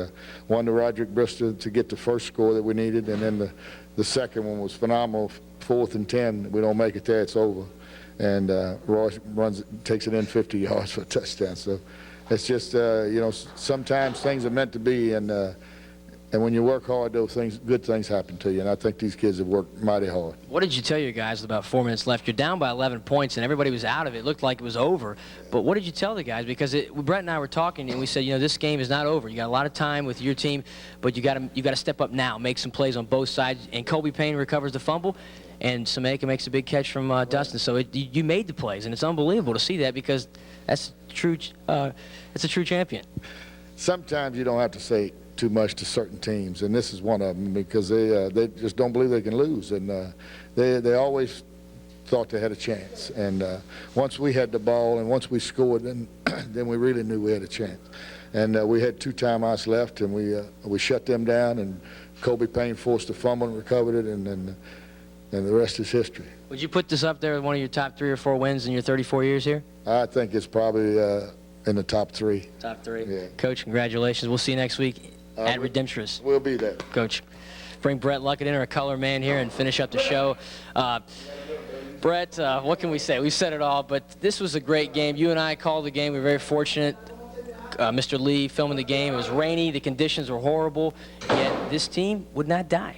Speaker 8: One to Roderick Bristol to get the first score that we needed, and then the second one was phenomenal. 4th and 10, we don't make it there, it's over. And Royce takes it in 50 yards for a touchdown. So it's just, you know, sometimes things are meant to be, and when you work hard, those things, good things happen to you. And I think these kids have worked mighty hard.
Speaker 1: What did you tell your guys with about 4 minutes left? You're down by 11 points, and everybody was out of it. It looked like it was over. But what did you tell the guys? Because Brett and I were talking, and we said, you know, this game is not over. You got a lot of time with your team, but you got to step up now, make some plays on both sides. And Kobe Payne recovers the fumble, and Sameka makes a big catch from Dustin. So you made the plays, and it's unbelievable to see that because that's true. It's a true champion.
Speaker 8: Sometimes you don't have to say too much to certain teams, and this is one of them because they just don't believe they can lose, and they always thought they had a chance. And once we had the ball and once we scored, then we really knew we had a chance. And we had 2 timeouts left, and we shut them down, and Kobe Payne forced a fumble and recovered it, and the rest is history.
Speaker 1: Would you put this up there with one of your top 3 or 4 wins in your 34 years here?
Speaker 8: I think it's probably in the top 3.
Speaker 1: Top 3.
Speaker 8: Yeah.
Speaker 1: Coach, congratulations. We'll see you next week at Redemptress.
Speaker 8: We'll be there.
Speaker 1: Coach, bring Brett Luckett in, our color man here, and finish up the show. Brett, what can we say? We've said it all, but this was a great game. You and I called the game. We were very fortunate. Mr. Lee filming the game. It was rainy. The conditions were horrible, yet this team would not die.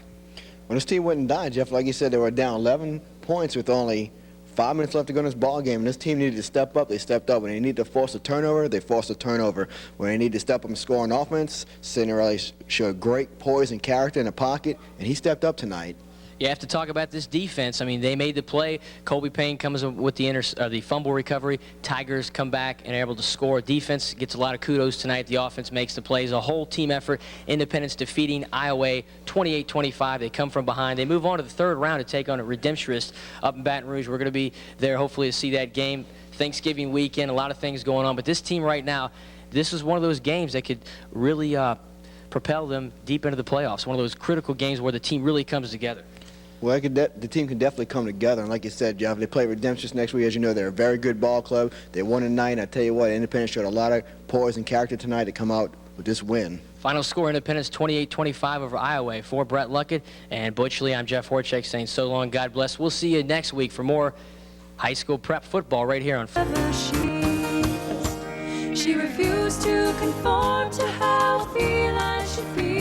Speaker 9: Well, this team wouldn't die, Jeff. Like you said, they were down 11 points with only 5 minutes left to go in this ball game, and this team needed to step up. They stepped up. When they needed to force a turnover, they forced a turnover. When they needed to step up and score on offense, Signorelli showed great poise and character in the pocket, and he stepped up tonight.
Speaker 1: You have to talk about this defense. I mean, they made the play. Kobe Payne comes with the fumble recovery. Tigers come back and are able to score. Defense gets a lot of kudos tonight. The offense makes the plays. A whole team effort. Independence defeating Iowa 28-25. They come from behind. They move on to the 3rd round to take on a Redemptress up in Baton Rouge. We're going to be there hopefully to see that game. Thanksgiving weekend, a lot of things going on. But this team right now, this is one of those games that could really propel them deep into the playoffs. One of those critical games where the team really comes together.
Speaker 9: Well, the team can definitely come together, and like you said, Jeff, they play Redemptress next week. As you know, they're a very good ball club. They won tonight, and I tell you what, Independence showed a lot of poise and character tonight to come out with this win.
Speaker 1: Final score, Independence 28-25 over Iowa. For Brett Luckett and Butch Lee, I'm Jeff Horchak saying so long, God bless. We'll see you next week for more high school prep football right here on.
Speaker 10: She refused to conform to how I feel I should be.